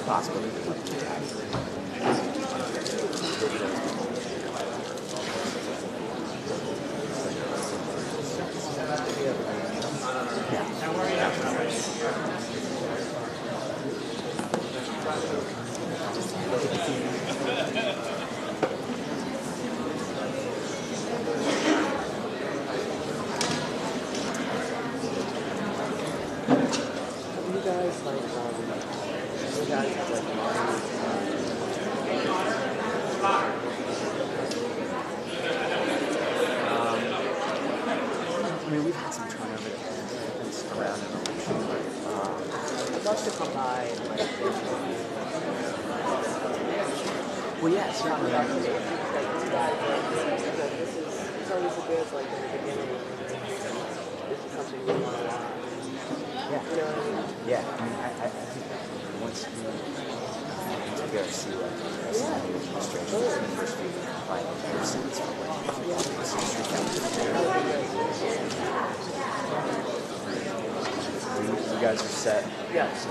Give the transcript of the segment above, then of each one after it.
possible to do like I mean, we've had some turnover around an election, but I'd love to come by and like. Well, yeah, certainly. Like, you guys, this is always a good, like, in the beginning. This is something we want to watch. Yeah. You know what I mean? Yeah. I mean, I think once you go see like the administration, the first few final persons from like you guys are set. Yeah. So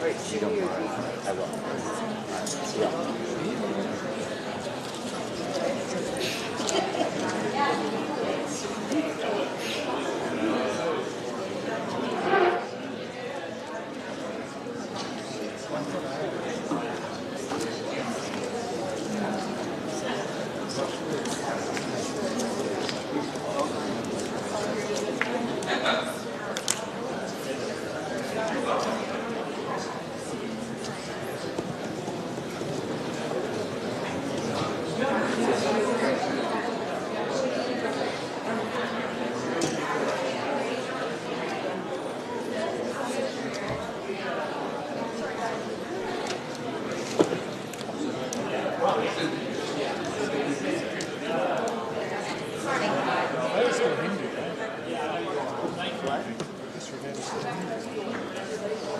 great. You don't mind. I will. Yeah.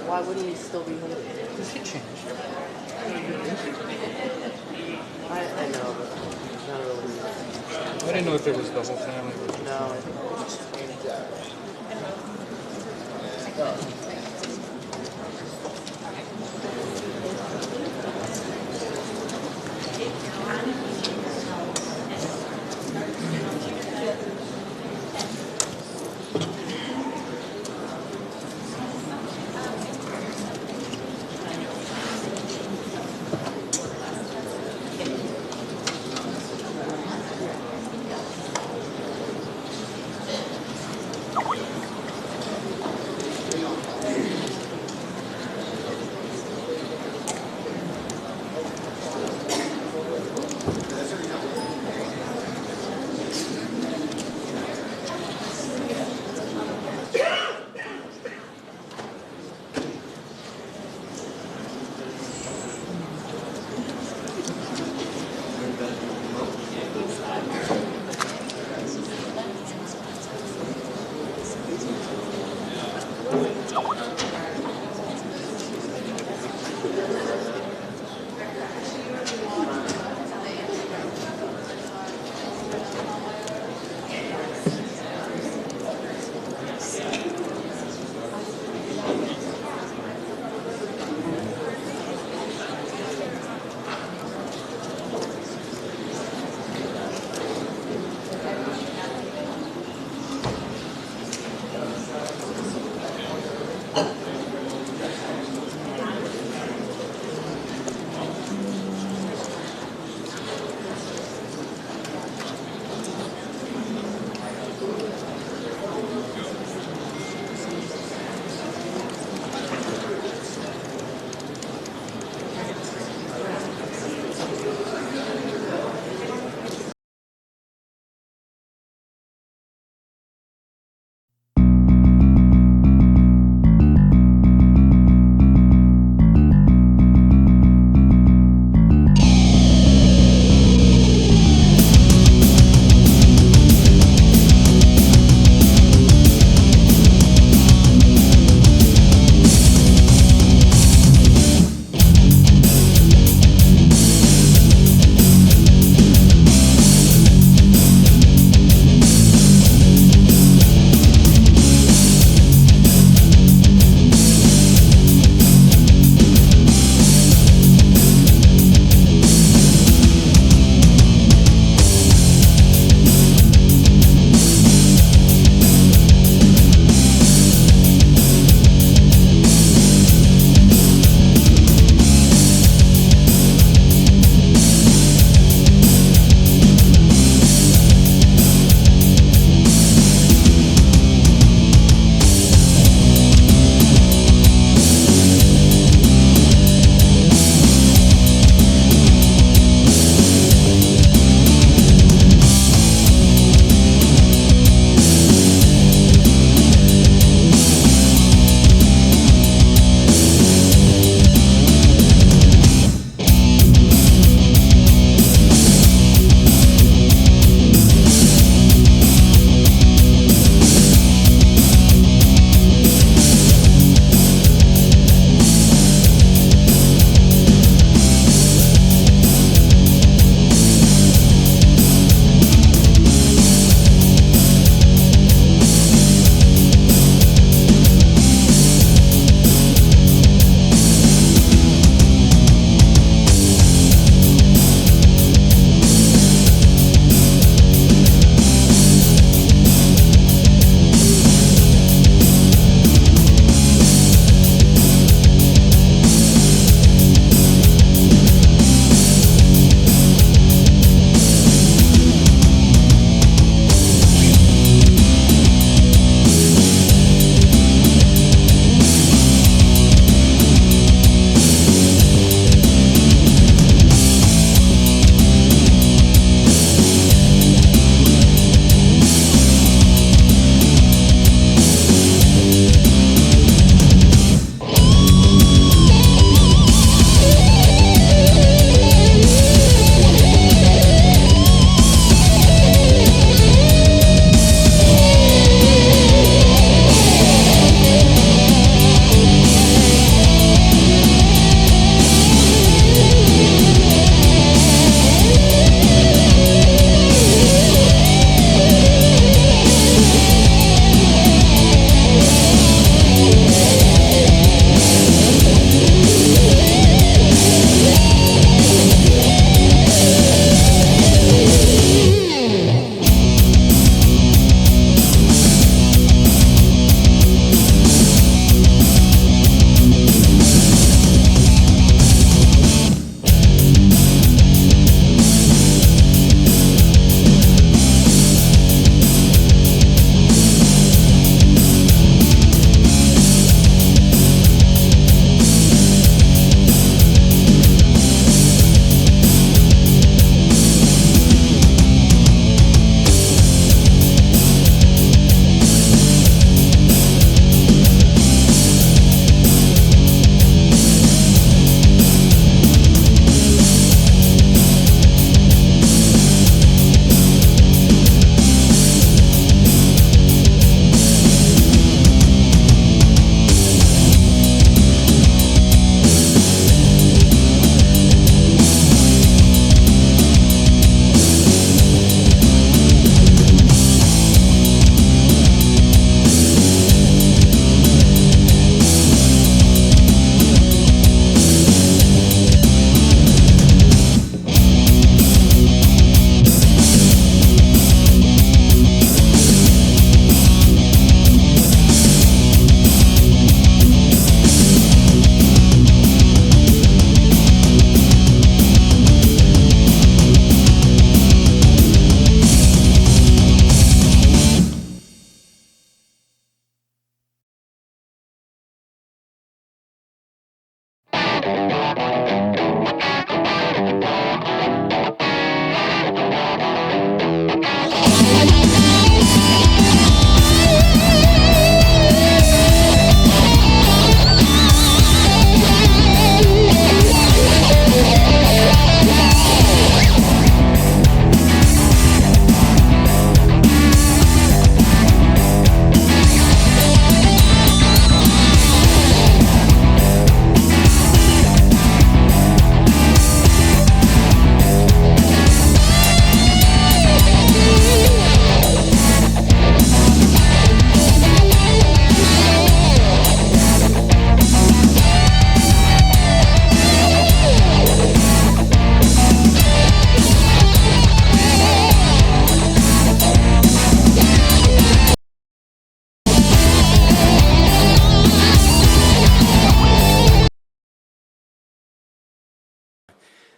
Why wouldn't he still be Hindu? Because it changed. I know, but not really. I didn't know if it was the whole family. No, I think it just changed.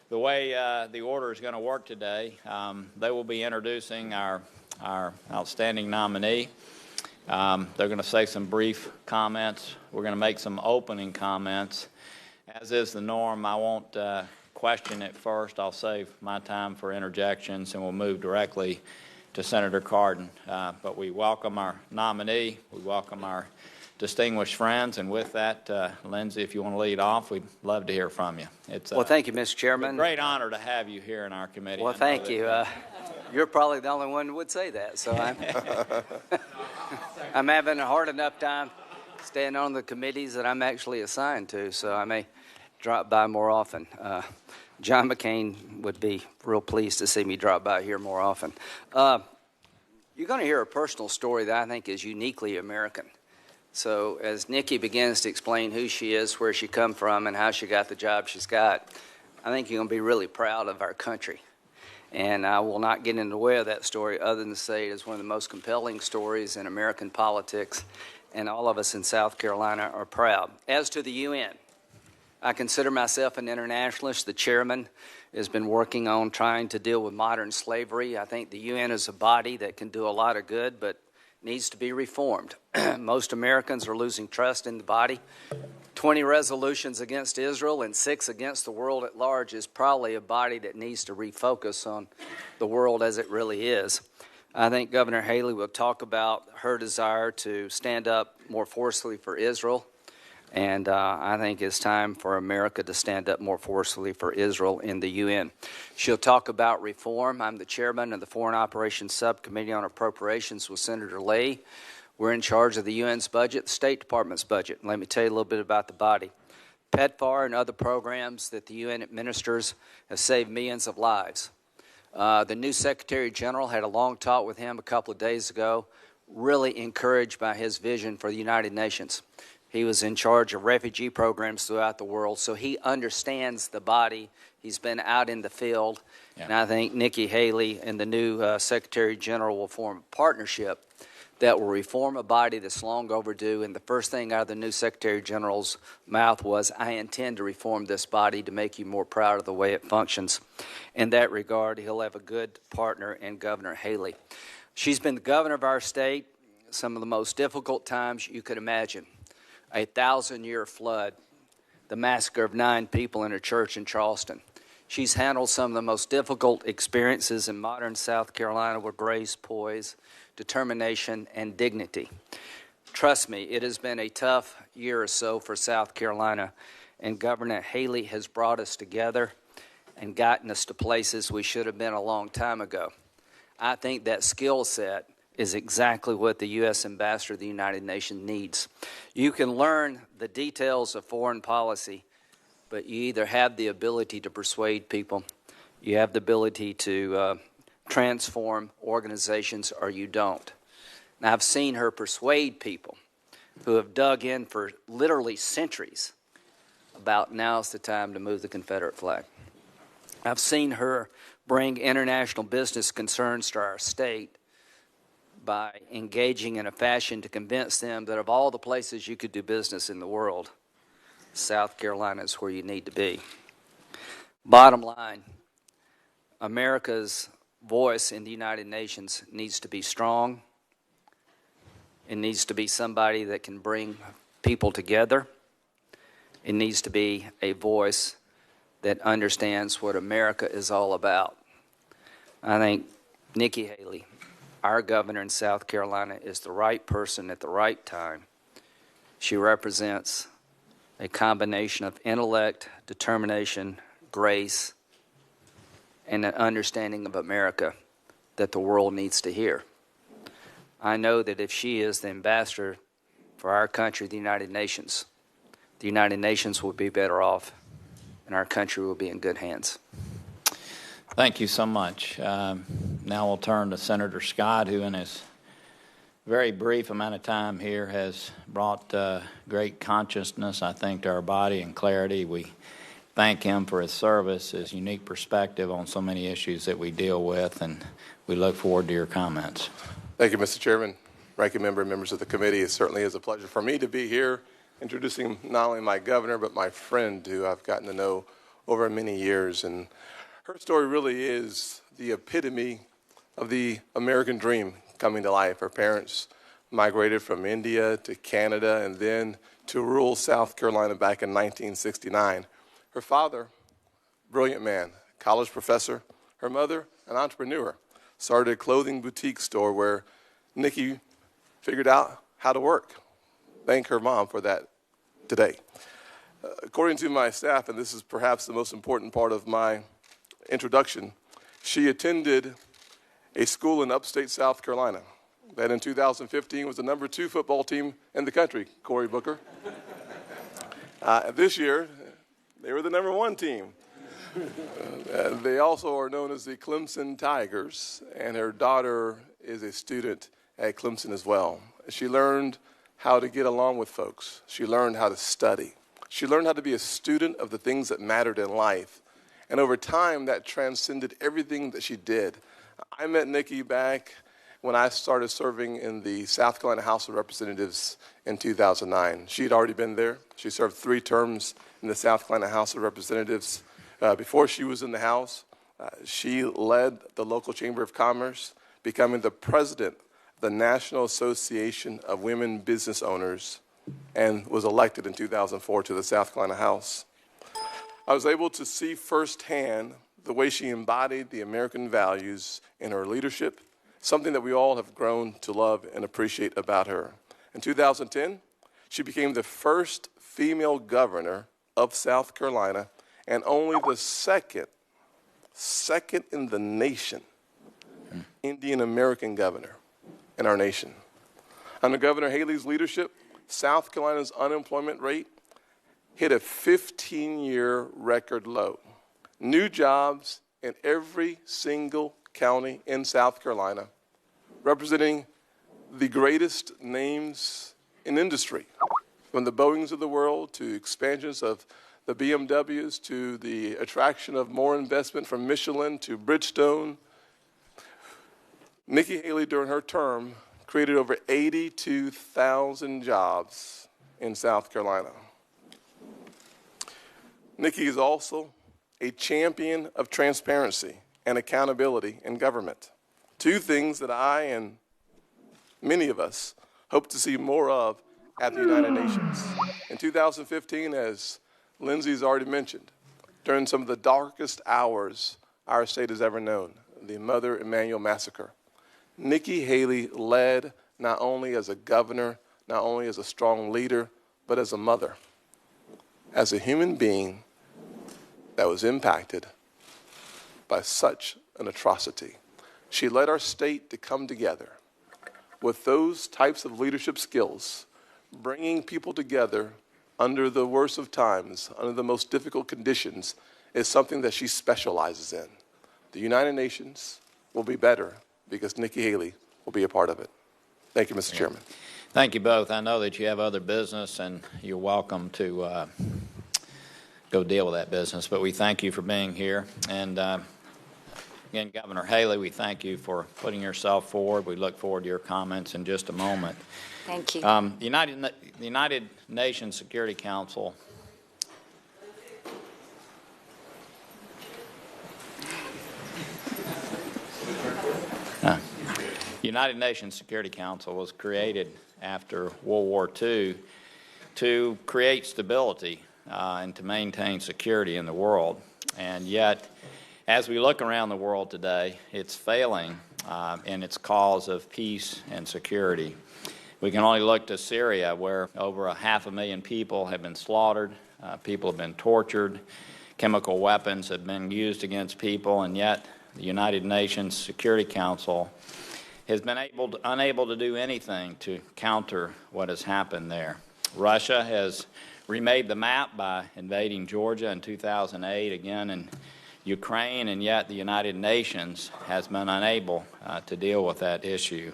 The way the order is going to work today, they will be introducing our outstanding nominee. They're going to say some brief comments. We're going to make some opening comments. As is the norm, I won't question it first. I'll save my time for interjections, and we'll move directly to Senator Cardin. But we welcome our nominee. We welcome our distinguished friends, and with that, Lindsay, if you want to lead off, we'd love to hear from you. Well, thank you, Mr. Chairman. It's a great honor to have you here in our committee. Well, thank you. You're probably the only one who would say that, so I'm having a hard enough time staying on the committees that I'm actually assigned to, so I may drop by more often. John McCain would be real pleased to see me drop by here more often. You're going to hear a personal story that I think is uniquely American. So as Nikki begins to explain who she is, where she come from, and how she got the job she's got, I think you're going to be really proud of our country. And I will not get in the way of that story other than to say it is one of the most compelling stories in American politics, and all of us in South Carolina are proud. As to the UN, I consider myself an internationalist. The chairman has been working on trying to deal with modern slavery. I think the UN is a body that can do a lot of good, but needs to be reformed. Most Americans are losing trust in the body. 20 resolutions against Israel and 6 against the world at large is probably a body that needs to refocus on the world as it really is. I think Governor Haley will talk about her desire to stand up more forcefully for Israel. And I think it's time for America to stand up more forcefully for Israel in the UN. She'll talk about reform. I'm the chairman of the Foreign Operations Subcommittee on Appropriations with Senator Lee. We're in charge of the UN's budget, the State Department's budget. Let me tell you a little bit about the body. PEPFAR and other programs that the UN administers have saved millions of lives. The new Secretary General had a long talk with him a couple of days ago, really encouraged by his vision for the United Nations. He was in charge of refugee programs throughout the world, so he understands the body. He's been out in the field, and I think Nikki Haley and the new Secretary General will form a partnership that will reform a body that's long overdue. And the first thing out of the new Secretary General's mouth was, I intend to reform this body to make you more proud of the way it functions. In that regard, he'll have a good partner in Governor Haley. She's been the governor of our state some of the most difficult times you could imagine. A 1,000-year flood, the massacre of 9 people in a church in Charleston. She's handled some of the most difficult experiences in modern South Carolina with grace, poise, determination, and dignity. Trust me, it has been a tough year or so for South Carolina, and Governor Haley has brought us together and gotten us to places we should have been a long time ago. I think that skill set is exactly what the U.S. Ambassador to the United Nations needs. You can learn the details of foreign policy, but you either have the ability to persuade people, you have the ability to transform organizations, or you don't. Now, I've seen her persuade people who have dug in for literally centuries about now's the time to move the Confederate flag. I've seen her bring international business concerns to our state by engaging in a fashion to convince them that of all the places you could do business in the world, South Carolina is where you need to be. Bottom line, America's voice in the United Nations needs to be strong. It needs to be somebody that can bring people together. It needs to be a voice that understands what America is all about. I think Nikki Haley, our governor in South Carolina, is the right person at the right time. She represents a combination of intellect, determination, grace, and an understanding of America that the world needs to hear. I know that if she is the ambassador for our country, the United Nations will be better off, and our country will be in good hands. Thank you so much. Now we'll turn to Senator Scott, who in his very brief amount of time here has brought great consciousness, I think, to our body and clarity. We thank him for his service, his unique perspective on so many issues that we deal with, and we look forward to your comments. Thank you, Mr. Chairman, Ranking Member, and members of the committee. It certainly is a pleasure for me to be here introducing not only my governor, but my friend who I've gotten to know over many years. And her story really is the epitome of the American dream coming to life. Her parents migrated from India to Canada and then to rural South Carolina back in 1969. Her father, brilliant man, college professor. Her mother, an entrepreneur, started a clothing boutique store where Nikki figured out how to work. Thank her mom for that today. According to my staff, and this is perhaps the most important part of my introduction, she attended a school in upstate South Carolina that in 2015 was the #2 football team in the country, Cory Booker. This year, they were the #1 team. They also are known as the Clemson Tigers, and her daughter is a student at Clemson as well. She learned how to get along with folks. She learned how to study. She learned how to be a student of the things that mattered in life. And over time, that transcended everything that she did. I met Nikki back when I started serving in the South Carolina House of Representatives in 2009. She had already been there. She served 3 terms in the South Carolina House of Representatives. Before she was in the House, she led the local Chamber of Commerce, becoming the president of the National Association of Women Business Owners, and was elected in 2004 to the South Carolina House. I was able to see firsthand the way she embodied the American values in her leadership, something that we all have grown to love and appreciate about her. In 2010, she became the first female governor of South Carolina and only the second in the nation Indian American governor in our nation. Under Governor Haley's leadership, South Carolina's unemployment rate hit a 15-year record low. New jobs in every single county in South Carolina, representing the greatest names in industry, from the Boeings of the world to expansions of the BMWs to the attraction of more investment from Michelin to Bridgestone. Nikki Haley, during her term, created over 82,000 jobs in South Carolina. Nikki is also a champion of transparency and accountability in government, 2 things that I and many of us hope to see more of at the United Nations. In 2015, as Lindsay's already mentioned, during some of the darkest hours our state has ever known, the Mother Emanuel Massacre, Nikki Haley led not only as a governor, not only as a strong leader, but as a mother, as a human being that was impacted by such an atrocity. She led our state to come together with those types of leadership skills, bringing people together under the worst of times, under the most difficult conditions, is something that she specializes in. The United Nations will be better because Nikki Haley will be a part of it. Thank you, Mr. Chairman. Thank you both. I know that you have other business, and you're welcome to go deal with that business, but we thank you for being here. And again, Governor Haley, we thank you for putting yourself forward. We look forward to your comments in just a moment. Thank you. The United Nations Security Council United Nations Security Council was created after World War II to create stability and to maintain security in the world. And yet, as we look around the world today, it's failing in its cause of peace and security. We can only look to Syria, where over 500,000 people have been slaughtered, people have been tortured, chemical weapons have been used against people, and yet the United Nations Security Council has been unable to do anything to counter what has happened there. Russia has remade the map by invading Georgia in 2008, again in Ukraine, and yet the United Nations has been unable to deal with that issue.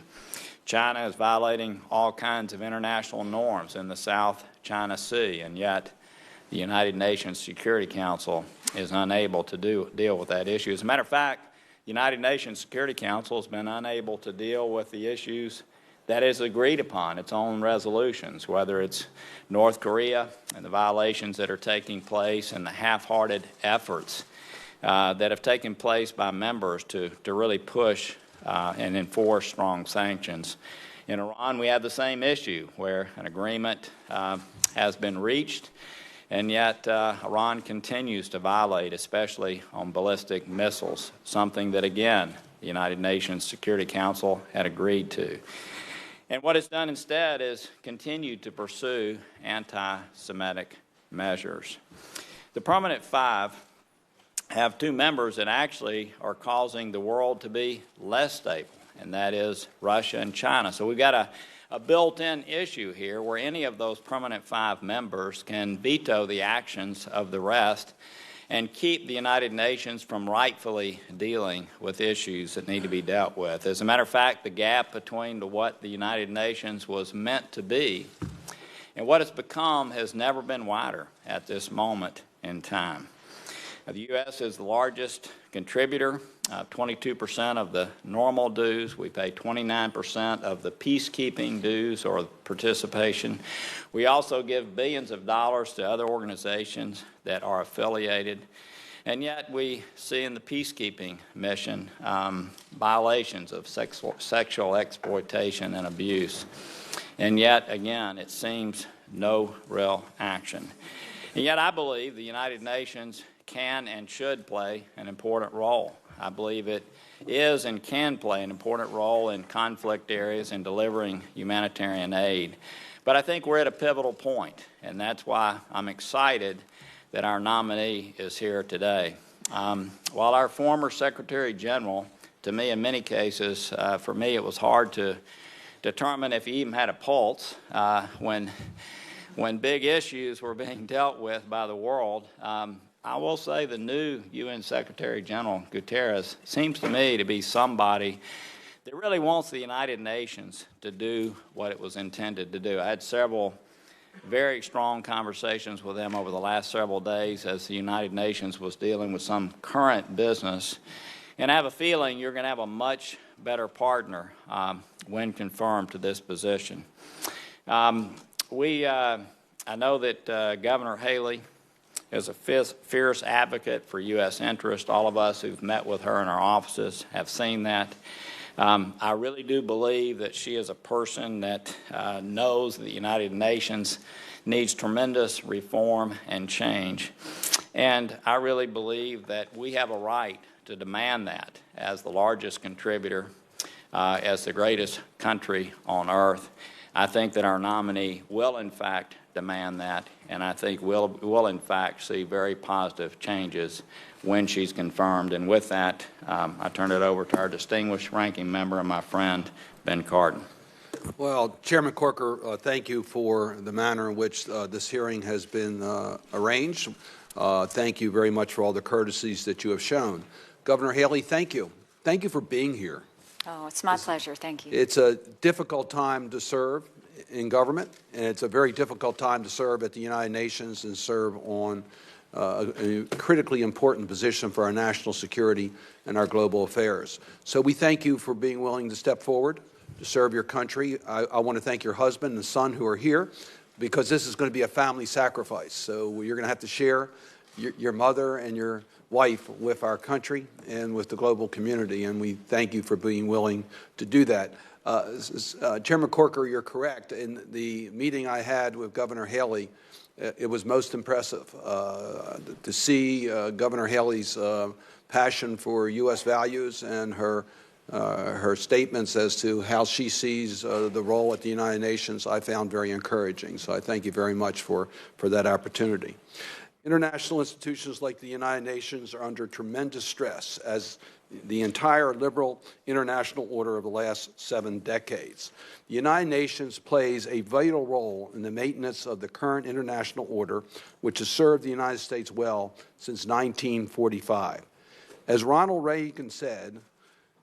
China is violating all kinds of international norms in the South China Sea, and yet the United Nations Security Council is unable to deal with that issue. As a matter of fact, the United Nations Security Council has been unable to deal with the issues that is agreed upon, its own resolutions, whether it's North Korea and the violations that are taking place and the half-hearted efforts that have taken place by members to really push and enforce strong sanctions. In Iran, we have the same issue where an agreement has been reached, and yet Iran continues to violate, especially on ballistic missiles, something that, again, the United Nations Security Council had agreed to. And what it's done instead is continued to pursue anti-Semitic measures. The Permanent Five have two members that actually are causing the world to be less stable, and that is Russia and China. So we've got a built-in issue here where any of those Permanent Five members can veto the actions of the rest and keep the United Nations from rightfully dealing with issues that need to be dealt with. As a matter of fact, the gap between what the United Nations was meant to be and what it's become has never been wider at this moment in time. The U.S. is the largest contributor, 22% of the normal dues. We pay 29% of the peacekeeping dues or participation. We also give billions of dollars to other organizations that are affiliated. And yet we see in the peacekeeping mission violations of sexual exploitation and abuse. And yet, again, it seems no real action. And yet I believe the United Nations can and should play an important role. I believe it is and can play an important role in conflict areas and delivering humanitarian aid. But I think we're at a pivotal point, and that's why I'm excited that our nominee is here today. While our former Secretary General, to me in many cases, for me it was hard to determine if he even had a pulse when big issues were being dealt with by the world. I will say the new UN Secretary General Guterres seems to me to be somebody that really wants the United Nations to do what it was intended to do. I had several very strong conversations with him over the last several days as the United Nations was dealing with some current business. And I have a feeling you're going to have a much better partner when confirmed to this position. I know that Governor Haley is a fierce advocate for U.S. interest. All of us who've met with her in our offices have seen that. I really do believe that she is a person that knows the United Nations needs tremendous reform and change. And I really believe that we have a right to demand that as the largest contributor, as the greatest country on earth. I think that our nominee will, in fact, demand that, and I think we'll in fact see very positive changes when she's confirmed. And with that, I turn it over to our distinguished ranking member and my friend, Ben Cardin. Well, Chairman Corker, thank you for the manner in which this hearing has been arranged. Thank you very much for all the courtesies that you have shown. Governor Haley, thank you. Thank you for being here. Oh, it's my pleasure. Thank you. It's a difficult time to serve in government, and it's a very difficult time to serve at the United Nations and serve on a critically important position for our national security and our global affairs. So we thank you for being willing to step forward to serve your country. I want to thank your husband and son who are here, because this is going to be a family sacrifice. So you're going to have to share your mother and your wife with our country and with the global community, and we thank you for being willing to do that. Chairman Corker, you're correct. In the meeting I had with Governor Haley, it was most impressive to see Governor Haley's passion for U.S. values and her statements as to how she sees the role at the United Nations. I found very encouraging. So I thank you very much for that opportunity. International institutions like the United Nations are under tremendous stress, as the entire liberal international order of the last 7 decades. The United Nations plays a vital role in the maintenance of the current international order, which has served the United States well since 1945. As Ronald Reagan said,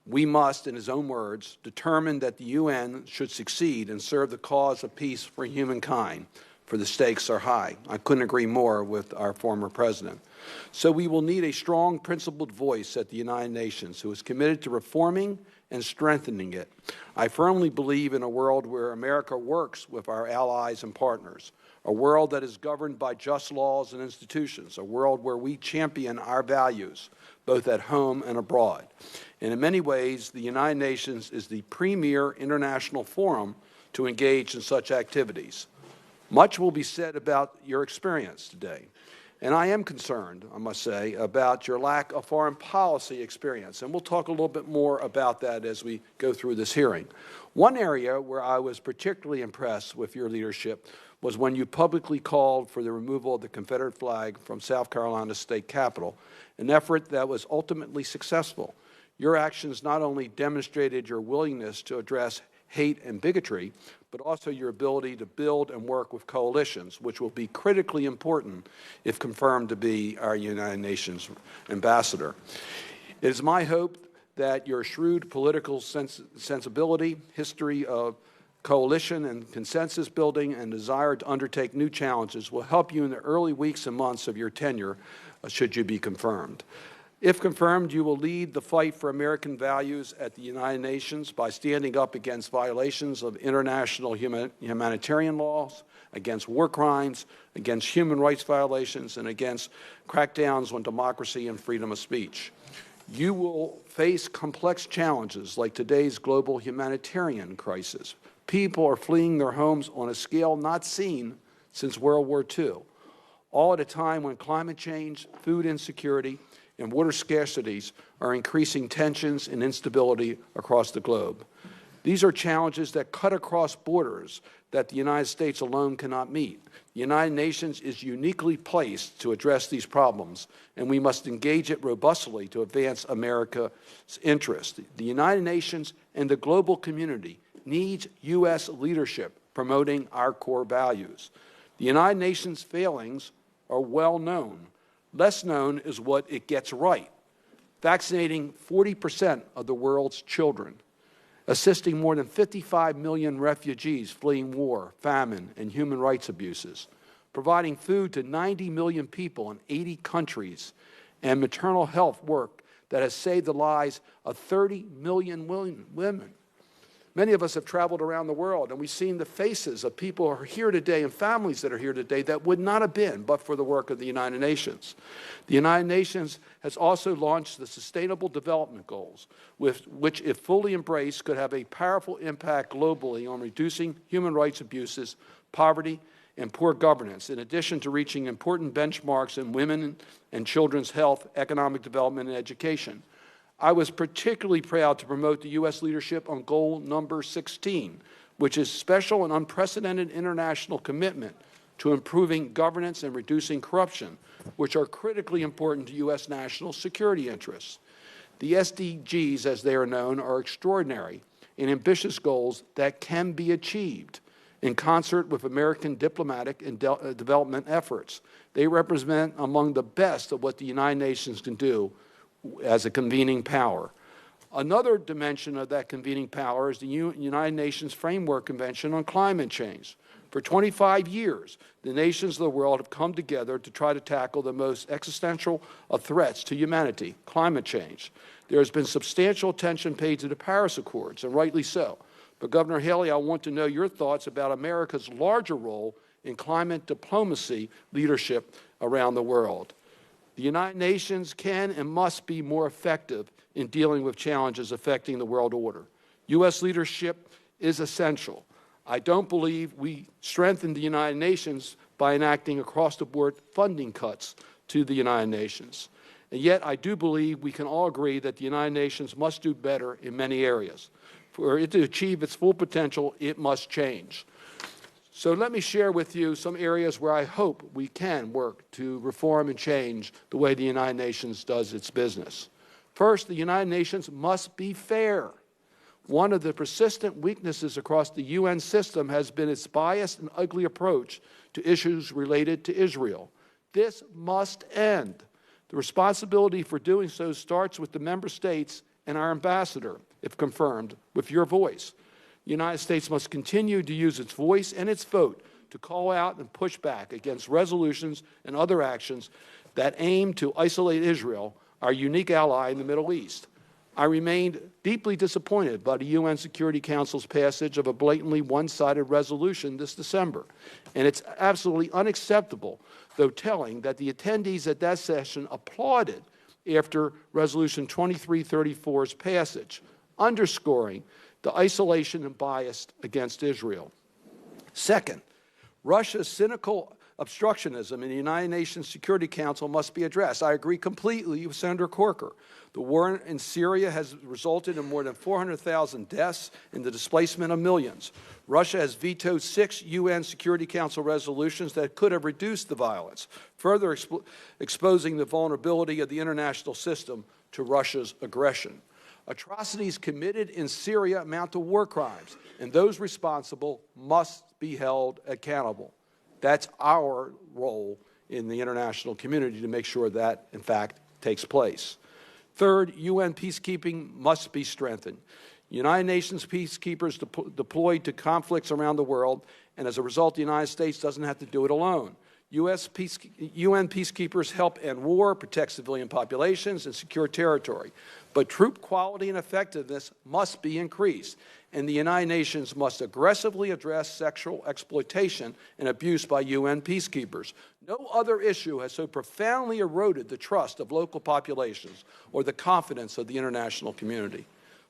we must, in his own words, determine that the UN should succeed and serve the cause of peace for humankind. for the stakes are high. I couldn't agree more with our former president. So we will need a strong, principled voice at the United Nations who is committed to reforming and strengthening it. I firmly believe in a world where America works with our allies and partners, a world that is governed by just laws and institutions, a world where we champion our values, both at home and abroad. And in many ways, the United Nations is the premier international forum to engage in such activities. Much will be said about your experience today. And I am concerned, I must say, about your lack of foreign policy experience. And we'll talk a little bit more about that as we go through this hearing. One area where I was particularly impressed with your leadership was when you publicly called for the removal of the Confederate flag from South Carolina's state capitol, an effort that was ultimately successful. Your actions not only demonstrated your willingness to address hate and bigotry, but also your ability to build and work with coalitions, which will be critically important if confirmed to be our United Nations ambassador. It is my hope that your shrewd political sensibility, history of coalition and consensus building, and desire to undertake new challenges will help you in the early weeks and months of your tenure, should you be confirmed. If confirmed, you will lead the fight for American values at the United Nations by standing up against violations of international humanitarian laws, against war crimes, against human rights violations, and against crackdowns on democracy and freedom of speech. You will face complex challenges like today's global humanitarian crisis. People are fleeing their homes on a scale not seen since World War II, all at a time when climate change, food insecurity, and water scarcities are increasing tensions and instability across the globe. These are challenges that cut across borders that the United States alone cannot meet. The United Nations is uniquely placed to address these problems, and we must engage it robustly to advance America's interest. The United Nations and the global community needs U.S. leadership promoting our core values. The United Nations' failings are well known. Less known is what it gets right: vaccinating 40% of the world's children, assisting more than 55 million refugees fleeing war, famine, and human rights abuses, providing food to 90 million people in 80 countries, and maternal health work that has saved the lives of 30 million women. Many of us have traveled around the world, and we've seen the faces of people who are here today and families that are here today that would not have been but for the work of the United Nations. The United Nations has also launched the Sustainable Development Goals, which, if fully embraced, could have a powerful impact globally on reducing human rights abuses, poverty, and poor governance, in addition to reaching important benchmarks in women and children's health, economic development, and education. I was particularly proud to promote the U.S. leadership on goal number 16, which is special and unprecedented international commitment to improving governance and reducing corruption, which are critically important to U.S. national security interests. The SDGs, as they are known, are extraordinary and ambitious goals that can be achieved in concert with American diplomatic and development efforts. They represent among the best of what the United Nations can do as a convening power. Another dimension of that convening power is the United Nations Framework Convention on Climate Change. For 25 years, the nations of the world have come together to try to tackle the most existential of threats to humanity, climate change. There has been substantial attention paid to the Paris Accords, and rightly so. But Governor Haley, I want to know your thoughts about America's larger role in climate diplomacy leadership around the world. The United Nations can and must be more effective in dealing with challenges affecting the world order. U.S. leadership is essential. I don't believe we strengthen the United Nations by enacting across-the-board funding cuts to the United Nations. And yet I do believe we can all agree that the United Nations must do better in many areas. For it to achieve its full potential, it must change. So let me share with you some areas where I hope we can work to reform and change the way the United Nations does its business. First, the United Nations must be fair. One of the persistent weaknesses across the UN system has been its biased and ugly approach to issues related to Israel. This must end. The responsibility for doing so starts with the member states and our ambassador, if confirmed, with your voice. The United States must continue to use its voice and its vote to call out and push back against resolutions and other actions that aim to isolate Israel, our unique ally in the Middle East. I remained deeply disappointed by the UN Security Council's passage of a blatantly one-sided resolution this December, and it's absolutely unacceptable, though telling, that the attendees at that session applauded after Resolution 2334's passage, underscoring the isolation and bias against Israel. Second, Russia's cynical obstructionism in the United Nations Security Council must be addressed. I agree completely with Senator Corker. The war in Syria has resulted in more than 400,000 deaths and the displacement of millions. Russia has vetoed 6 UN Security Council resolutions that could have reduced the violence, further exposing the vulnerability of the international system to Russia's aggression. Atrocities committed in Syria amount to war crimes, and those responsible must be held accountable. That's our role in the international community to make sure that, in fact, takes place. Third, UN peacekeeping must be strengthened. United Nations peacekeepers deployed to conflicts around the world, and as a result, the United States doesn't have to do it alone. UN peacekeepers help end war, protect civilian populations, and secure territory. But troop quality and effectiveness must be increased, and the United Nations must aggressively address sexual exploitation and abuse by UN peacekeepers. No other issue has so profoundly eroded the trust of local populations or the confidence of the international community.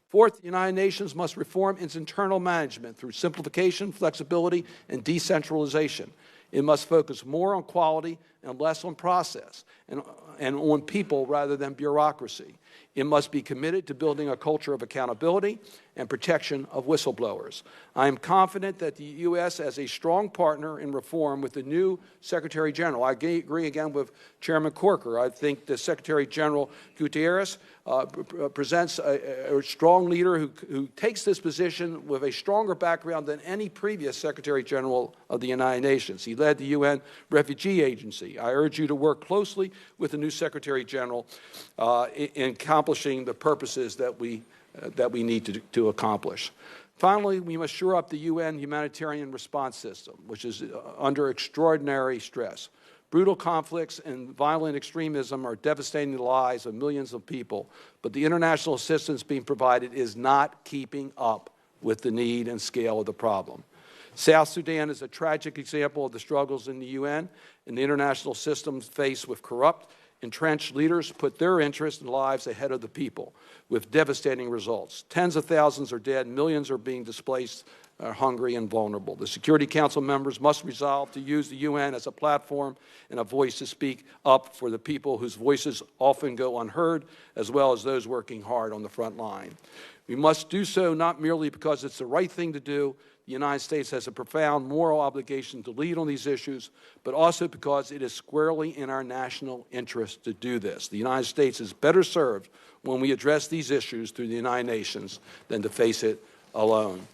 Fourth, the United Nations must reform its internal management through simplification, flexibility, and decentralization. It must focus more on quality and less on process, and on people rather than bureaucracy. It must be committed to building a culture of accountability and protection of whistleblowers. I am confident that the U.S. has a strong partner in reform with the new Secretary General. I agree again with Chairman Corker. I think the Secretary General Guterres presents a strong leader who takes this position with a stronger background than any previous Secretary General of the United Nations. He led the UN Refugee Agency. I urge you to work closely with the new Secretary General in accomplishing the purposes that we need to accomplish. Finally, we must shore up the UN humanitarian response system, which is under extraordinary stress. Brutal conflicts and violent extremism are devastating the lives of millions of people, but the international assistance being provided is not keeping up with the need and scale of the problem. South Sudan is a tragic example of the struggles in the UN and the international systems faced with corrupt, entrenched leaders put their interests and lives ahead of the people, with devastating results. Tens of thousands are dead, millions are being displaced, are hungry and vulnerable. The Security Council members must resolve to use the UN as a platform and a voice to speak up for the people whose voices often go unheard, as well as those working hard on the front line. We must do so not merely because it's the right thing to do. The United States has a profound moral obligation to lead on these issues, but also because it is squarely in our national interest to do this. The United States is better served when we address these issues through the United Nations than to face it alone.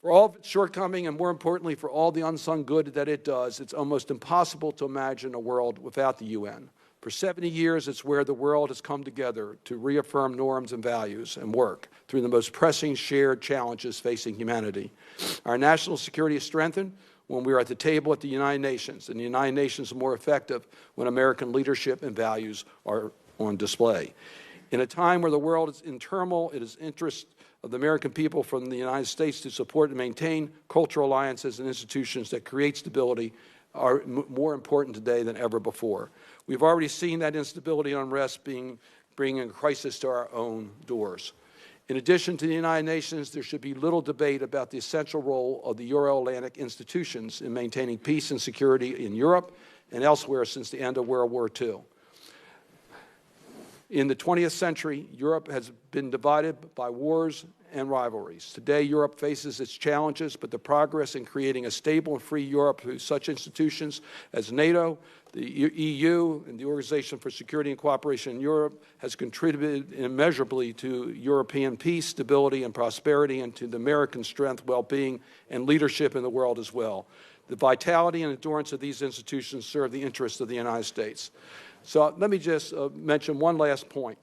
For all of its shortcoming, and more importantly, for all the unsung good that it does, it's almost impossible to imagine a world without the UN. For 70 years, it's where the world has come together to reaffirm norms and values and work through the most pressing shared challenges facing humanity. Our national security is strengthened when we are at the table at the United Nations, and the United Nations is more effective when American leadership and values are on display. In a time where the world is in turmoil, it is interest of the American people from the United States to support and maintain cultural alliances and institutions that create stability are more important today than ever before. We've already seen that instability and unrest bringing a crisis to our own doors. In addition to the United Nations, there should be little debate about the essential role of the Euro-Atlantic institutions in maintaining peace and security in Europe and elsewhere since the end of World War II. In the 20th century, Europe has been divided by wars and rivalries. Today, Europe faces its challenges, but the progress in creating a stable and free Europe through such institutions as NATO, the EU, and the Organization for Security and Cooperation in Europe has contributed immeasurably to European peace, stability, and prosperity, and to the American strength, well-being, and leadership in the world as well. The vitality and endurance of these institutions serve the interests of the United States. So let me just mention one last point.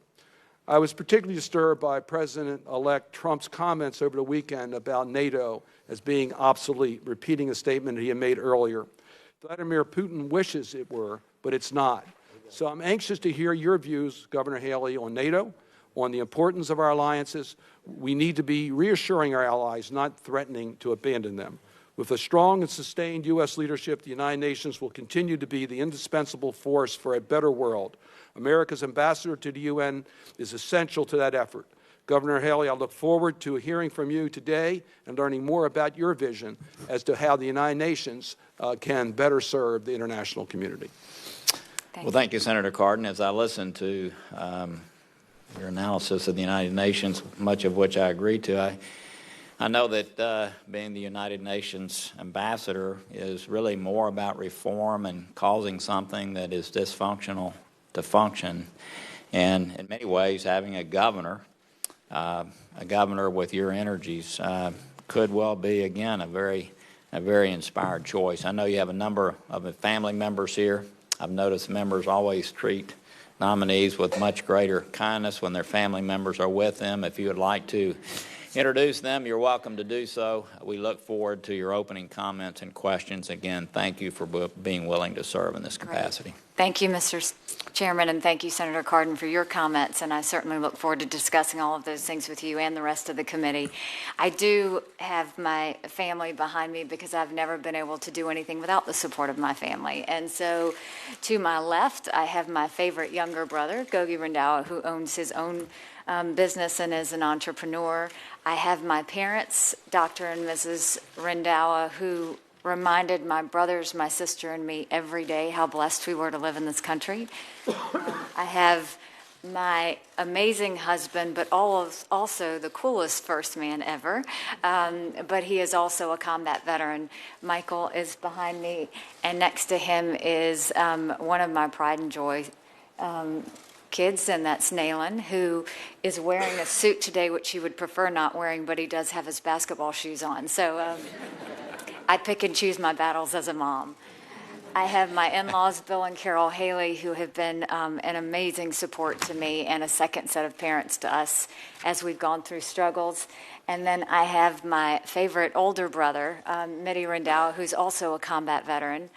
I was particularly disturbed by President-elect Trump's comments over the weekend about NATO as being obsolete, repeating a statement that he had made earlier. Vladimir Putin wishes it were, but it's not. So I'm anxious to hear your views, Governor Haley, on NATO, on the importance of our alliances. We need to be reassuring our allies, not threatening to abandon them. With a strong and sustained U.S. leadership, the United Nations will continue to be the indispensable force for a better world. America's ambassador to the UN is essential to that effort. Governor Haley, I look forward to hearing from you today and learning more about your vision as to how the United Nations can better serve the international community. Thank you, Senator Cardin. As I listen to your analysis of the United Nations, much of which I agree to, I know that being the United Nations ambassador is really more about reform and causing something that is dysfunctional to function. And in many ways, having a governor with your energies could well be, again, a very inspired choice. I know you have a number of family members here. I've noticed members always treat nominees with much greater kindness when their family members are with them. If you would like to introduce them, you're welcome to do so. We look forward to your opening comments and questions. Again, thank you for being willing to serve in this capacity. Thank you, Mr. Chairman, and thank you, Senator Cardin, for your comments, and I certainly look forward to discussing all of those things with you and the rest of the committee. I do have my family behind me because I've never been able to do anything without the support of my family. And so to my left, I have my favorite younger brother, Gogi Rendawa, who owns his own business and is an entrepreneur. I have my parents, Dr. and Mrs. Rendawa, who reminded my brothers, my sister, and me every day how blessed we were to live in this country. I have my amazing husband, but also the coolest first man ever, but he is also a combat veteran. Michael is behind me, and next to him is one of my pride and joy kids, and that's Naylan, who is wearing a suit today, which he would prefer not wearing, but he does have his basketball shoes on. So I pick and choose my battles as a mom. I have my in-laws, Bill and Carol Haley, who have been an amazing support to me and a second set of parents to us as we've gone through struggles. And then I have my favorite older brother, Mitty Rendawa, who's also a combat veteran,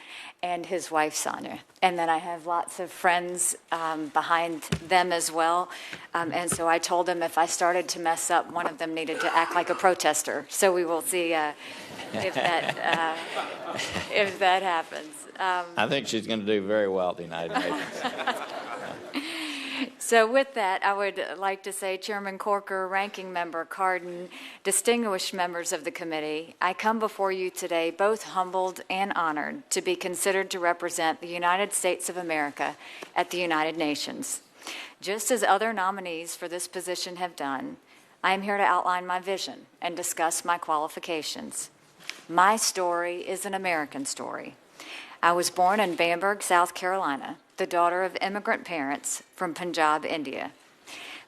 and his wife, Sonia. And then I have lots of friends behind them as well. And so I told them if I started to mess up, one of them needed to act like a protester. So we will see if that happens. I think she's going to do very well at the United Nations. So with that, I would like to say, Chairman Corker, Ranking Member Cardin, distinguished members of the committee, I come before you today both humbled and honored to be considered to represent the United States of America at the United Nations. Just as other nominees for this position have done, I am here to outline my vision and discuss my qualifications. My story is an American story. I was born in Bamberg, South Carolina, the daughter of immigrant parents from Punjab, India.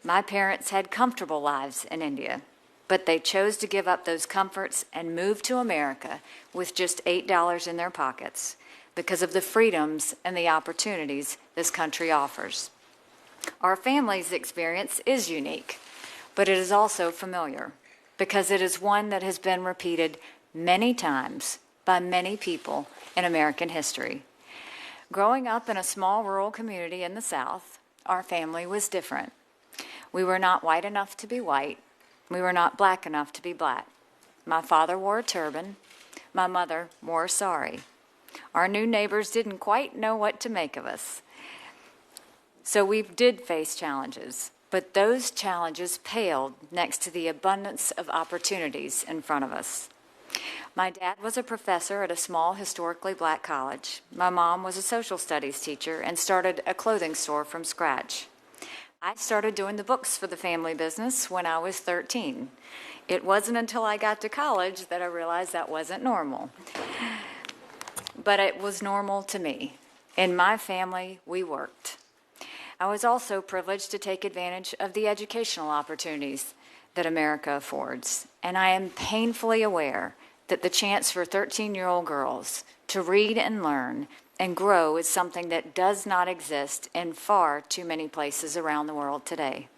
My parents had comfortable lives in India, but they chose to give up those comforts and move to America with just $8 in their pockets because of the freedoms and the opportunities this country offers. Our family's experience is unique, but it is also familiar because it is one that has been repeated many times by many people in American history. Growing up in a small rural community in the South, our family was different. We were not white enough to be white. We were not black enough to be black. My father wore a turban. My mother wore a sari. Our new neighbors didn't quite know what to make of us. So we did face challenges, but those challenges paled next to the abundance of opportunities in front of us. My dad was a professor at a small historically black college. My mom was a social studies teacher and started a clothing store from scratch. I started doing the books for the family business when I was 13. It wasn't until I got to college that I realized that wasn't normal. But it was normal to me. In my family, we worked. I was also privileged to take advantage of the educational opportunities that America affords, and I am painfully aware that the chance for 13-year-old girls to read and learn and grow is something that does not exist in far too many places around the world today.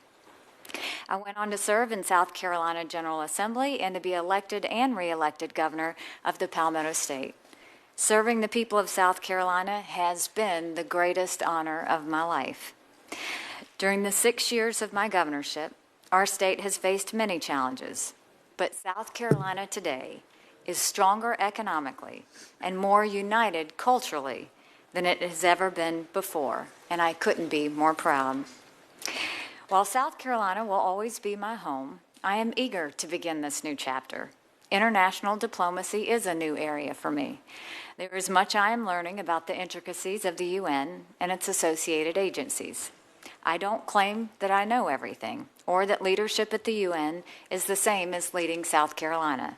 I went on to serve in South Carolina General Assembly and to be elected and re-elected governor of the Palmetto State. Serving the people of South Carolina has been the greatest honor of my life. During the 6 years of my governorship, our state has faced many challenges, but South Carolina today is stronger economically and more united culturally than it has ever been before, and I couldn't be more proud. While South Carolina will always be my home, I am eager to begin this new chapter. International diplomacy is a new area for me. There is much I am learning about the intricacies of the UN and its associated agencies. I don't claim that I know everything or that leadership at the UN is the same as leading South Carolina.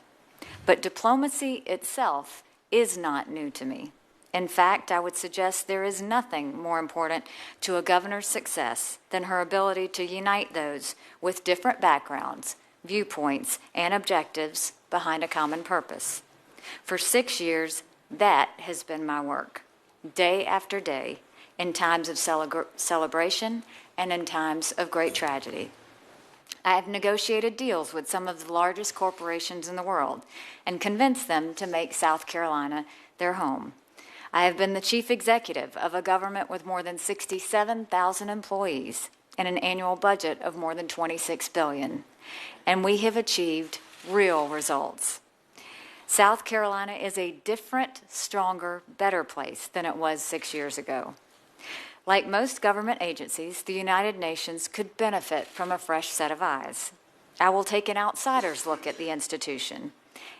But diplomacy itself is not new to me. In fact, I would suggest there is nothing more important to a governor's success than her ability to unite those with different backgrounds, viewpoints, and objectives behind a common purpose. For 6 years, that has been my work, day after day, in times of celebration and in times of great tragedy. I have negotiated deals with some of the largest corporations in the world and convinced them to make South Carolina their home. I have been the chief executive of a government with more than 67,000 employees and an annual budget of more than $26 billion, and we have achieved real results. South Carolina is a different, stronger, better place than it was 6 years ago. Like most government agencies, the United Nations could benefit from a fresh set of eyes. I will take an outsider's look at the institution.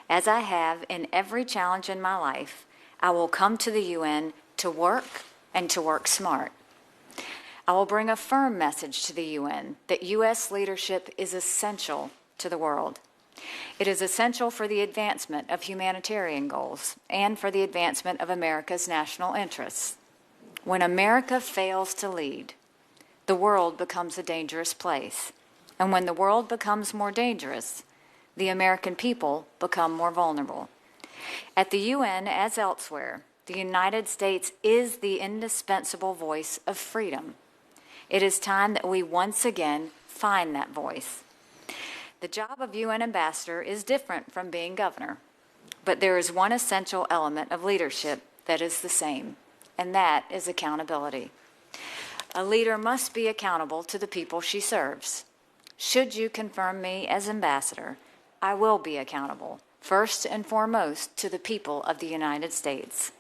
As I have in every challenge in my life, I will come to the UN to work and to work smart. I will bring a firm message to the UN that U.S. leadership is essential to the world. It is essential for the advancement of humanitarian goals and for the advancement of America's national interests. When America fails to lead, the world becomes a dangerous place. And when the world becomes more dangerous, the American people become more vulnerable. At the UN, as elsewhere, the United States is the indispensable voice of freedom. It is time that we once again find that voice. The job of UN ambassador is different from being governor, but there is one essential element of leadership that is the same, and that is accountability. A leader must be accountable to the people she serves. Should you confirm me as ambassador, I will be accountable, first and foremost, to the people of the United States.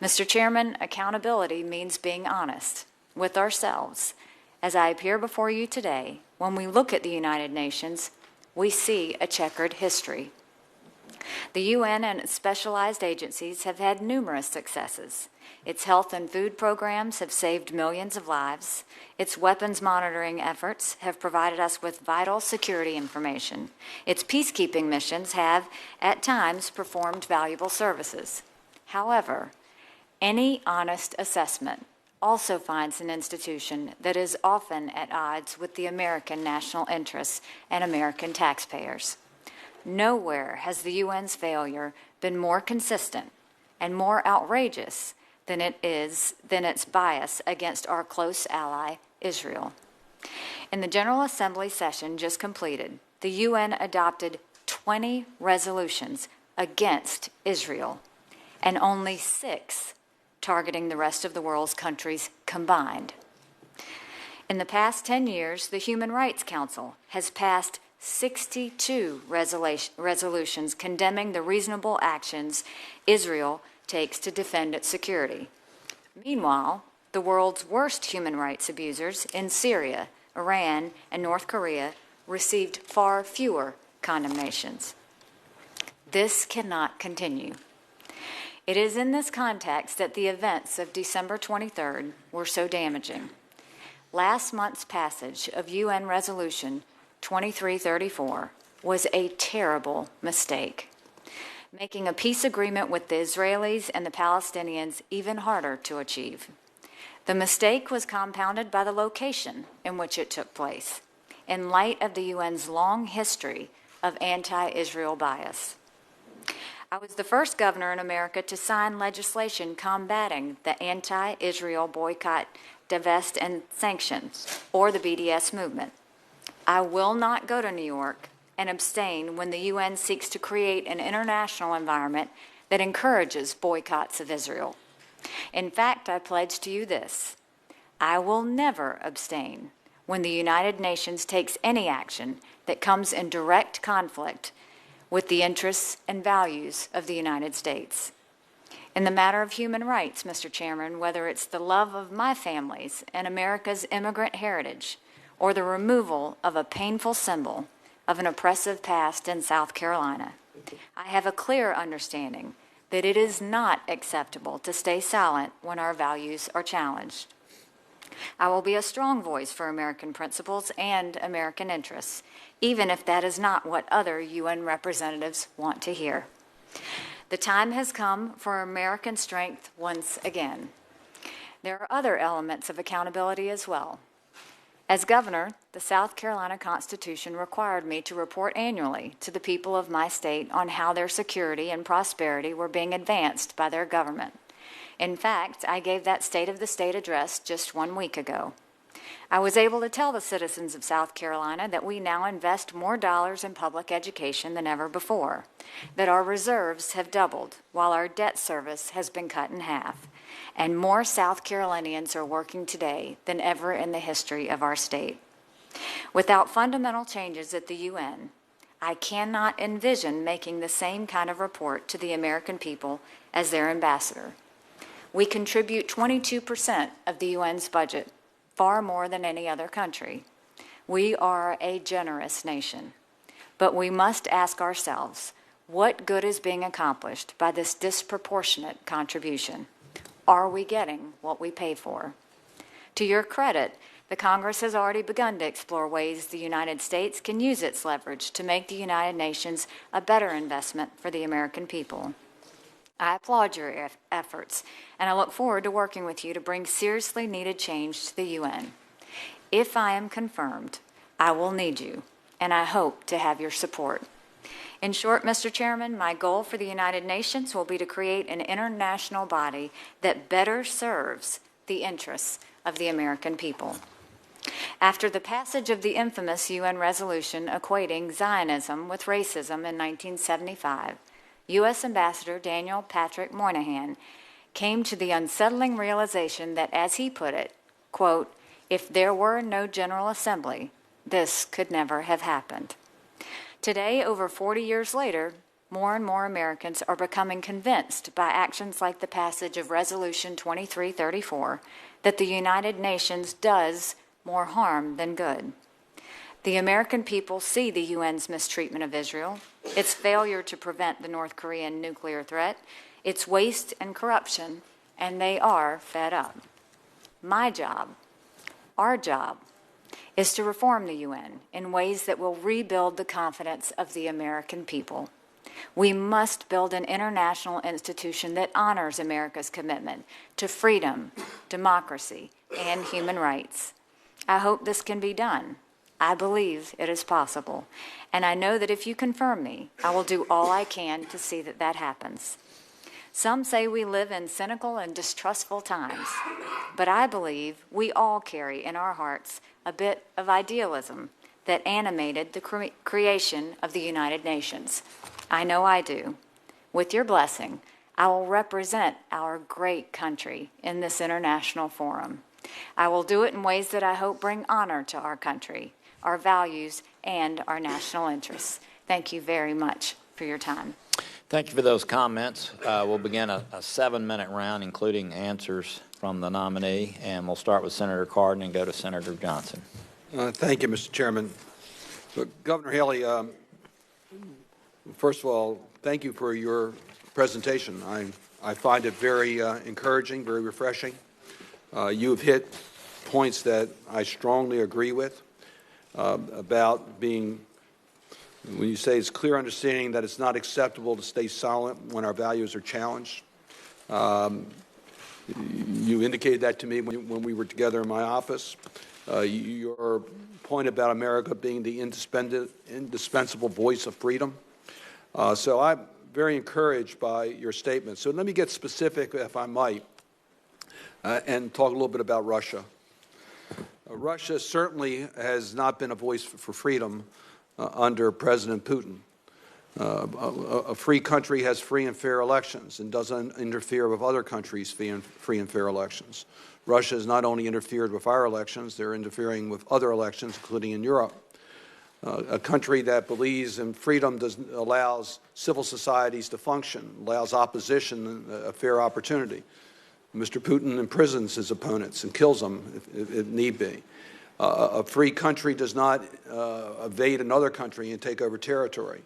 Mr. Chairman, accountability means being honest with ourselves. As I appear before you today, when we look at the United Nations, we see a checkered history. The UN and its specialized agencies have had numerous successes. Its health and food programs have saved millions of lives. Its weapons monitoring efforts have provided us with vital security information. Its peacekeeping missions have, at times, performed valuable services. However, any honest assessment also finds an institution that is often at odds with the American national interests and American taxpayers. Nowhere has the UN's failure been more consistent and more outrageous than its bias against our close ally, Israel. In the General Assembly session just completed, the UN adopted 20 resolutions against Israel and only 6 targeting the rest of the world's countries combined. In the past 10 years, the Human Rights Council has passed 62 resolutions condemning the reasonable actions Israel takes to defend its security. Meanwhile, the world's worst human rights abusers in Syria, Iran, and North Korea received far fewer condemnations. This cannot continue. It is in this context that the events of December 23rd were so damaging. Last month's passage of UN Resolution 2334 was a terrible mistake, making a peace agreement with the Israelis and the Palestinians even harder to achieve. The mistake was compounded by the location in which it took place, in light of the UN's long history of anti-Israel bias. I was the first governor in America to sign legislation combating the anti-Israel boycott, divest, and sanctions, or the BDS movement. I will not go to New York and abstain when the UN seeks to create an international environment that encourages boycotts of Israel. In fact, I pledge to you this: I will never abstain when the United Nations takes any action that comes in direct conflict with the interests and values of the United States. In the matter of human rights, Mr. Chairman, whether it's the love of my families and America's immigrant heritage, or the removal of a painful symbol of an oppressive past in South Carolina, I have a clear understanding that it is not acceptable to stay silent when our values are challenged. I will be a strong voice for American principles and American interests, even if that is not what other UN representatives want to hear. The time has come for American strength once again. There are other elements of accountability as well. As governor, the South Carolina Constitution required me to report annually to the people of my state on how their security and prosperity were being advanced by their government. In fact, I gave that State of the State address just 1 week ago. I was able to tell the citizens of South Carolina that we now invest more dollars in public education than ever before, that our reserves have doubled while our debt service has been cut in half, and more South Carolinians are working today than ever in the history of our state. Without fundamental changes at the UN, I cannot envision making the same kind of report to the American people as their ambassador. We contribute 22% of the UN's budget, far more than any other country. We are a generous nation, but we must ask ourselves, what good is being accomplished by this disproportionate contribution? Are we getting what we pay for? To your credit, the Congress has already begun to explore ways the United States can use its leverage to make the United Nations a better investment for the American people. I applaud your efforts, and I look forward to working with you to bring seriously needed change to the UN. If I am confirmed, I will need you, and I hope to have your support. In short, Mr. Chairman, my goal for the United Nations will be to create an international body that better serves the interests of the American people. After the passage of the infamous UN resolution equating Zionism with racism in 1975, U.S. Ambassador Daniel Patrick Moynihan came to the unsettling realization that, as he put it, quote, if there were no General Assembly, this could never have happened. Today, over 40 years later, more and more Americans are becoming convinced by actions like the passage of Resolution 2334 that the United Nations does more harm than good. The American people see the UN's mistreatment of Israel, its failure to prevent the North Korean nuclear threat, its waste and corruption, and they are fed up. My job, our job, is to reform the UN in ways that will rebuild the confidence of the American people. We must build an international institution that honors America's commitment to freedom, democracy, and human rights. I hope this can be done. I believe it is possible, and I know that if you confirm me, I will do all I can to see that that happens. Some say we live in cynical and distrustful times, but I believe we all carry in our hearts a bit of idealism that animated the creation of the United Nations. I know I do. With your blessing, I will represent our great country in this international forum. I will do it in ways that I hope bring honor to our country, our values, and our national interests. Thank you very much for your time. Thank you for those comments. We'll begin a 7-minute round, including answers from the nominee, and we'll start with Senator Cardin and go to Senator Johnson. Thank you, Mr. Chairman. Governor Haley, first of all, thank you for your presentation. I find it very encouraging, very refreshing. You've hit points that I strongly agree with about being, when you say it's clear understanding that it's not acceptable to stay silent when our values are challenged. You indicated that to me when we were together in my office. Your point about America being the indispensable voice of freedom. So I'm very encouraged by your statement. So let me get specific, if I might, and talk a little bit about Russia. Russia certainly has not been a voice for freedom under President Putin. A free country has free and fair elections and doesn't interfere with other countries' free and fair elections. Russia has not only interfered with our elections, they're interfering with other elections, including in Europe. A country that believes in freedom allows civil societies to function, allows opposition a fair opportunity. Mr. Putin imprisons his opponents and kills them if need be. A free country does not invade another country and take over territory.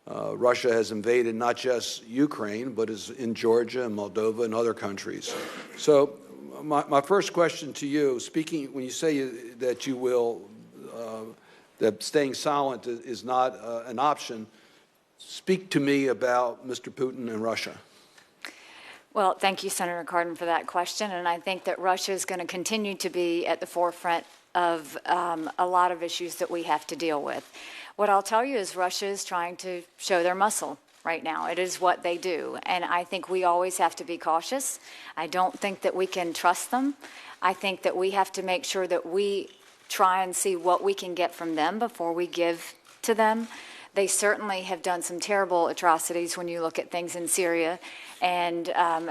Russia has invaded not just Ukraine, but is in Georgia and Moldova and other countries. So my first question to you, when you say that you will, that staying silent is not an option, speak to me about Mr. Putin and Russia. Well, thank you, Senator Cardin, for that question. And I think that Russia is going to continue to be at the forefront of a lot of issues that we have to deal with. What I'll tell you is Russia is trying to show their muscle right now. It is what they do. And I think we always have to be cautious. I don't think that we can trust them. I think that we have to make sure that we try and see what we can get from them before we give to them. They certainly have done some terrible atrocities when you look at things in Syria and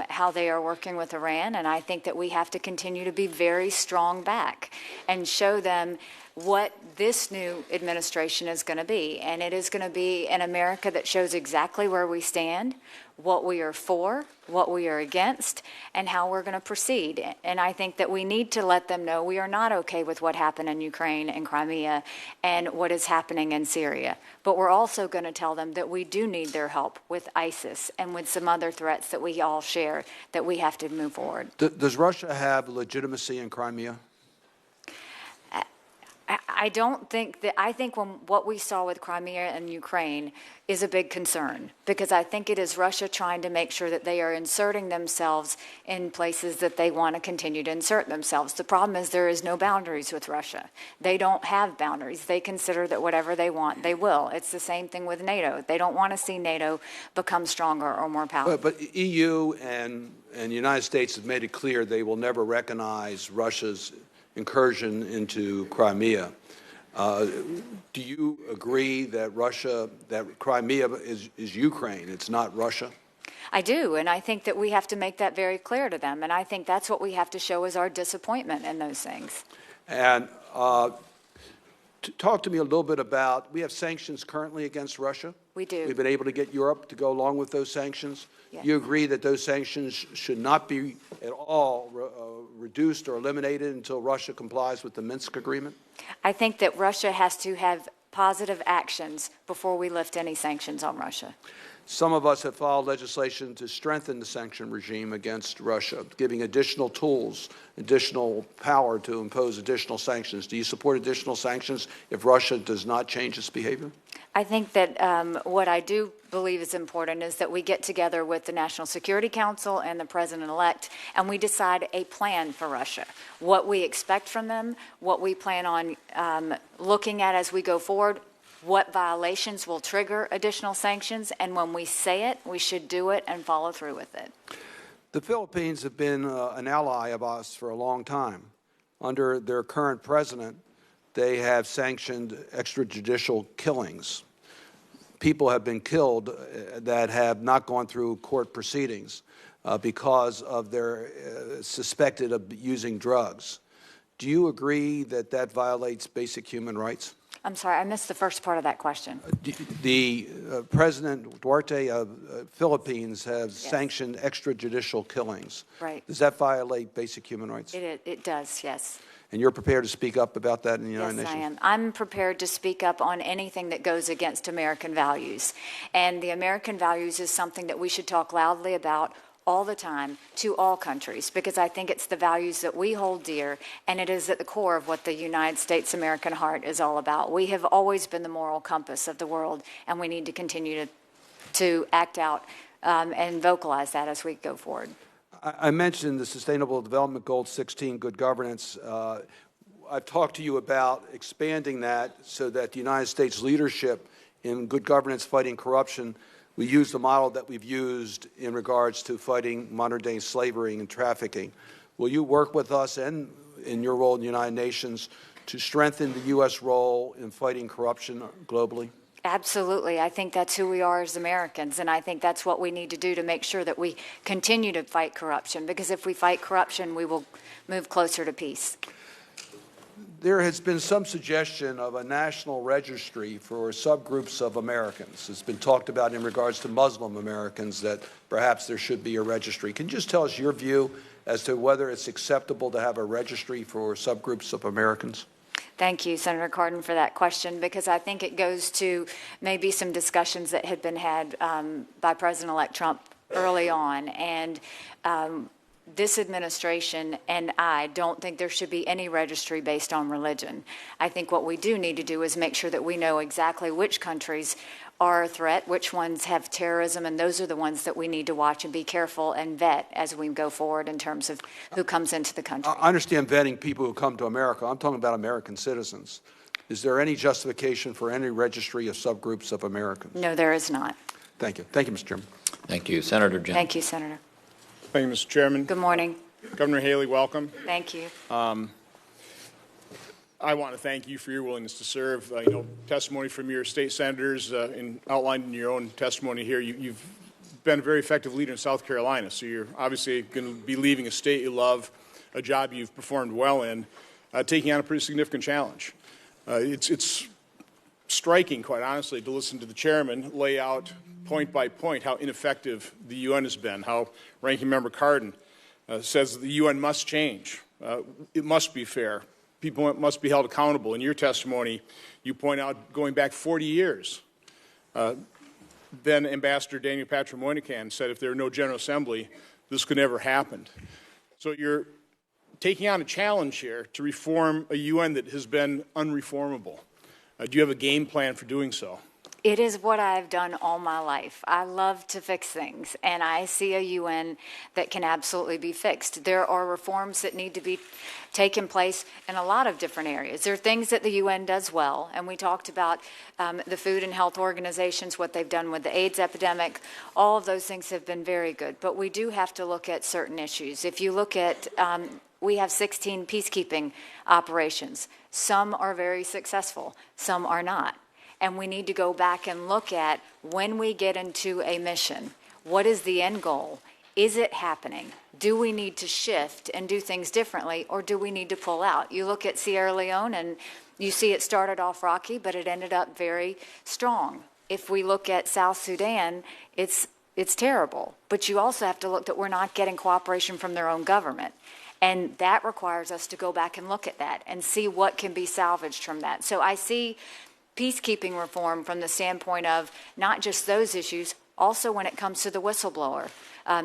how they are working with Iran. And I think that we have to continue to be very strong back and show them what this new administration is going to be. And it is going to be an America that shows exactly where we stand, what we are for, what we are against, and how we're going to proceed. And I think that we need to let them know we are not okay with what happened in Ukraine and Crimea and what is happening in Syria. But we're also going to tell them that we do need their help with ISIS and with some other threats that we all share, that we have to move forward. Does Russia have legitimacy in Crimea? I don't think that, I think what we saw with Crimea and Ukraine is a big concern, because I think it is Russia trying to make sure that they are inserting themselves in places that they want to continue to insert themselves. The problem is there is no boundaries with Russia. They don't have boundaries. They consider that whatever they want, they will. It's the same thing with NATO. They don't want to see NATO become stronger or more powerful. But EU and the United States have made it clear they will never recognize Russia's incursion into Crimea. Do you agree that Crimea is Ukraine, it's not Russia? I do, and I think that we have to make that very clear to them, and I think that's what we have to show is our disappointment in those things. And talk to me a little bit about, we have sanctions currently against Russia. We do. We've been able to get Europe to go along with those sanctions. Yes. You agree that those sanctions should not be at all reduced or eliminated until Russia complies with the Minsk agreement? I think that Russia has to have positive actions before we lift any sanctions on Russia. Some of us have filed legislation to strengthen the sanction regime against Russia, giving additional tools, additional power to impose additional sanctions. Do you support additional sanctions if Russia does not change its behavior? I think that what I do believe is important is that we get together with the National Security Council and the President-elect, and we decide a plan for Russia, what we expect from them, what we plan on looking at as we go forward, what violations will trigger additional sanctions, and when we say it, we should do it and follow through with it. The Philippines have been an ally of ours for a long time. Under their current president, they have sanctioned extrajudicial killings. People have been killed that have not gone through court proceedings because of their suspected of using drugs. Do you agree that that violates basic human rights? I'm sorry, I missed the first part of that question. The President Duarte of Philippines has sanctioned extrajudicial killings. Right. Does that violate basic human rights? It does, yes. And you're prepared to speak up about that in the United Nations? Yes, I am. I'm prepared to speak up on anything that goes against American values. And the American values is something that we should talk loudly about all the time to all countries, because I think it's the values that we hold dear, and it is at the core of what the United States American heart is all about. We have always been the moral compass of the world, and we need to continue to act out and vocalize that as we go forward. I mentioned the Sustainable Development Goal 16, good governance. I've talked to you about expanding that so that the United States leadership in good governance, fighting corruption, we use the model that we've used in regards to fighting modern-day slavery and trafficking. Will you work with us and in your role in the United Nations to strengthen the U.S. role in fighting corruption globally? Absolutely. I think that's who we are as Americans, and I think that's what we need to do to make sure that we continue to fight corruption, because if we fight corruption, we will move closer to peace. There has been some suggestion of a national registry for subgroups of Americans. It's been talked about in regards to Muslim Americans that perhaps there should be a registry. Can you just tell us your view as to whether it's acceptable to have a registry for subgroups of Americans? Thank you, Senator Cardin, for that question, because I think it goes to maybe some discussions that had been had by President-elect Trump early on. And this administration and I don't think there should be any registry based on religion. I think what we do need to do is make sure that we know exactly which countries are a threat, which ones have terrorism, and those are the ones that we need to watch and be careful and vet as we go forward in terms of who comes into the country. I understand vetting people who come to America. I'm talking about American citizens. Is there any justification for any registry of subgroups of Americans? No, there is not. Thank you. Thank you, Mr. Chairman. Thank you. Senator Jones. Thank you, Senator. Thank you, Mr. Chairman. Good morning. Governor Haley, welcome. Thank you. I want to thank you for your willingness to serve. Testimony from your state senators outlined in your own testimony here, you've been a very effective leader in South Carolina, so you're obviously going to be leaving a state you love, a job you've performed well in, taking on a pretty significant challenge. It's striking, quite honestly, to listen to the chairman lay out point by point how ineffective the UN has been, how Ranking Member Cardin says that the UN must change. It must be fair. People must be held accountable. In your testimony, you point out going back 40 years, then Ambassador Daniel Patrick Moynihan said if there were no General Assembly, this could never happen. So you're taking on a challenge here to reform a UN that has been unreformable. Do you have a game plan for doing so? It is what I've done all my life. I love to fix things, and I see a UN that can absolutely be fixed. There are reforms that need to be taken place in a lot of different areas. There are things that the UN does well, and we talked about the Food and Health Organizations, what they've done with the AIDS epidemic. All of those things have been very good, but we do have to look at certain issues. If you look at we have 16 peacekeeping operations. Some are very successful, some are not. And we need to go back and look at when we get into a mission, what is the end goal? Is it happening? Do we need to shift and do things differently, or do we need to pull out? You look at Sierra Leone and you see it started off rocky, but it ended up very strong. If we look at South Sudan, it's terrible. But you also have to look that we're not getting cooperation from their own government. And that requires us to go back and look at that and see what can be salvaged from that. So I see peacekeeping reform from the standpoint of not just those issues, also when it comes to the whistleblower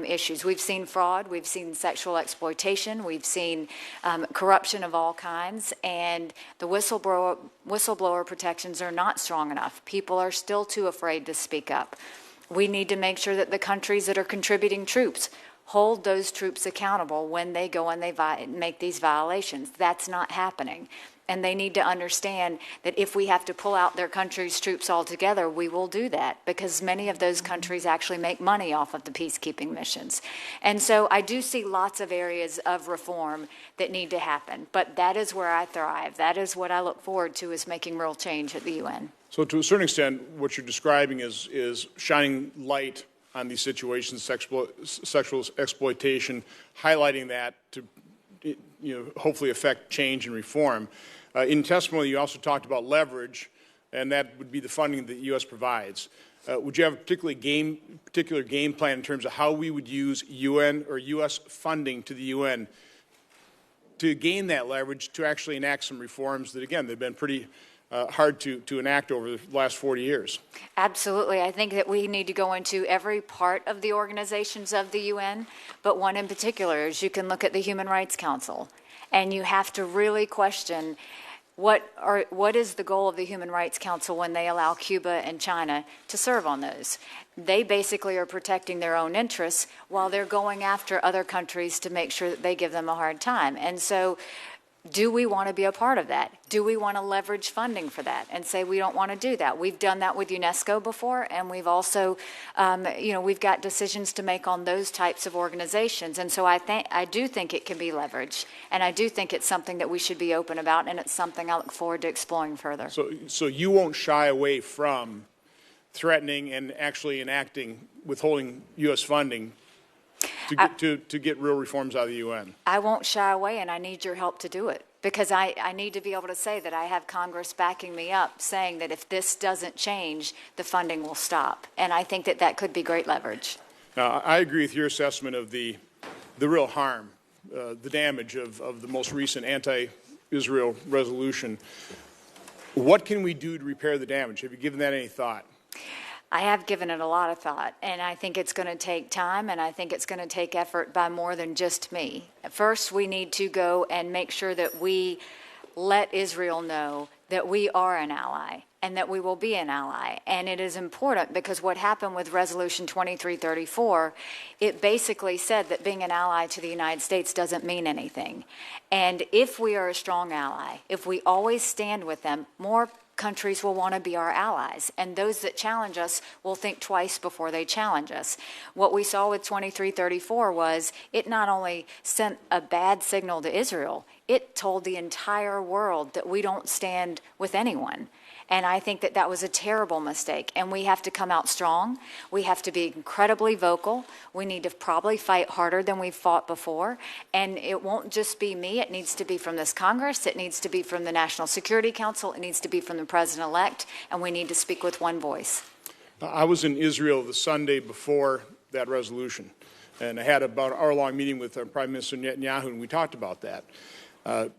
issues. We've seen fraud, we've seen sexual exploitation, we've seen corruption of all kinds, and the whistleblower protections are not strong enough. People are still too afraid to speak up. We need to make sure that the countries that are contributing troops hold those troops accountable when they go and they make these violations. That's not happening. And they need to understand that if we have to pull out their country's troops altogether, we will do that, because many of those countries actually make money off of the peacekeeping missions. And so I do see lots of areas of reform that need to happen, but that is where I thrive. That is what I look forward to, is making real change at the UN. So to a certain extent, what you're describing is shining light on these situations, sexual exploitation, highlighting that to hopefully affect change and reform. In testimony, you also talked about leverage, and that would be the funding that the U.S. provides. Would you have a particular game plan in terms of how we would use UN or U.S. funding to the UN to gain that leverage to actually enact some reforms that, again, they've been pretty hard to enact over the last 40 years? Absolutely. I think that we need to go into every part of the organizations of the UN, but one in particular is you can look at the Human Rights Council, and you have to really question what is the goal of the Human Rights Council when they allow Cuba and China to serve on those? They basically are protecting their own interests while they're going after other countries to make sure that they give them a hard time. And so Do we want to be a part of that? Do we want to leverage funding for that and say we don't want to do that? We've done that with UNESCO before, and we've also, we've got decisions to make on those types of organizations. And so I do think it can be leveraged, and I do think it's something that we should be open about, and it's something I look forward to exploring further. So you won't shy away from threatening and actually enacting withholding U.S. funding to get real reforms out of the UN? I won't shy away, and I need your help to do it, because I need to be able to say that I have Congress backing me up, saying that if this doesn't change, the funding will stop. And I think that that could be great leverage. Now, I agree with your assessment of the real harm, the damage of the most recent anti-Israel resolution. What can we do to repair the damage? Have you given that any thought? I have given it a lot of thought, and I think it's going to take time, and I think it's going to take effort by more than just me. First, we need to go and make sure that we let Israel know that we are an ally and that we will be an ally. And it is important because what happened with Resolution 2334, it basically said that being an ally to the United States doesn't mean anything. And if we are a strong ally, if we always stand with them, more countries will want to be our allies, and those that challenge us will think twice before they challenge us. What we saw with 2334 was it not only sent a bad signal to Israel, it told the entire world that we don't stand with anyone. And I think that that was a terrible mistake. And we have to come out strong. We have to be incredibly vocal. We need to probably fight harder than we've fought before. And it won't just be me. It needs to be from this Congress. It needs to be from the National Security Council. It needs to be from the President-elect. And we need to speak with one voice. I was in Israel the Sunday before that resolution, and I had about an hour-long meeting with Prime Minister Netanyahu, and we talked about that.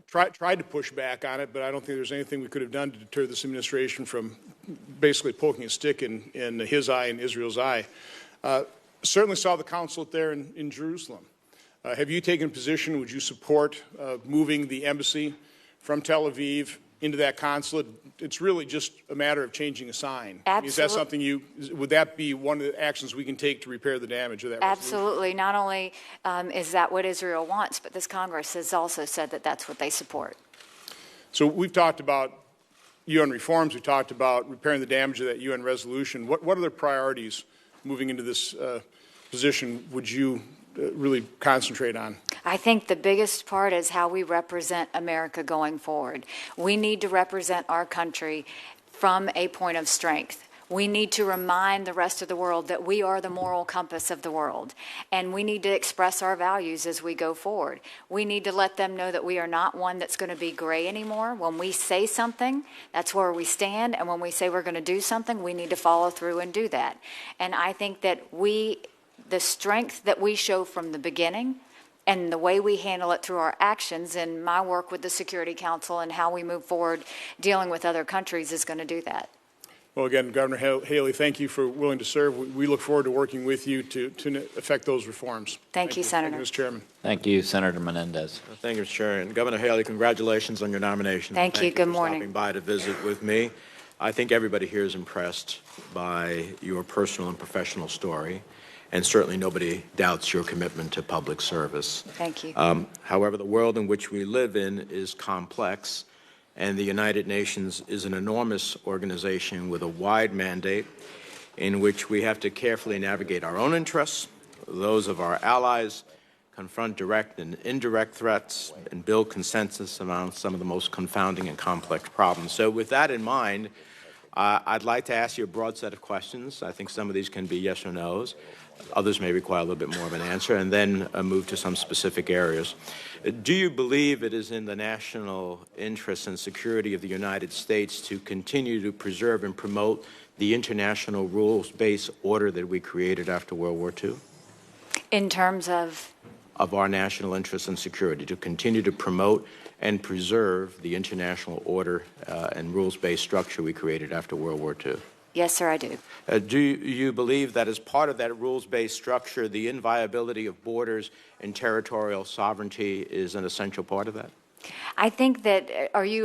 Tried to push back on it, but I don't think there's anything we could have done to deter this administration from basically poking a stick in his eye and Israel's eye. Certainly saw the consulate there in Jerusalem. Have you taken a position? Would you support moving the embassy from Tel Aviv into that consulate? It's really just a matter of changing a sign. Absolutely. Is that something would that be one of the actions we can take to repair the damage of that resolution? Absolutely. Not only is that what Israel wants, but this Congress has also said that that's what they support. So we've talked about UN reforms. We've talked about repairing the damage of that UN resolution. What other priorities moving into this position would you really concentrate on? I think the biggest part is how we represent America going forward. We need to represent our country from a point of strength. We need to remind the rest of the world that we are the moral compass of the world, and we need to express our values as we go forward. We need to let them know that we are not one that's going to be gray anymore. When we say something, that's where we stand, and when we say we're going to do something, we need to follow through and do that. And I think that the strength that we show from the beginning and the way we handle it through our actions and my work with the Security Council and how we move forward dealing with other countries is going to do that. Well, again, Governor Haley, thank you for willing to serve. We look forward to working with you to effect those reforms. Thank you, Senator. Thank you, Mr. Chairman. Thank you, Senator Menendez. Thank you, Mr. Chair. And Governor Haley, congratulations on your nomination. Thank you. Good for morning. stopping by to visit with me. I think everybody here is impressed by your personal and professional story, and certainly nobody doubts your commitment to public service. Thank you. However, the world in which we live in is complex, and the United Nations is an enormous organization with a wide mandate in which we have to carefully navigate our own interests, those of our allies, confront direct and indirect threats, and build consensus around some of the most confounding and complex problems. So with that in mind, I'd like to ask you a broad set of questions. I think some of these can be yes or no's. Others may require a little bit more of an answer, and then move to some specific areas. Do you believe it is in the national interest and security of the United States to continue to preserve and promote the international rules-based order that we created after World War II? In terms of? Of our national interest and security, to continue to promote and preserve the international order and rules-based structure we created after World War II? Yes, sir, I do. Do you believe that as part of that rules-based structure, the inviolability of borders and territorial sovereignty is an essential part of that? I think that, are you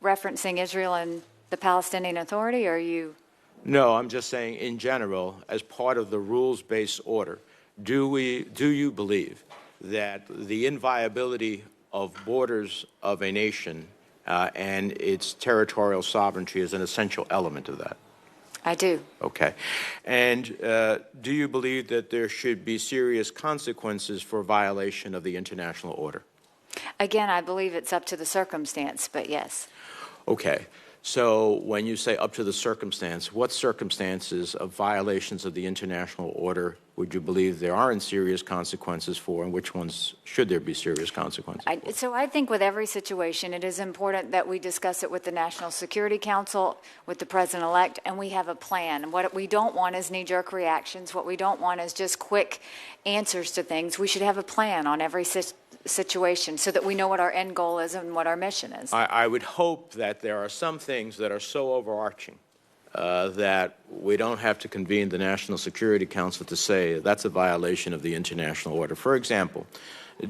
referencing Israel and the Palestinian Authority, or are you? No, I'm just saying in general, as part of the rules-based order, do you believe that the inviolability of borders of a nation and its territorial sovereignty is an essential element of that? I do. Okay. And do you believe that there should be serious consequences for violation of the international order? Again, I believe it's up to the circumstance, but yes. Okay. So when you say up to the circumstance, what circumstances of violations of the international order would you believe there aren't serious consequences for, and which ones should there be serious consequences for? So I think with every situation, it is important that we discuss it with the National Security Council, with the President-elect, and we have a plan. What we don't want is knee-jerk reactions. What we don't want is just quick answers to things. We should have a plan on every situation so that we know what our end goal is and what our mission is. I would hope that there are some things that are so overarching that we don't have to convene the National Security Council to say that's a violation of the international order. For example,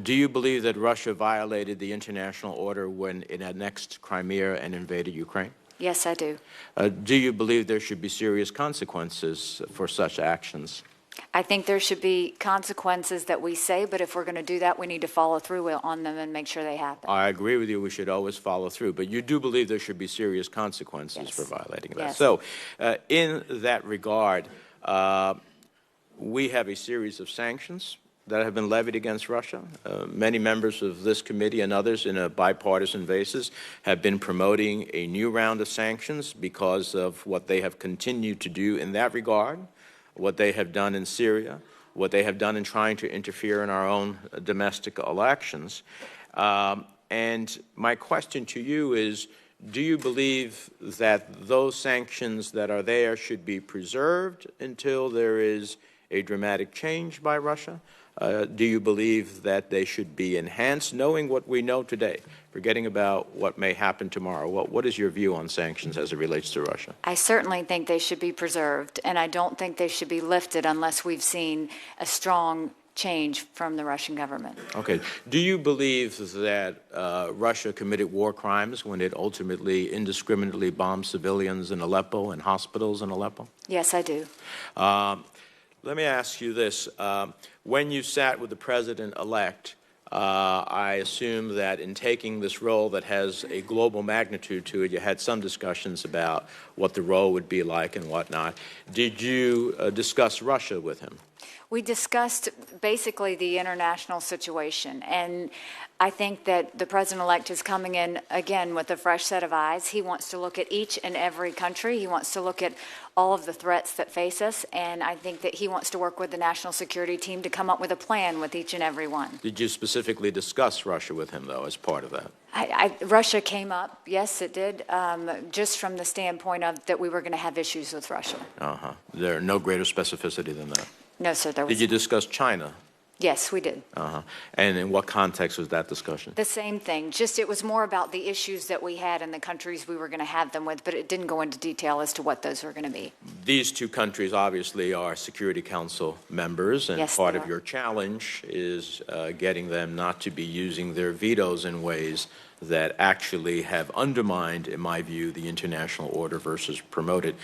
do you believe that Russia violated the international order when it annexed Crimea and invaded Ukraine? Yes, I do. Do you believe there should be serious consequences for such actions? I think there should be consequences that we say, but if we're going to do that, we need to follow through on them and make sure they happen. I agree with you. We should always follow through. But you do believe there should be serious consequences Yes. for violating that. Yes. So in that regard, we have a series of sanctions that have been levied against Russia. Many members of this committee and others in a bipartisan basis have been promoting a new round of sanctions because of what they have continued to do in that regard, what they have done in Syria, what they have done in trying to interfere in our own domestic elections. And my question to you is, do you believe that those sanctions that are there should be preserved until there is a dramatic change by Russia? Do you believe that they should be enhanced, knowing what we know today, forgetting about what may happen tomorrow? What is your view on sanctions as it relates to Russia? I certainly think they should be preserved, and I don't think they should be lifted unless we've seen a strong change from the Russian government. Okay. Do you believe that Russia committed war crimes when it ultimately indiscriminately bombed civilians in Aleppo and hospitals in Aleppo? Yes, I do. Let me ask you this. When you sat with the President-elect, I assume that in taking this role that has a global magnitude to it, you had some discussions about what the role would be like and whatnot. Did you discuss Russia with him? We discussed basically the international situation, and I think that the President-elect is coming in, again, with a fresh set of eyes. He wants to look at each and every country. He wants to look at all of the threats that face us, and I think that he wants to work with the national security team to come up with a plan with each and every one. Did you specifically discuss Russia with him, though, as part of that? Russia came up, yes, it did, just from the standpoint of that we were going to have issues with Russia. Uh-huh. There are no greater specificity than that. No, sir, there was. Did you discuss China? Yes, we did. Uh-huh. And in what context was that discussion? The same thing, just it was more about the issues that we had in the countries we were going to have them with, but it didn't go into detail as to what those were going to be. These two countries obviously are Security Council members, and Yes, part they of are. your challenge is getting them not to be using their vetoes in ways that actually have undermined, in my view, the international order versus promoted.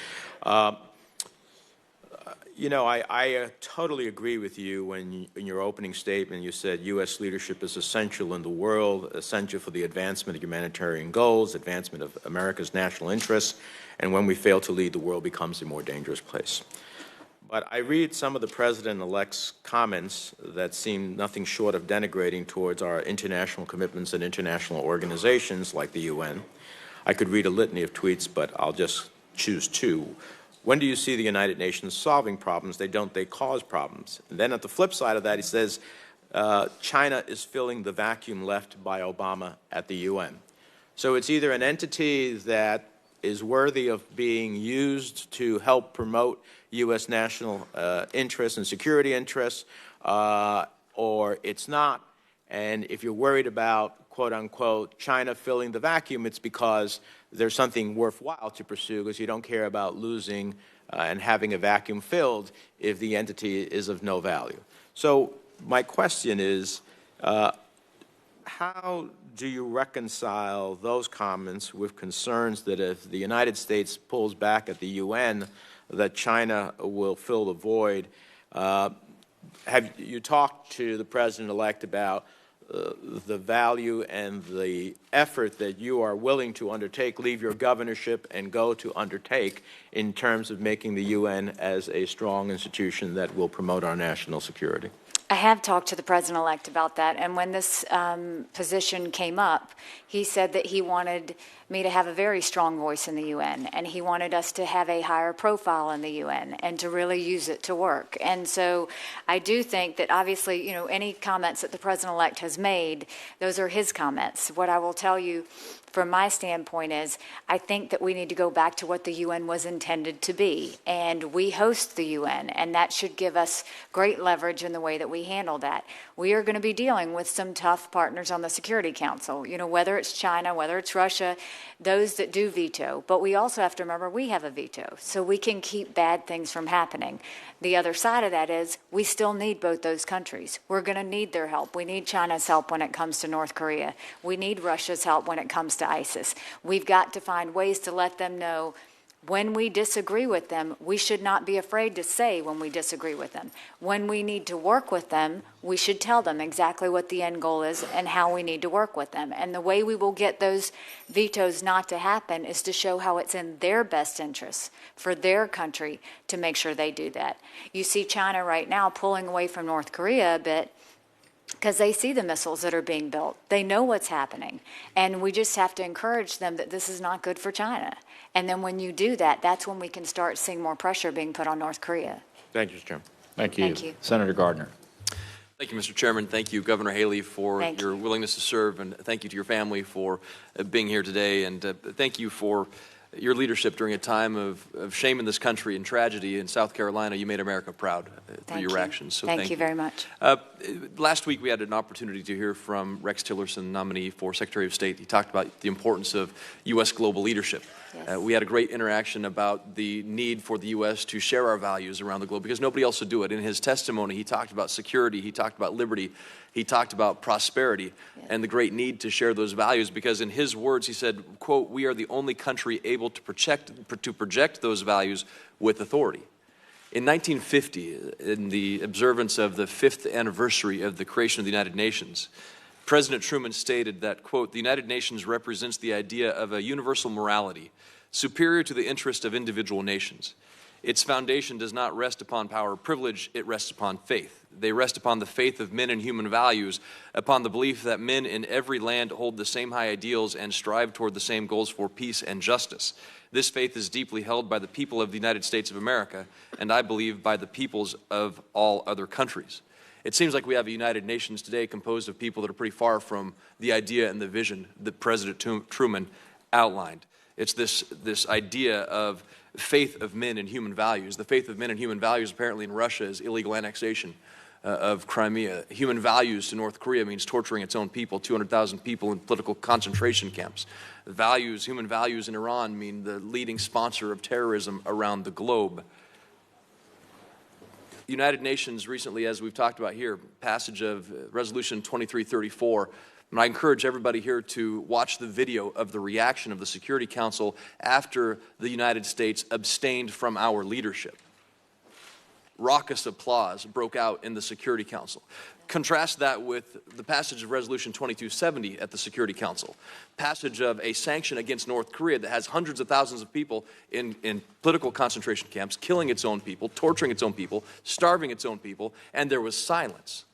You know, I totally agree with you when in your opening statement you said U.S. leadership is essential in the world, essential for the advancement of humanitarian goals, advancement of America's national interests, and when we fail to lead, the world becomes a more dangerous place. But I read some of the President-elect's comments that seem nothing short of denigrating towards our international commitments and international organizations like the UN. I could read a litany of tweets, but I'll just choose two. When do you see the United Nations solving problems? They don't, they cause problems. And then at the flip side of that, he says, China is filling the vacuum left by Obama at the UN. So it's either an entity that is worthy of being used to help promote U.S. national interests and security interests, or it's not. And if you're worried about, quote unquote, China filling the vacuum, it's because there's something worthwhile to pursue because you don't care about losing and having a vacuum filled if the entity is of no value. So my question is, how do you reconcile those comments with concerns that if the United States pulls back at the UN, that China will fill the void? Have you talked to the President-elect about the value and the effort that you are willing to undertake, leave your governorship, and go to undertake in terms of making the UN as a strong institution that will promote our national security. I have talked to the president-elect about that, and when this position came up, he said that he wanted me to have a very strong voice in the UN, and he wanted us to have a higher profile in the UN and to really use it to work. And so I do think that obviously, you know, any comments that the president-elect has made, those are his comments. What I will tell you from my standpoint is I think that we need to go back to what the UN was intended to be, and we host the UN, and that should give us great leverage in the way that we handle that. We are going to be dealing with some tough partners on the Security Council, you know, whether it's China, whether it's Russia, those that do veto. But we also have to remember we have a veto, so we can keep bad things from happening. The other side of that is we still need both those countries. We're going to need their help. We need China's help when it comes to North Korea. We need Russia's help when it comes to ISIS. We've got to find ways to let them know when we disagree with them, we should not be afraid to say when we disagree with them. When we need to work with them, we should tell them exactly what the end goal is and how we need to work with them. And the way we will get those vetoes not to happen is to show how it's in their best interests for their country to make sure they do that. You see China right now pulling away from North Korea a bit because they see the missiles that are being built. They know what's happening. And we just have to encourage them that this is not good for China. And then when you do that, that's when we can start seeing more pressure being put on North Korea. Thank you, Mr. Chairman. Thank you. Thank you. Senator Gardner. Thank you, Mr. Chairman. Thank you, Governor Haley, for your willingness to serve, and thank you to your family for being here today, and thank you for your leadership during a time of shame in this country and tragedy. In South Carolina, you made America proud through your actions. So thank you very much. Last week, we had an opportunity to hear from Rex Tillerson, nominee for Secretary of State. He talked about the importance of U.S. global leadership. Yes. We had a great interaction about the need for the U.S. to share our values around the globe because nobody else would do it. In his testimony, he talked about security, he talked about liberty, he talked about prosperity, and the great need to share those values because in his words, he said, quote, "We are the only country able to project those values with authority." In 1950, in the observance of the 5th anniversary of the creation of the United Nations, President Truman stated that, quote, "The United Nations represents the idea of a universal morality superior to the interest of individual nations. Its foundation does not rest upon power or privilege, it rests upon faith. They rest upon the faith of men in human values, upon the belief that men in every land hold the same high ideals and strive toward the same goals for peace and justice. This faith is deeply held by the people of the United States of America, and I believe by the peoples of all other countries." It seems like we have a United Nations today composed of people that are pretty far from the idea and the vision that President Truman outlined. It's this idea of faith of men and human values. The faith of men and human values apparently in Russia is illegal annexation of Crimea. Human values to North Korea means torturing its own people, 200,000 people in political concentration camps. Human values in Iran mean the leading sponsor of terrorism around the globe. United Nations recently, as we've talked about here, passage of Resolution 2334, and I encourage everybody here to watch the video of the reaction of the Security Council after the United States abstained from our leadership. Raucous applause broke out in the Security Council. Contrast that with the passage of Resolution 2270 at the Security Council, passage of a sanction against North Korea that has hundreds of thousands of people in political concentration camps, killing its own people, torturing its own people, starving its own people, and there was silence.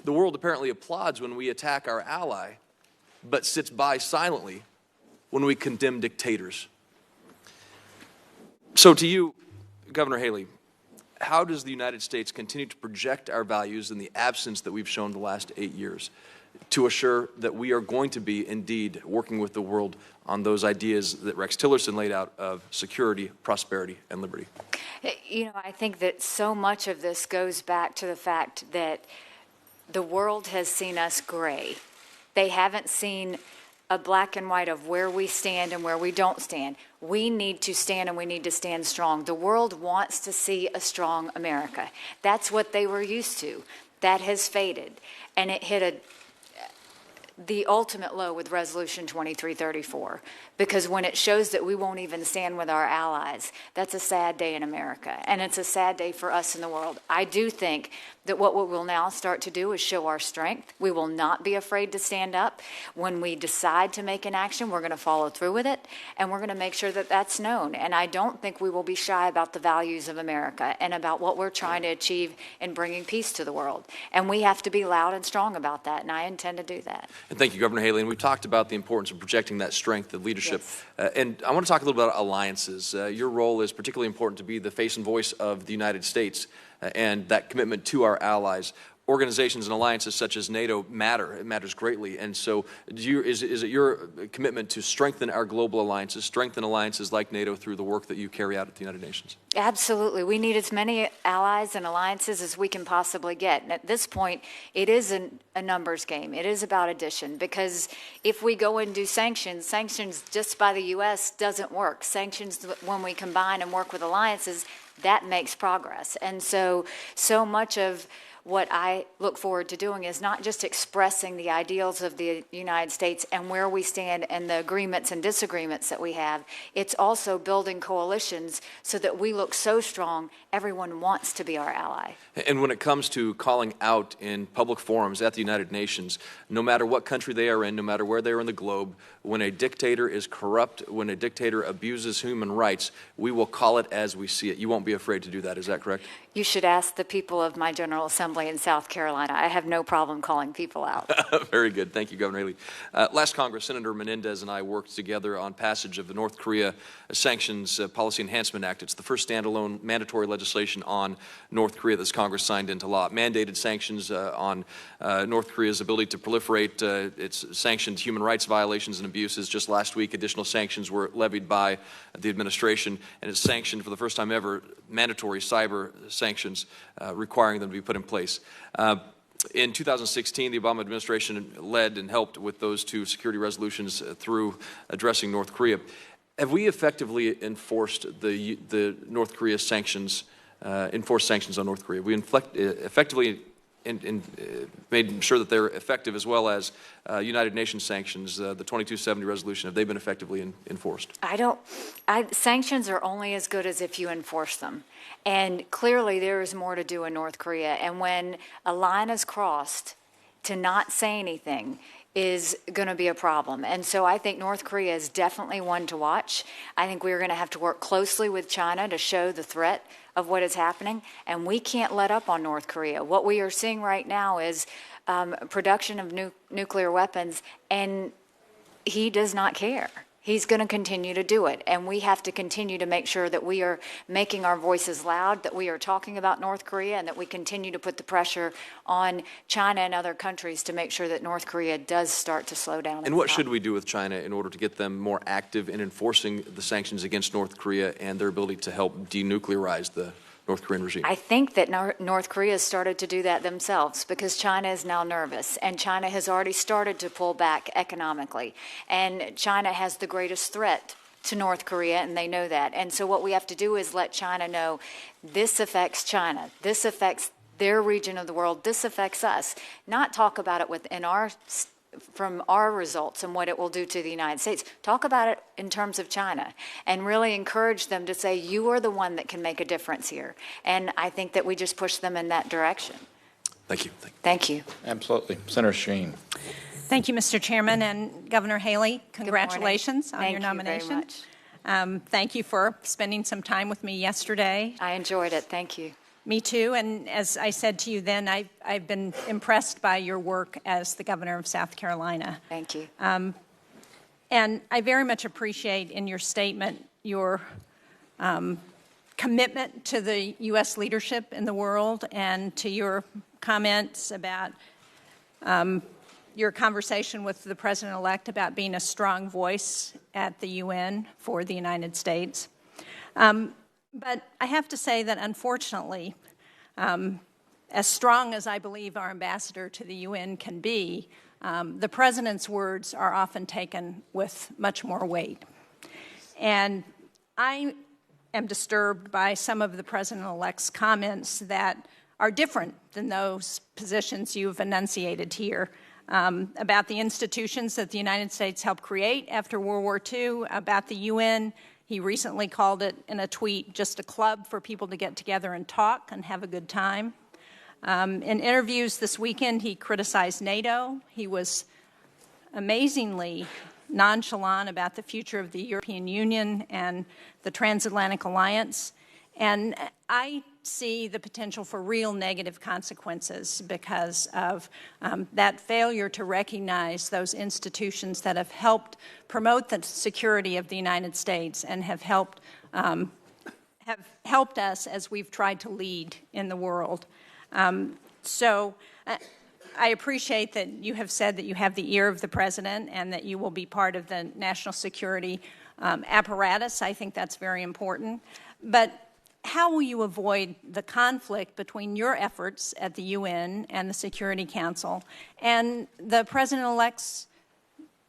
The world apparently applauds when we attack our ally, but sits by silently when we condemn dictators. So to you, Governor Haley, how does the United States continue to project our values in the absence that we've shown the last 8 years to assure that we are going to be indeed working with the world on those ideas that Rex Tillerson laid out of security, prosperity, and liberty? You know, I think that so much of this goes back to the fact that the world has seen us gray. They haven't seen a black and white of where we stand and where we don't stand. We need to stand and we need to stand strong. The world wants to see a strong America. That's what they were used to. That has faded. And it hit the ultimate low with Resolution 2334, because when it shows that we won't even stand with our allies, that's a sad day in America, and it's a sad day for us in the world. I do think that what we will now start to do is show our strength. We will not be afraid to stand up. When we decide to make an action, we're going to follow through with it, and we're going to make sure that that's known. And I don't think we will be shy about the values of America and about what we're trying to achieve in bringing peace to the world. And we have to be loud and strong about that, and I intend to do that. And thank you, Governor Haley. And we've talked about the importance of projecting that strength of leadership. Yes. And I want to talk a little bit about alliances. Your role is particularly important to be the face and voice of the United States and that commitment to our allies. Organizations and alliances such as NATO matter. It matters greatly. And so is it your commitment to strengthen our global alliances, strengthen alliances like NATO through the work that you carry out at the United Nations? Absolutely. We need as many allies and alliances as we can possibly get. And at this point, it is a numbers game. It is about addition, because if we go and do sanctions just by the U.S. doesn't work. Sanctions, when we combine and work with alliances, that makes progress. And so much of what I look forward to doing is not just expressing the ideals of the United States and where we stand and the agreements and disagreements that we have. It's also building coalitions so that we look so strong, everyone wants to be our ally. And when it comes to calling out in public forums at the United Nations, no matter what country they are in, no matter where they are in the globe, when a dictator is corrupt, when a dictator abuses human rights, we will call it as we see it. You won't be afraid to do that. Is that correct? You should ask the people of my General Assembly in South Carolina. I have no problem calling people out. Very good. Thank you, Governor Haley. Last Congress, Senator Menendez and I worked together on passage of the North Korea Sanctions Policy Enhancement Act. It's the first standalone mandatory legislation on North Korea this Congress signed into law. It mandated sanctions on North Korea's ability to proliferate. It's sanctioned human rights violations and abuses. Just last week, additional sanctions were levied by the administration, and it's sanctioned for the first time ever mandatory cyber sanctions requiring them to be put in place. In 2016, the Obama administration led and helped with those two security resolutions through addressing North Korea. Have we effectively enforced the North Korea sanctions, enforced sanctions on North Korea? We effectively made sure that they're effective, as well as United Nations sanctions, the 2270 resolution. Have they been effectively enforced? Sanctions are only as good as if you enforce them. And clearly there is more to do in North Korea. And when a line is crossed, to not say anything is going to be a problem. And so I think North Korea is definitely one to watch. I think we're going to have to work closely with China to show the threat of what is happening, and we can't let up on North Korea. What we are seeing right now is production of nuclear weapons, and he does not care. He's going to continue to do it, and we have to continue to make sure that we are making our voices loud, that we are talking about North Korea, and that we continue to put the pressure on China and other countries to make sure that North Korea does start to slow down. And what should we do with China in order to get them more active in enforcing the sanctions against North Korea and their ability to help denuclearize the North Korean regime? I think that North Korea has started to do that themselves, because China is now nervous, and China has already started to pull back economically. And China has the greatest threat to North Korea, and they know that. And so what we have to do is let China know this affects China. This affects their region of the world. This affects us. Not talk about it from our results and what it will do to the United States. Talk about it in terms of China and really encourage them to say, you are the one that can make a difference here. And I think that we just push them in that direction. Thank you. Thank you. Absolutely. Senator Sheen. Thank you, Mr. Chairman. And Governor Haley, congratulations on your nomination. Thank you very much. Thank you for spending some time with me yesterday. I enjoyed it. Thank you. Me too, and as I said to you then, I've been impressed by your work as the governor of South Carolina. Thank you. And I very much appreciate in your statement your commitment to the U.S. leadership in the world, and to your comments about your conversation with the president-elect about being a strong voice at the UN for the United States. But I have to say that, unfortunately, as strong as I believe our ambassador to the UN can be, the president's words are often taken with much more weight. And I am disturbed by some of the president-elect's comments that are different than those positions you've enunciated here. about the institutions that the United States helped create after World War II, about the UN. He recently called it, in a tweet, just a club for people to get together and talk and have a good time. In interviews this weekend, he criticized NATO. He was amazingly nonchalant about the future of the European Union and the transatlantic alliance. And I see the potential for real negative consequences because of that failure to recognize those institutions that have helped promote the security of the United States and have helped us as we've tried to lead in the world. So I appreciate that you have said that you have the ear of the president and that you will be part of the national security apparatus. I think that's very important. But how will you avoid the conflict between your efforts at the UN and the Security Council and the president-elect's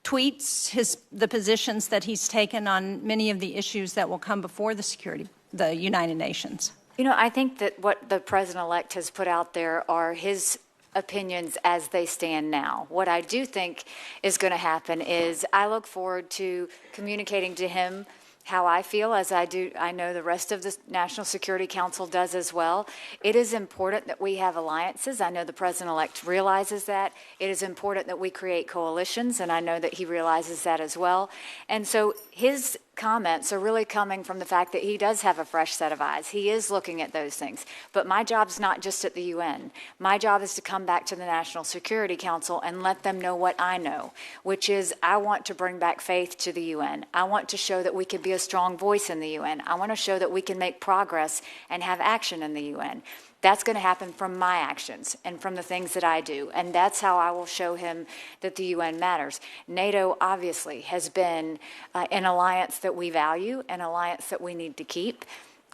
tweets, the positions that he's taken on many of the issues that will come before the United Nations? You know, I think that what the president-elect has put out there are his opinions as they stand now. What I do think is going to happen is I look forward to communicating to him how I feel, as I know the rest of the National Security Council does as well. It is important that we have alliances. I know the president-elect realizes that. It is important that we create coalitions, and I know that he realizes that as well. And so his comments are really coming from the fact that he does have a fresh set of eyes. He is looking at those things. But my job's not just at the UN. My job is to come back to the National Security Council and let them know what I know, which is I want to bring back faith to the UN. I want to show that we can be a strong voice in the UN. I want to show that we can make progress and have action in the UN. That's going to happen from my actions and from the things that I do. And that's how I will show him that the UN matters. NATO obviously has been an alliance that we value, an alliance that we need to keep.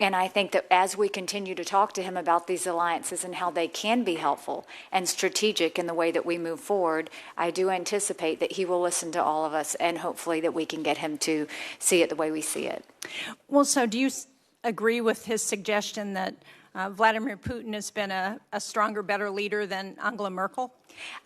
And I think that as we continue to talk to him about these alliances and how they can be helpful and strategic in the way that we move forward, I do anticipate that he will listen to all of us and hopefully that we can get him to see it the way we see it. Well, so do you agree with his suggestion that Vladimir Putin has been a stronger, better leader than Angela Merkel?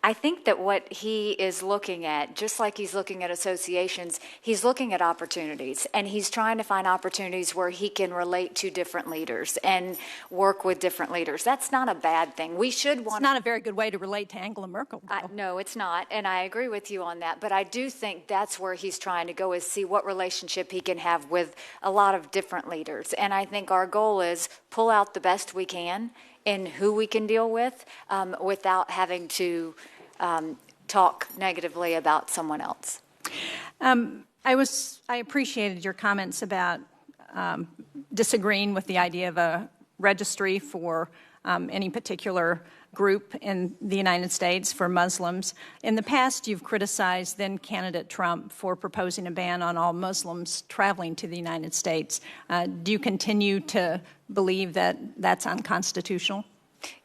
I think that what he is looking at, just like he's looking at associations, he's looking at opportunities, and he's trying to find opportunities where he can relate to different leaders and work with different leaders. That's not a bad thing. We should want. It's not a very good way to relate to Angela Merkel. No, it's not, and I agree with you on that. But I do think that's where he's trying to go, is see what relationship he can have with a lot of different leaders. And I think our goal is pull out the best we can in who we can deal with without having to talk negatively about someone else. I appreciated your comments about disagreeing with the idea of a registry for any particular group in the United States for Muslims. In the past, you've criticized then-candidate Trump for proposing a ban on all Muslims traveling to the United States. Do you continue to believe that that's unconstitutional?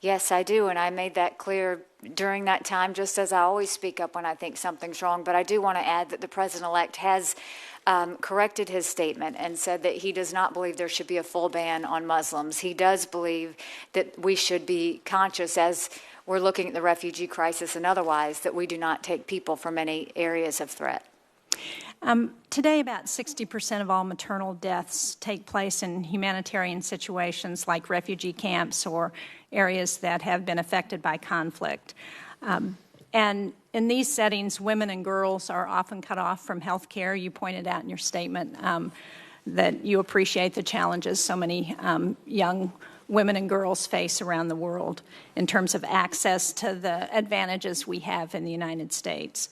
Yes, I do, and I made that clear during that time, just as I always speak up when I think something's wrong. But I do want to add that the president-elect has corrected his statement and said that he does not believe there should be a full ban on Muslims. He does believe that we should be conscious, as we're looking at the refugee crisis and otherwise, that we do not take people from any areas of threat. Today, about 60% of all maternal deaths take place in humanitarian situations like refugee camps or areas that have been affected by conflict. And in these settings, women and girls are often cut off from health care. You pointed out in your statement that you appreciate the challenges so many young women and girls face around the world in terms of access to the advantages we have in the United States.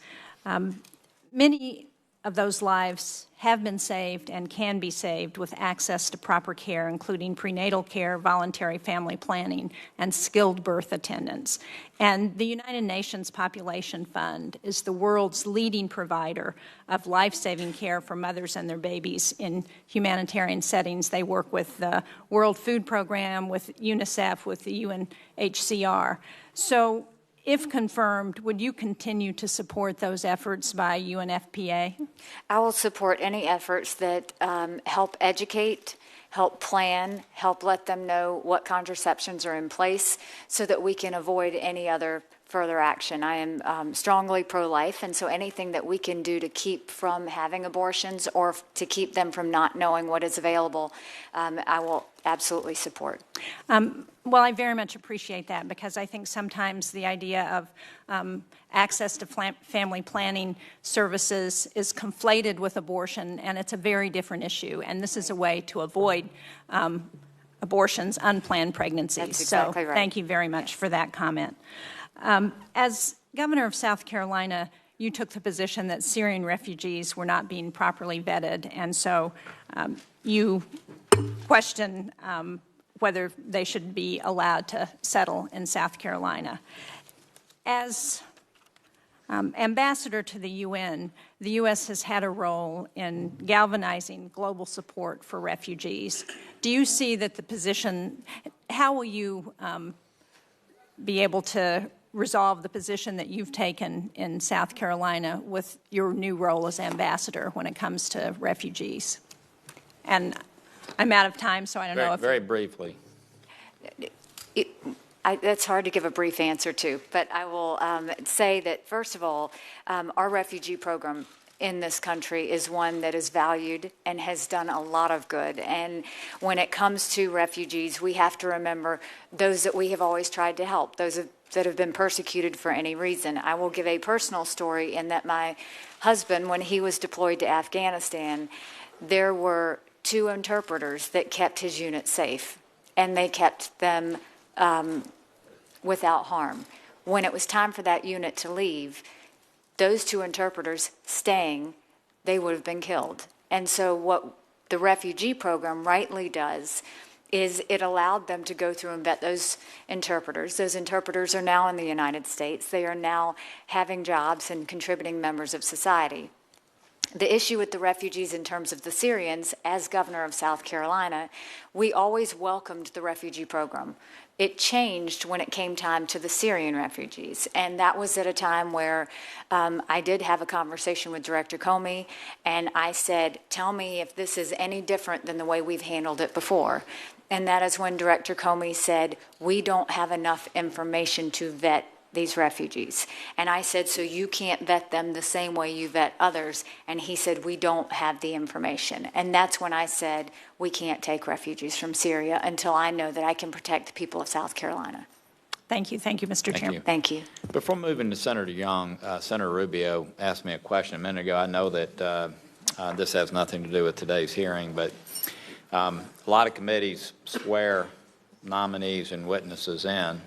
Many of those lives have been saved and can be saved with access to proper care, including prenatal care, voluntary family planning, and skilled birth attendance. And the United Nations Population Fund is the world's leading provider of life-saving care for mothers and their babies in humanitarian settings. They work with the World Food Program, with UNICEF, with the UNHCR. So, if confirmed, would you continue to support those efforts by UNFPA? I will support any efforts that help educate, help plan, help let them know what contraceptions are in place so that we can avoid any other further action. I am strongly pro-life, and so anything that we can do to keep from having abortions or to keep them from not knowing what is available, I will absolutely support. Well, I very much appreciate that, because I think sometimes the idea of access to family planning services is conflated with abortion, and it's a very different issue. And this is a way to avoid abortions, unplanned pregnancies. That's exactly so right. Thank you very much for that comment. As governor of South Carolina, you took the position that Syrian refugees were not being properly vetted, and so you question whether they should be allowed to settle in South Carolina. As ambassador to the UN, the U.S. has had a role in galvanizing global support for refugees. Do you see that the position, how will you be able to resolve the position that you've taken in South Carolina with your new role as ambassador when it comes to refugees? And I'm out of time, so I don't know if... Very briefly. That's hard to give a brief answer to, but I will say that, first of all, our refugee program in this country is one that is valued and has done a lot of good. And when it comes to refugees, we have to remember those that we have always tried to help, those that have been persecuted for any reason. I will give a personal story in that my husband, when he was deployed to Afghanistan, there were 2 interpreters that kept his unit safe, and they kept them without harm. When it was time for that unit to leave, those 2 interpreters staying, they would have been killed. And so what the refugee program rightly does is it allowed them to go through and vet those interpreters. Those interpreters are now in the United States. They are now having jobs and contributing members of society. The issue with the refugees in terms of the Syrians, as governor of South Carolina, we always welcomed the refugee program. It changed when it came time to the Syrian refugees, and that was at a time where I did have a conversation with Director Comey, and I said, tell me if this is any different than the way we've handled it before. And that is when Director Comey said, we don't have enough information to vet these refugees. And I said, so you can't vet them the same way you vet others? And he said, we don't have the information. And that's when I said, we can't take refugees from Syria until I know that I can protect the people of South Carolina. Thank you. Thank you, Mr. Chairman. Thank you. Before moving to Senator Young, Senator Rubio asked me a question a minute ago. I know that this has nothing to do with today's hearing, but a lot of committees swear nominees and witnesses in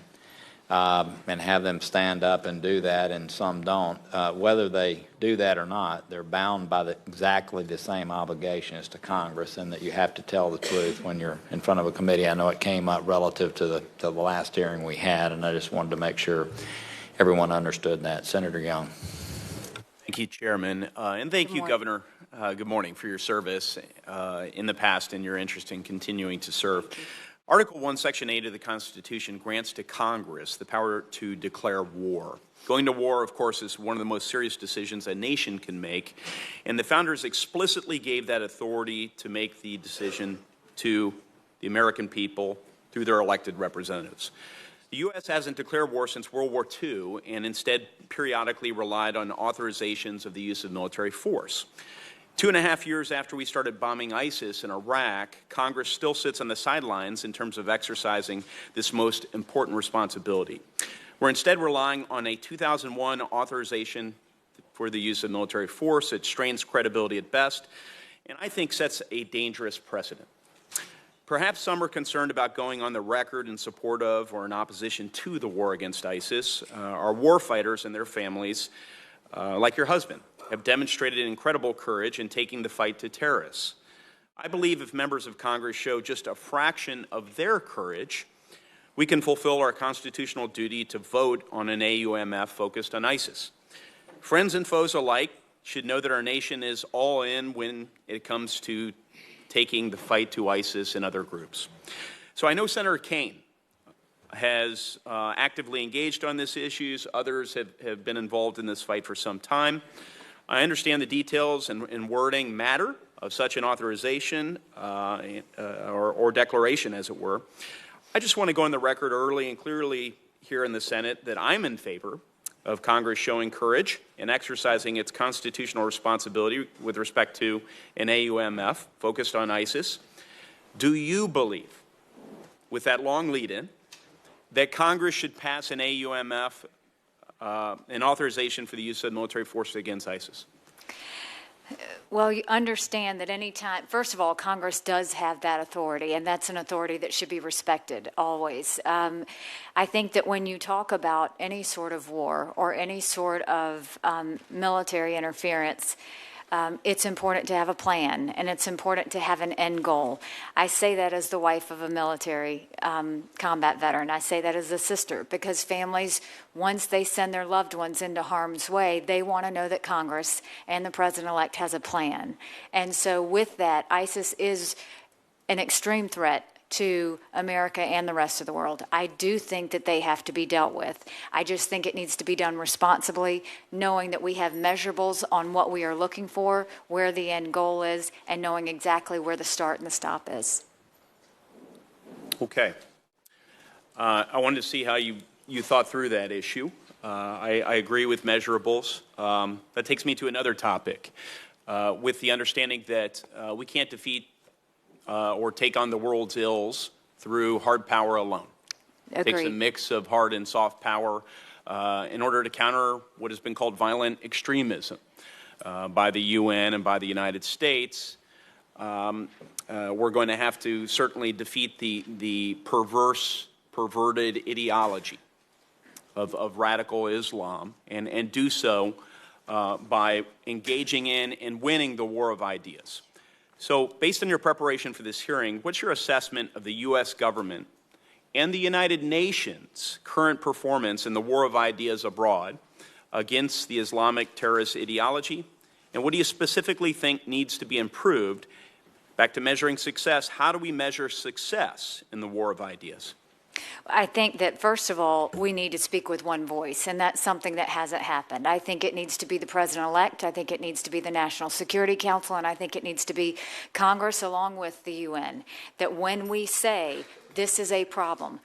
and have them stand up and do that, and some don't. Whether they do that or not, they're bound by exactly the same obligations to Congress, and that you have to tell the truth when you're in front of a committee. I know it came up relative to the last hearing we had, and I just wanted to make sure everyone understood that. Senator Young. Thank you, Chairman, and thank you, Governor. Good morning, for your service in the past and your interest in continuing to serve. Article 1, Section 8 of the Constitution grants to Congress the power to declare war. Going to war, of course, is one of the most serious decisions a nation can make, and the founders explicitly gave that authority to make the decision to the American people through their elected representatives. The U.S. hasn't declared war since World War II, and instead periodically relied on authorizations of the use of military force. 2.5 years after we started bombing ISIS in Iraq, Congress still sits on the sidelines in terms of exercising this most important responsibility. We're instead relying on a 2001 authorization for the use of military force. It strains credibility at best, and I think sets a dangerous precedent. Perhaps some are concerned about going on the record in support of or in opposition to the war against ISIS. Our war fighters and their families, like your husband, have demonstrated incredible courage in taking the fight to terrorists. I believe if members of Congress show just a fraction of their courage, we can fulfill our constitutional duty to vote on an AUMF focused on ISIS. Friends and foes alike should know that our nation is all in when it comes to taking the fight to ISIS and other groups. So I know Senator Kaine has actively engaged on these issues. Others have been involved in this fight for some time. I understand the details and wording matter of such an authorization or declaration, as it were. I just want to go on the record early and clearly here in the Senate that I'm in favor of Congress showing courage and exercising its constitutional responsibility with respect to an AUMF focused on ISIS. Do you believe, with that long lead-in, that Congress should pass an AUMF, an authorization for the use of military force against ISIS? Well, you understand that any time, first of all, Congress does have that authority, and that's an authority that should be respected always. I think that when you talk about any sort of war or any sort of military interference, it's important to have a plan, and it's important to have an end goal. I say that as the wife of a military combat veteran. I say that as a sister, because families, once they send their loved ones into harm's way, they want to know that Congress and the president-elect has a plan. And so with that, ISIS is an extreme threat to America and the rest of the world. I do think that they have to be dealt with. I just think it needs to be done responsibly, knowing that we have measurables on what we are looking for, where the end goal is, and knowing exactly where the start and the stop is. Okay. I wanted to see how you thought through that issue. I agree with measurables. That takes me to another topic, with the understanding that we can't defeat or take on the world's ills through hard power alone. It takes a mix of hard and soft power in order to counter what has been called violent extremism by the UN and by the United States. We're going to have to certainly defeat the perverted ideology of radical Islam, and do so by engaging in and winning the war of ideas. So, based on your preparation for this hearing, what's your assessment of the U.S. government and the United Nations' current performance in the war of ideas abroad against the Islamic terrorist ideology? And what do you specifically think needs to be improved? Back to measuring success, how do we measure success in the war of ideas? I think that, first of all, we need to speak with one voice, and that's something that hasn't happened. I think it needs to be the president-elect. I think it needs to be the National Security Council, and I think it needs to be Congress along with the UN, that when we say this is a problem,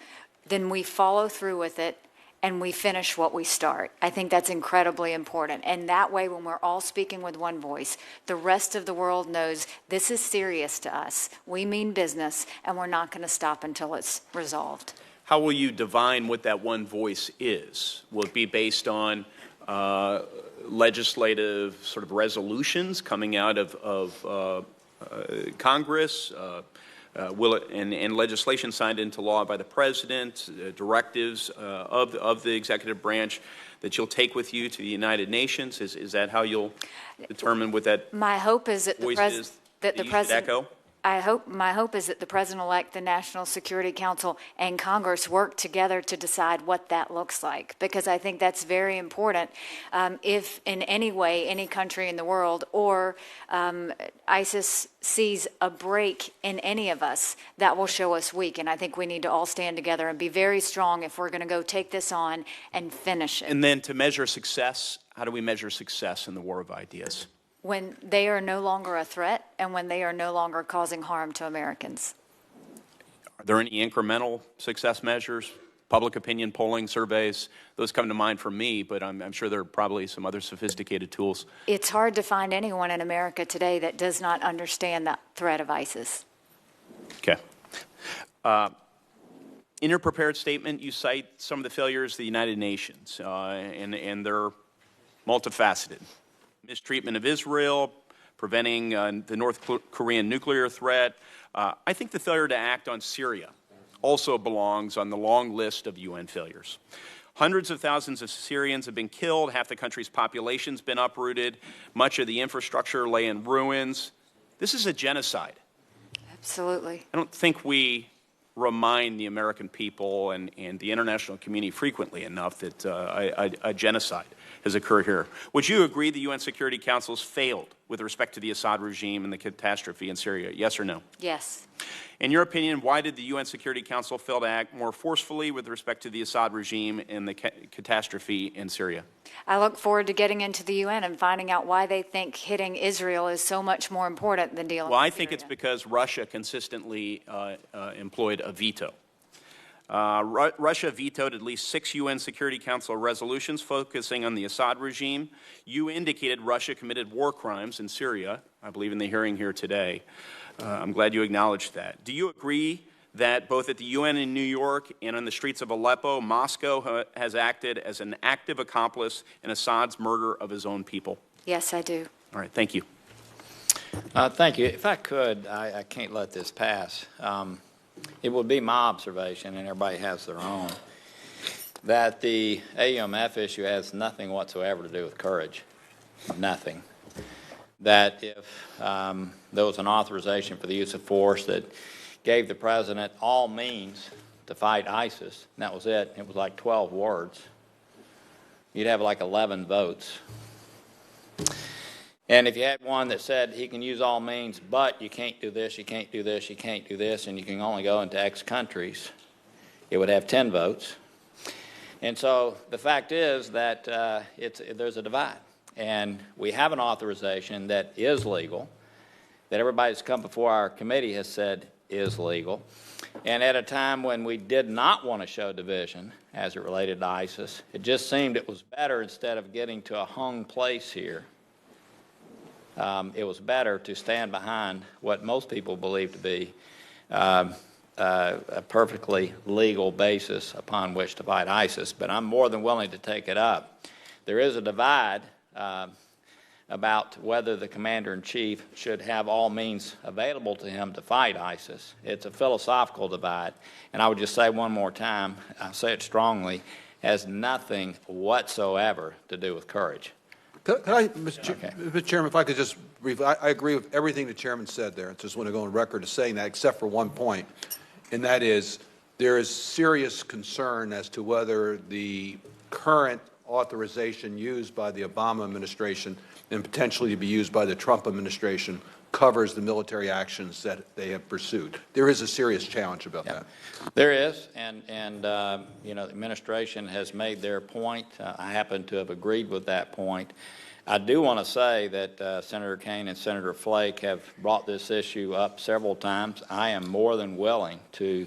then we follow through with it and we finish what we start. I think that's incredibly important. And that way, when we're all speaking with one voice, the rest of the world knows this is serious to us. We mean business, and we're not going to stop until it's resolved. How will you define what that one voice is? Will it be based on legislative sort of resolutions coming out of Congress? Will it, and legislation signed into law by the president, directives of the executive branch that you'll take with you to the United Nations? Is that how you'll determine what that My hope is that voice is that the president echo? My hope is that the president-elect, the National Security Council, and Congress work together to decide what that looks like, because I think that's very important. If in any way, any country in the world, or ISIS sees a break in any of us, that will show us weak. And I think we need to all stand together and be very strong if we're going to go take this on and finish it. And then to measure success, how do we measure success in the war of ideas? When they are no longer a threat and when they are no longer causing harm to Americans. Are there any incremental success measures, public opinion polling surveys? Those come to mind for me, but I'm sure there are probably some other sophisticated tools. It's hard to find anyone in America today that does not understand the threat of ISIS. Okay. In your prepared statement, you cite some of the failures of the United Nations, and they're multifaceted. Mistreatment of Israel, preventing the North Korean nuclear threat. I think the failure to act on Syria also belongs on the long list of UN failures. Hundreds of thousands of Syrians have been killed. Half the country's population's been uprooted. Much of the infrastructure lay in ruins. This is a genocide. Absolutely. I don't think we remind the American people and the international community frequently enough that a genocide has occurred here. Would you agree the UN Security Council's failed with respect to the Assad regime and the catastrophe in Syria? Yes or no? Yes. In your opinion, why did the UN Security Council fail to act more forcefully with respect to the Assad regime and the catastrophe in Syria? I look forward to getting into the UN and finding out why they think hitting Israel is so much more important than dealing with Syria. Well, I think it's because Russia consistently employed a veto. Russia vetoed at least 6 UN Security Council resolutions focusing on the Assad regime. You indicated Russia committed war crimes in Syria, I believe in the hearing here today. I'm glad you acknowledged that. Do you agree that both at the UN in New York and on the streets of Aleppo, Moscow has acted as an active accomplice in Assad's murder of his own people? Yes, I do. All right, thank you. Thank you. If I could, I can't let this pass. It would be my observation, and everybody has their own, that the AUMF issue has nothing whatsoever to do with courage. Nothing. That if there was an authorization for the use of force that gave the president all means to fight ISIS, and that was it, it was like 12 words, you'd have like 11 votes. And if you had one that said he can use all means, but you can't do this, you can't do this, you can't do this, and you can only go into X countries, it would have 10 votes. And so the fact is that there's a divide. And we have an authorization that is legal, that everybody that's come before our committee has said is legal. And at a time when we did not want to show division as it related to ISIS, it just seemed it was better, instead of getting to a hung place here, it was better to stand behind what most people believe to be a perfectly legal basis upon which to fight ISIS. But I'm more than willing to take it up. There is a divide about whether the commander-in-chief should have all means available to him to fight ISIS. It's a philosophical divide. And I would just say one more time, I'll say it strongly, has nothing whatsoever to do with courage. Could I, Mr. Chairman, if I could just briefly, I agree with everything the chairman said there. I just want to go on record as saying that, except for one point, and that is there is serious concern as to whether the current authorization used by the Obama administration and potentially to be used by the Trump administration covers the military actions that they have pursued. There is a serious challenge about that. There is, and you know, the administration has made their point. I happen to have agreed with that point. I do want to say that Senator Kaine and Senator Flake have brought this issue up several times. I am more than willing to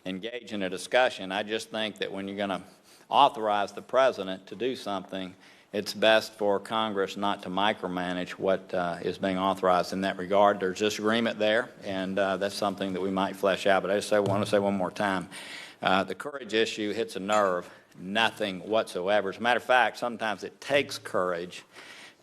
engage in a discussion. I just think that when you're going to authorize the president to do something, it's best for Congress not to micromanage what is being authorized in that regard. There's disagreement there, and that's something that we might flesh out. But I just want to say one more time, the courage issue hits a nerve, nothing whatsoever. As a matter of fact, sometimes it takes courage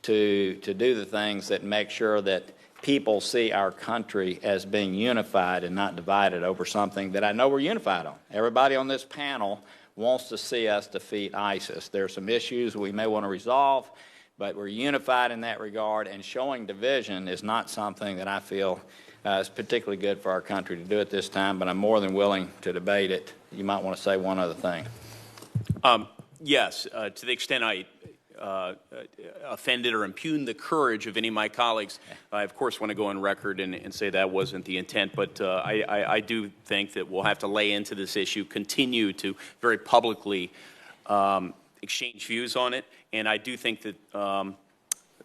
to do the things that make sure that people see our country as being unified and not divided over something that I know we're unified on. Everybody on this panel wants to see us defeat ISIS. There are some issues we may want to resolve, but we're unified in that regard, and showing division is not something that I feel is particularly good for our country to do at this time, but I'm more than willing to debate it. You might want to say one other thing. Yes, to the extent I offended or impugned the courage of any of my colleagues, I, of course, want to go on record and say that wasn't the intent. But I do think that we'll have to lay into this issue, continue to very publicly exchange views on it. And I do think that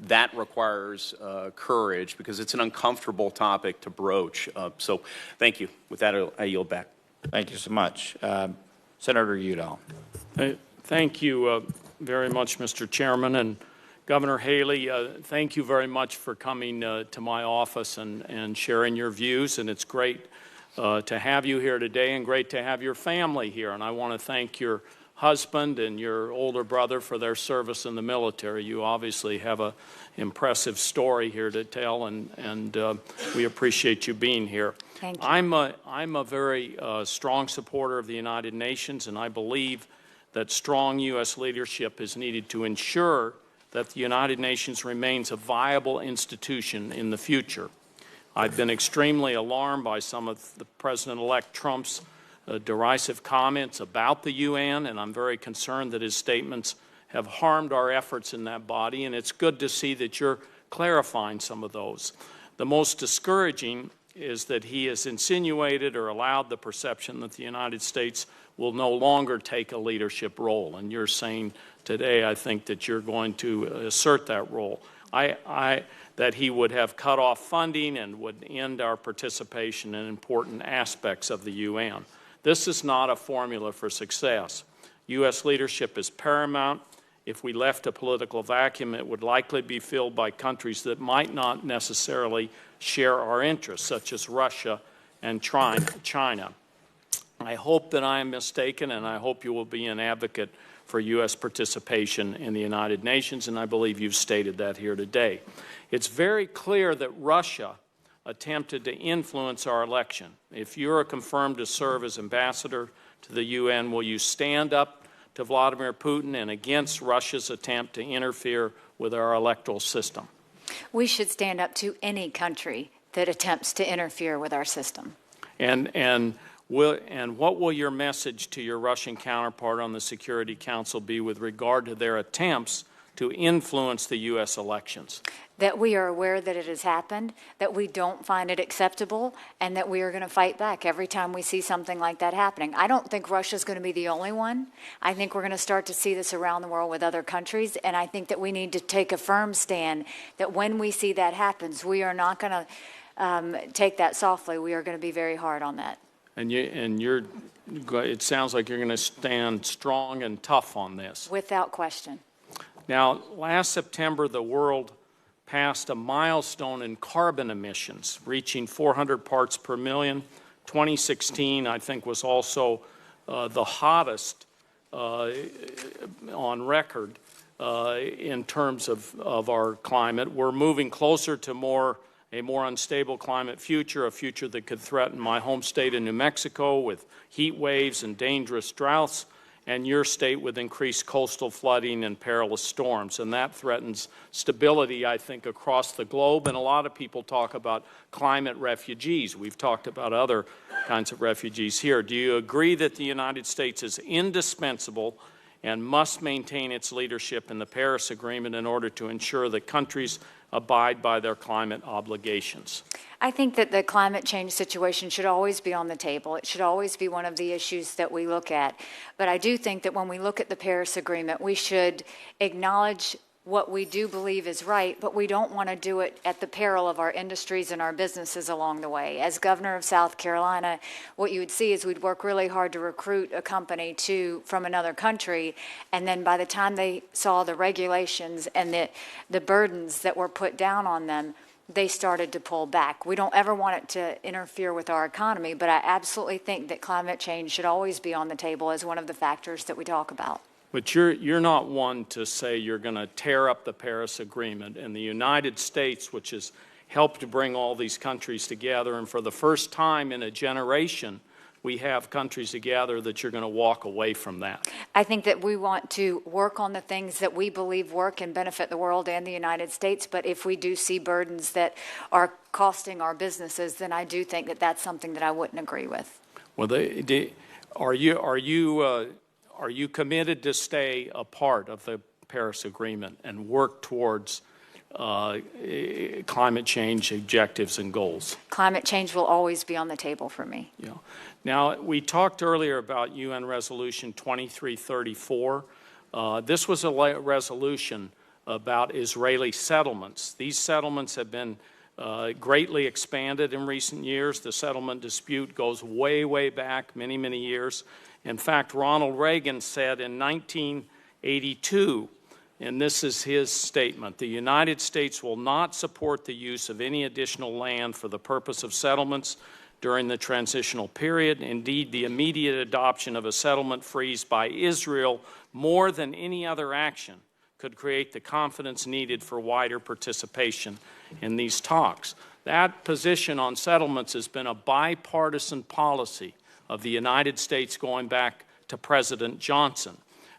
that requires courage, because it's an uncomfortable topic to broach. So thank you. With that, I yield back. Thank you so much. Senator Udall. Thank you very much, Mr. Chairman. And Governor Haley, thank you very much for coming to my office and sharing your views. And it's great to have you here today, and great to have your family here. And I want to thank your husband and your older brother for their service in the military. You obviously have an impressive story here to tell, and we appreciate you being here. Thank you. I'm a very strong supporter of the United Nations, and I believe that strong U.S. leadership is needed to ensure that the United Nations remains a viable institution in the future. I've been extremely alarmed by some of the President-elect Trump's derisive comments about the UN, and I'm very concerned that his statements have harmed our efforts in that body, and it's good to see that you're clarifying some of those. The most discouraging is that he has insinuated or allowed the perception that the United States will no longer take a leadership role. And you're saying today, I think, that you're going to assert that role. That he would have cut off funding and would end our participation in important aspects of the UN. This is not a formula for success. U.S. leadership is paramount. If we left a political vacuum, it would likely be filled by countries that might not necessarily share our interests, such as Russia and China. I hope that I am mistaken, and I hope you will be an advocate for U.S. participation in the United Nations, and I believe you've stated that here today. It's very clear that Russia attempted to influence our election. If you are confirmed to serve as ambassador to the UN, will you stand up to Vladimir Putin and against Russia's attempt to interfere with our electoral system? We should stand up to any country that attempts to interfere with our system. And what will your message to your Russian counterpart on the Security Council be with regard to their attempts to influence the U.S. elections? That we are aware that it has happened, that we don't find it acceptable, and that we are going to fight back every time we see something like that happening. I don't think Russia's going to be the only one. I think we're going to start to see this around the world with other countries, and I think that we need to take a firm stand that when we see that happens, we are not going to take that softly. We are going to be very hard on that. It sounds like you're going to stand strong and tough on this. Without question. Now, last September, the world passed a milestone in carbon emissions, reaching 400 parts per million. 2016, I think, was also the hottest on record in terms of our climate. We're moving closer to a more unstable climate future, a future that could threaten my home state of New Mexico with heat waves and dangerous droughts, and your state with increased coastal flooding and perilous storms. And that threatens stability, I think, across the globe. And a lot of people talk about climate refugees. We've talked about other kinds of refugees here. Do you agree that the United States is indispensable and must maintain its leadership in the Paris Agreement in order to ensure that countries abide by their climate obligations? I think that the climate change situation should always be on the table. It should always be one of the issues that we look at. But I do think that when we look at the Paris Agreement, we should acknowledge what we do believe is right, but we don't want to do it at the peril of our industries and our businesses along the way. As governor of South Carolina, what you would see is we'd work really hard to recruit a company from another country, and then by the time they saw the regulations and the burdens that were put down on them, they started to pull back. We don't ever want it to interfere with our economy, but I absolutely think that climate change should always be on the table as one of the factors that we talk about. But you're not one to say you're going to tear up the Paris Agreement. And the United States, which has helped to bring all these countries together, and for the first time in a generation, we have countries together, that you're going to walk away from that. I think that we want to work on the things that we believe work and benefit the world and the United States, but if we do see burdens that are costing our businesses, then I do think that that's something that I wouldn't agree with. Well, are you committed to stay a part of the Paris Agreement and work towards climate change objectives and goals? Climate change will always be on the table for me. Yeah. Now, we talked earlier about UN Resolution 2334. This was a resolution about Israeli settlements. These settlements have been greatly expanded in recent years. The settlement dispute goes way, way back, many, many years. In fact, Ronald Reagan said in 1982, and this is his statement, "The United States will not support the use of any additional land for the purpose of settlements during the transitional period. Indeed, the immediate adoption of a settlement freeze by Israel, more than any other action, could create the confidence needed for wider participation in these talks." That position on settlements has been a bipartisan policy of the United States going back to President Johnson.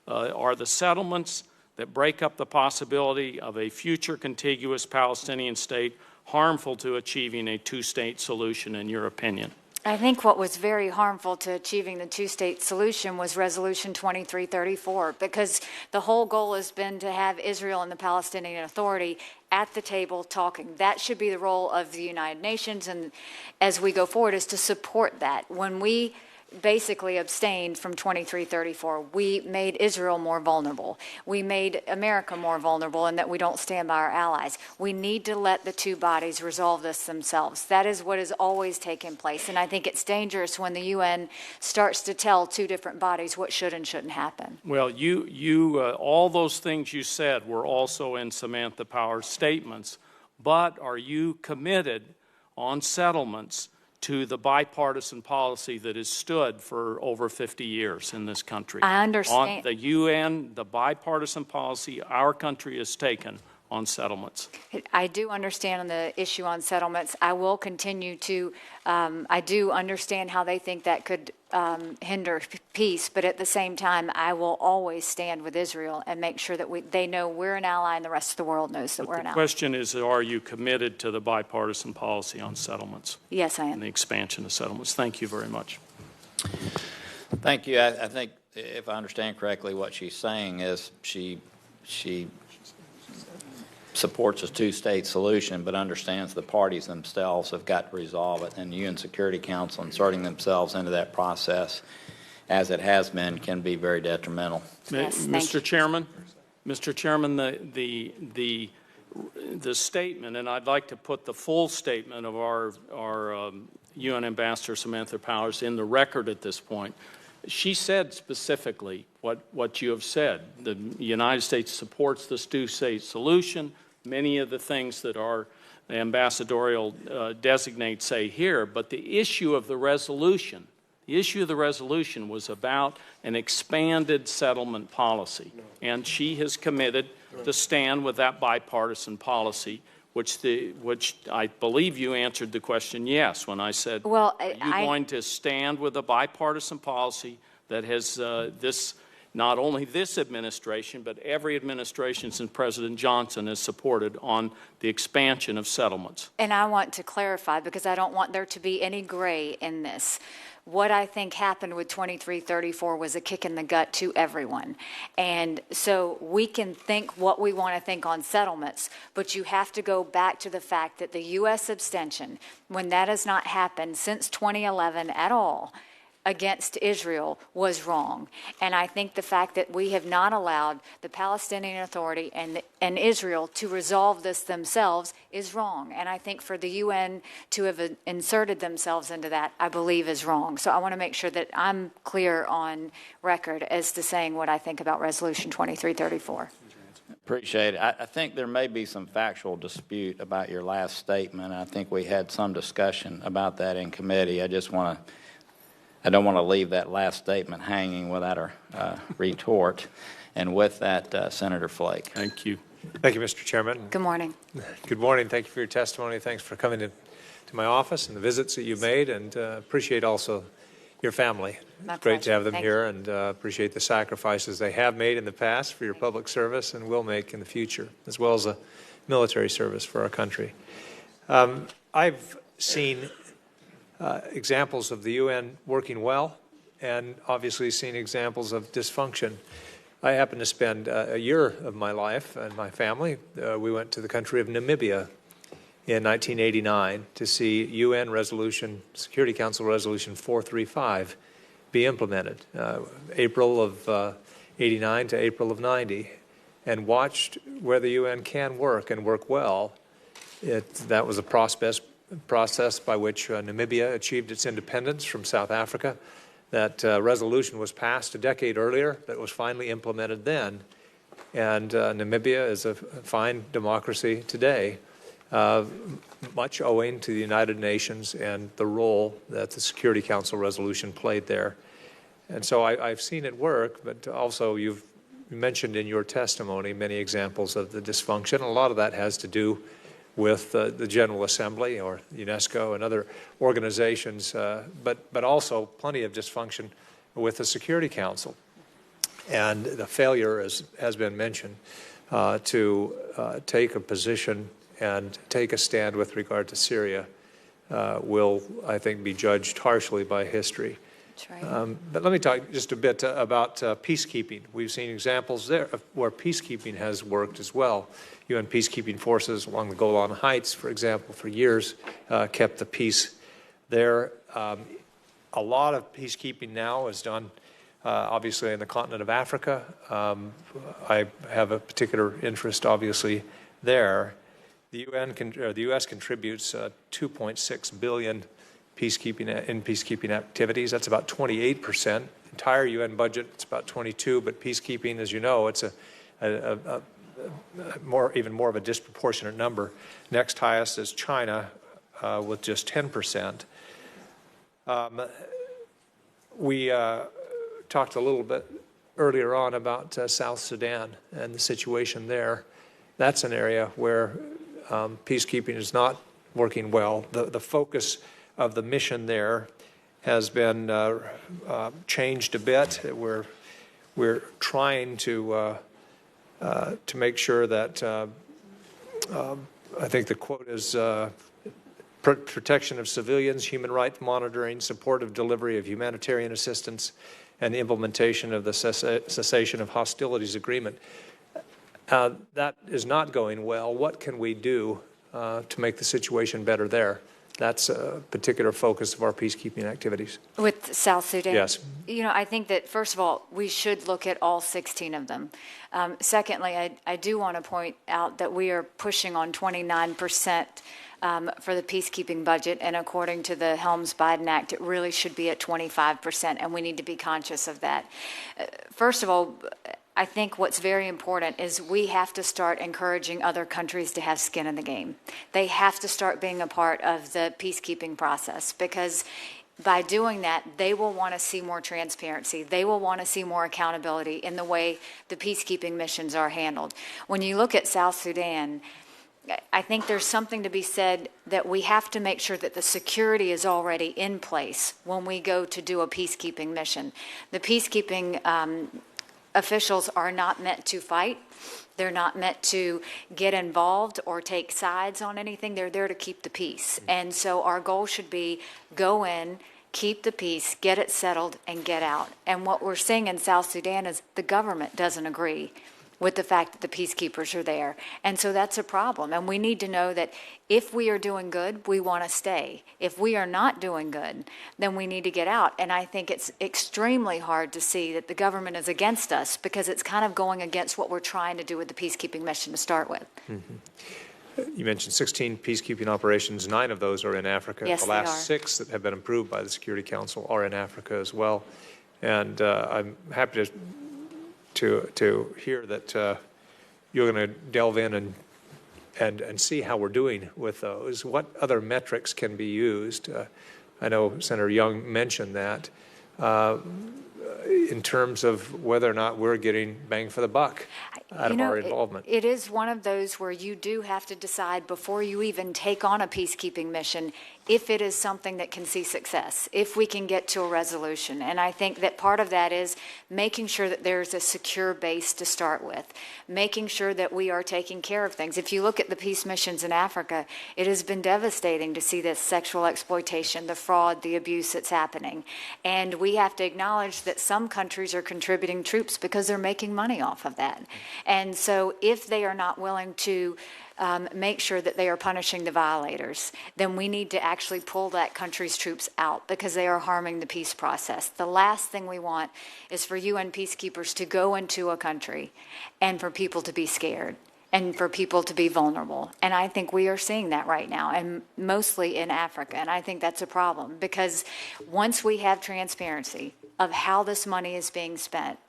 Are the settlements that break up the possibility of a future contiguous Palestinian state harmful to achieving a two-state solution, in your opinion? I think what was very harmful to achieving the two-state solution was Resolution 2334, because the whole goal has been to have Israel and the Palestinian Authority at the table talking. That should be the role of the United Nations, and as we go forward, is to support that. When we basically abstained from 2334. We made Israel more vulnerable. We made America more vulnerable in that we don't stand by our allies. We need to let the two bodies resolve this themselves. That is what has always taken place, and I think it's dangerous when the UN starts to tell two different bodies what should and shouldn't happen. Well, all those things you said were also in Samantha Power's statements, but are you committed on settlements to the bipartisan policy that has stood for over 50 years in this country? I understand. On the UN, the bipartisan policy our country has taken on settlements. I do understand on the issue on settlements. I will continue to, I do understand how they think that could hinder peace, but at the same time, I will always stand with Israel and make sure that they know we're an ally and the rest of the world knows that we're an ally. The question is, are you committed to the bipartisan policy on settlements? Yes, I am. And the expansion of settlements. Thank you very much. Thank you. I think, if I understand correctly, what she's saying is she supports a two-state solution, but understands the parties themselves have got to resolve it, and the UN Security Council inserting themselves into that process, as it has been, can be very detrimental. Yes, Mr. Chairman, the statement, and I'd like to put the full statement of our UN Ambassador Samantha Powers in the record at this point. She said specifically what you have said. The United States supports this two-state solution. Many of the things that our ambassadorial designates say here, but the issue of the resolution was about an expanded settlement policy, and she has committed to stand with that bipartisan policy, which I believe you answered the question yes when I said, well, are you going to stand with a bipartisan policy that has not only this administration, but every administration since President Johnson has supported on the expansion of settlements? And I want to clarify, because I don't want there to be any gray in this. What I think happened with 2334 was a kick in the gut to everyone. And so we can think what we want to think on settlements, but you have to go back to the fact that the U.S. abstention, when that has not happened since 2011 at all, against Israel was wrong. And I think the fact that we have not allowed the Palestinian Authority and Israel to resolve this themselves is wrong. And I think for the UN to have inserted themselves into that, I believe is wrong. So I want to make sure that I'm clear on record as to saying what I think about Resolution 2334. Appreciate it. I think there may be some factual dispute about your last statement. I think we had some discussion about that in committee. I don't want to leave that last statement hanging without a retort. And with that, Senator Flake. Thank you. Thank you, Mr. Chairman. Good morning. Good morning. Thank you for your testimony. Thanks for coming to my office and the visits that you've made, and appreciate also your family. It's great to have them here, and appreciate the sacrifices they have made in the past for your public service and will make in the future, as well as a military service for our country. I've seen examples of the UN working well, and obviously seen examples of dysfunction. I happened to spend a year of my life and my family. We went to the country of Namibia in 1989 to see UN resolution, Security Council Resolution 435 be implemented, April of 89 to April of 90, and watched where the UN can work and work well. That was a process by which Namibia achieved its independence from South Africa. That resolution was passed a decade earlier, but was finally implemented then. And Namibia is a fine democracy today, much owing to the United Nations and the role that the Security Council resolution played there. And so I've seen it work, but also you've mentioned in your testimony many examples of the dysfunction. A lot of that has to do with the General Assembly or UNESCO and other organizations, but also plenty of dysfunction with the Security Council. And the failure, as has been mentioned, to take a position and take a stand with regard to Syria will, I think, be judged harshly by history. That's right. But let me talk just a bit about peacekeeping. We've seen examples there of where peacekeeping has worked as well. UN peacekeeping forces along the Golan Heights, for example, for years kept the peace there. A lot of peacekeeping now is done, obviously, in the continent of Africa. I have a particular interest, obviously, there. The U.S. contributes $2.6 billion in peacekeeping activities. That's about 28%. Entire UN budget, it's about 22. But peacekeeping, as you know, it's even more of a disproportionate number. Next highest is China, with just 10%. We talked a little bit earlier on about South Sudan and the situation there. That's an area where peacekeeping is not working well. The focus of the mission there has been changed a bit. We're trying to make sure that I think the quote is protection of civilians, human rights monitoring, support of delivery of humanitarian assistance, and the implementation of the cessation of hostilities agreement. That is not going well. What can we do to make the situation better there? That's a particular focus of our peacekeeping activities. With South Sudan? Yes. You know, I think that, first of all, we should look at all 16 of them. Secondly, I do want to point out that we are pushing on 29% for the peacekeeping budget, and according to the Helms-Biden Act, it really should be at 25%, and we need to be conscious of that. First of all, I think what's very important is we have to start encouraging other countries to have skin in the game. They have to start being a part of the peacekeeping process, because by doing that, they will want to see more transparency. They will want to see more accountability in the way the peacekeeping missions are handled. When you look at South Sudan, I think there's something to be said that we have to make sure that the security is already in place when we go to do a peacekeeping mission. The peacekeeping officials are not meant to fight. They're not meant to get involved or take sides on anything. They're there to keep the peace. And so our goal should be go in, keep the peace, get it settled, and get out. And what we're seeing in South Sudan is the government doesn't agree with the fact that the peacekeepers are there. And so that's a problem. And we need to know that if we are doing good, we want to stay. If we are not doing good, then we need to get out. And I think it's extremely hard to see that the government is against us, because it's kind of going against what we're trying to do with the peacekeeping mission to start with. Mm-hmm. You mentioned 16 peacekeeping operations. 9 of those are in Africa. Yes, the last 6 that have been approved by the Security Council are in Africa as well. And I'm happy to hear that you're going to delve in and see how we're doing with those. What other metrics can be used? I know Senator Young mentioned that in terms of whether or not we're getting bang for the buck out of our involvement. It is one of those where you do have to decide before you even take on a peacekeeping mission if it is something that can see success, if we can get to a resolution. And I think that part of that is making sure that there's a secure base to start with, making sure that we are taking care of things. If you look at the peace missions in Africa, it has been devastating to see this sexual exploitation, the fraud, the abuse that's happening. And we have to acknowledge that some countries are contributing troops because they're making money off of that. And so if they are not willing to make sure that they are punishing the violators, then we need to actually pull that country's troops out, because they are harming the peace process. The last thing we want is for UN peacekeepers to go into a country and for people to be scared and for people to be vulnerable. And I think we are seeing that right now, and mostly in Africa. And I think that's a problem, because once we have transparency of how this money is being spent,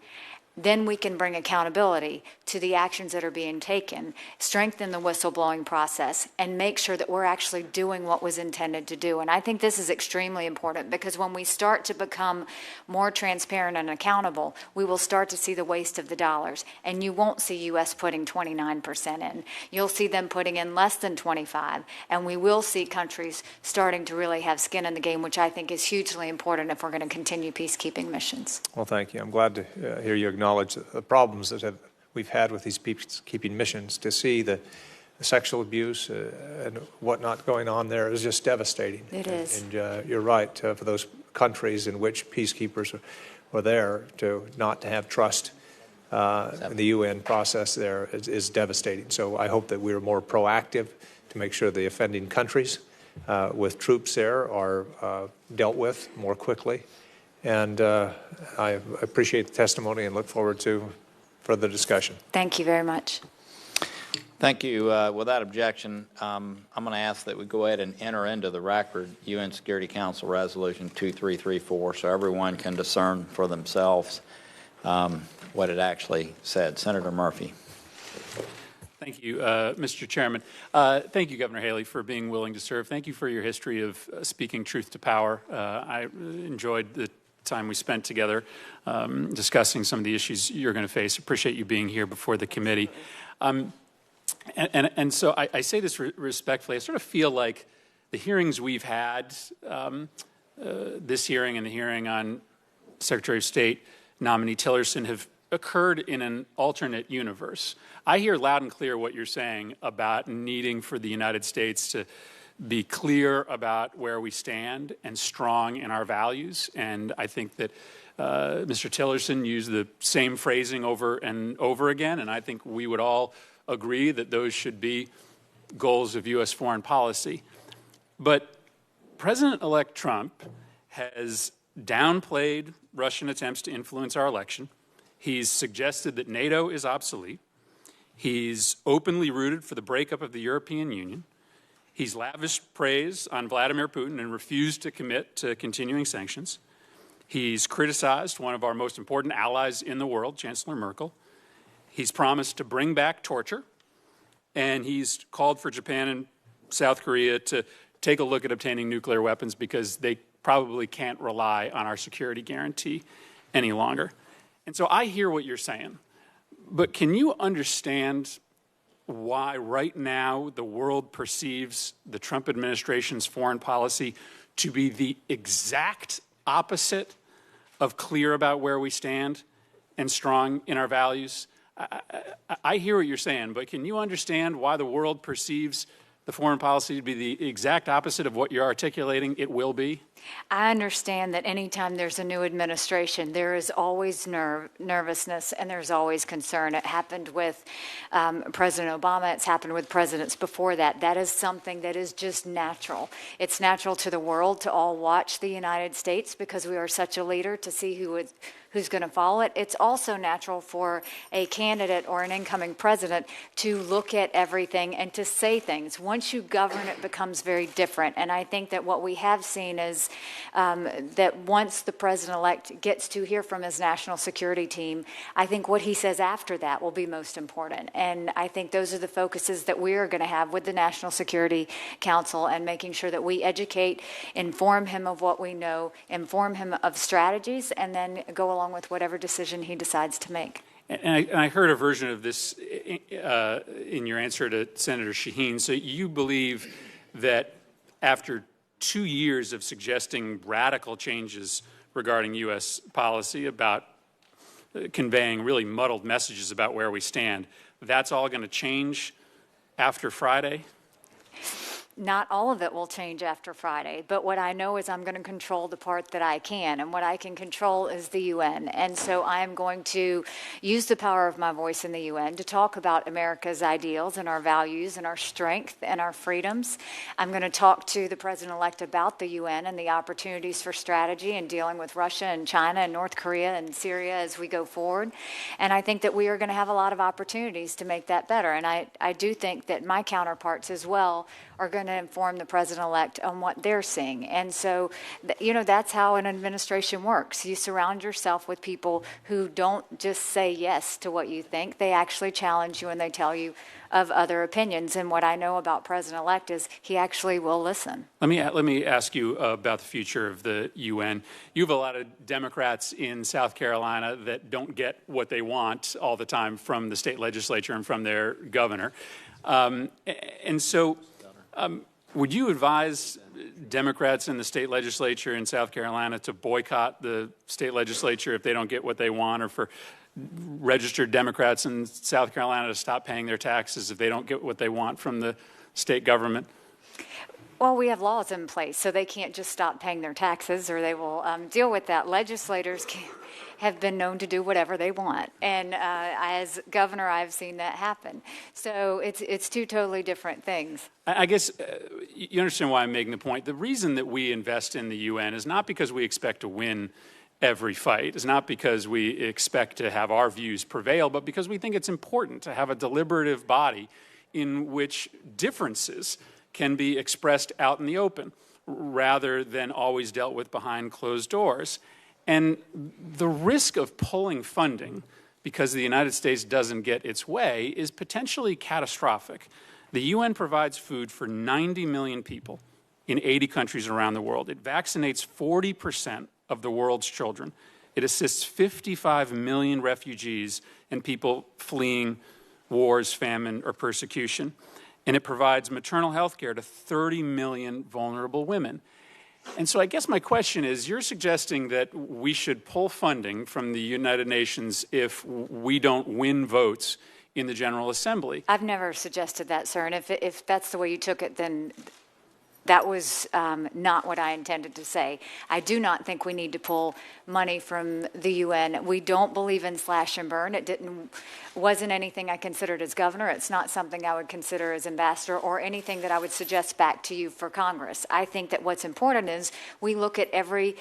then we can bring accountability to the actions that are being taken, strengthen the whistleblowing process, and make sure that we're actually doing what was intended to do. And I think this is extremely important, because when we start to become more transparent and accountable, we will start to see the waste of the dollars. And you won't see U.S. putting 29% in. You'll see them putting in less than 25%. And we will see countries starting to really have skin in the game, which I think is hugely important if we're going to continue peacekeeping missions. Well, thank you. I'm glad to hear you acknowledge the problems that we've had with these peacekeeping missions. To see the sexual abuse and whatnot going on there is just devastating. It is. And you're right, for those countries in which peacekeepers are there, not to have trust in the UN process there is devastating. So I hope that we're more proactive to make sure the offending countries with troops there are dealt with more quickly. And I appreciate the testimony and look forward to further discussion. Thank you very much. Thank you. Without objection, I'm going to ask that we go ahead and enter into the record UN Security Council Resolution 2334 so everyone can discern for themselves what it actually said. Senator Murphy. Thank you, Mr. Chairman. Thank you, Governor Haley, for being willing to serve. Thank you for your history of speaking truth to power. I enjoyed the time we spent together discussing some of the issues you're going to face. Appreciate you being here before the committee. And so I say this respectfully. I sort of feel like the hearings we've had, this hearing and the hearing on Secretary of State nominee Tillerson, have occurred in an alternate universe. I hear loud and clear what you're saying about needing for the United States to be clear about where we stand and strong in our values. And I think that Mr. Tillerson used the same phrasing over and over again, and I think we would all agree that those should be goals of U.S. foreign policy. But President-elect Trump has downplayed Russian attempts to influence our election. He's suggested that NATO is obsolete. He's openly rooted for the breakup of the European Union. He's lavished praise on Vladimir Putin and refused to commit to continuing sanctions. He's criticized one of our most important allies in the world, Chancellor Merkel. He's promised to bring back torture, and he's called for Japan and South Korea to take a look at obtaining nuclear weapons because they probably can't rely on our security guarantee any longer. And so I hear what you're saying, but can you understand why right now the world perceives the Trump administration's foreign policy to be the exact opposite of clear about where we stand and strong in our values? I hear what you're saying, but can you understand why the world perceives the foreign policy to be the exact opposite of what you're articulating it will be? I understand that anytime there's a new administration, there is always nervousness and there's always concern. It happened with President Obama. It's happened with presidents before that. That is something that is just natural. It's natural to the world to all watch the United States because we are such a leader, to see who's going to follow it. It's also natural for a candidate or an incoming president to look at everything and to say things. Once you govern, it becomes very different. And I think that what we have seen is that once the president-elect gets to hear from his national security team, I think what he says after that will be most important. And I think those are the focuses that we are going to have with the National Security Council, and making sure that we educate, inform him of what we know, inform him of strategies, and then go along with whatever decision he decides to make. And I heard a version of this in your answer to Senator Shaheen. So you believe that after 2 years of suggesting radical changes regarding U.S. policy about conveying really muddled messages about where we stand, that's all going to change after Friday? Not all of it will change after Friday, but what I know is I'm going to control the part that I can, and what I can control is the UN. And so I am going to use the power of my voice in the UN to talk about America's ideals and our values and our strength and our freedoms. I'm going to talk to the president-elect about the UN and the opportunities for strategy in dealing with Russia and China and North Korea and Syria as we go forward. And I think that we are going to have a lot of opportunities to make that better. And I do think that my counterparts as well are going to inform the president-elect on what they're seeing. And so, that's how an administration works. You surround yourself with people who don't just say yes to what you think. They actually challenge you and they tell you of other opinions. And what I know about president-elect is he actually will listen. Let me ask you about the future of the UN. You have a lot of Democrats in South Carolina that don't get what they want all the time from the state legislature and from their governor. Would you advise Democrats in the state legislature in South Carolina to boycott the state legislature if they don't get what they want, or for registered Democrats in South Carolina to stop paying their taxes if they don't get what they want from the state government? Well, we have laws in place, so they can't just stop paying their taxes or they will deal with that. Legislators have been known to do whatever they want. And as governor, I've seen that happen. So it's two totally different things. I guess you understand why I'm making the point. The reason that we invest in the UN is not because we expect to win every fight. It's not because we expect to have our views prevail, but because we think it's important to have a deliberative body in which differences can be expressed out in the open rather than always dealt with behind closed doors. And the risk of pulling funding because the United States doesn't get its way is potentially catastrophic. The UN provides food for 90 million people in 80 countries around the world. It vaccinates 40% of the world's children. It assists 55 million refugees and people fleeing wars, famine, or persecution. And it provides maternal health care to 30 million vulnerable women. And so I guess my question is, you're suggesting that we should pull funding from the United Nations if we don't win votes in the General Assembly. I've never suggested that, sir. And if that's the way you took it, then that was not what I intended to say. I do not think we need to pull money from the UN. We don't believe in slash and burn. It wasn't anything I considered as governor. It's not something I would consider as ambassador or anything that I would suggest back to you for Congress. I think that what's important is we look at every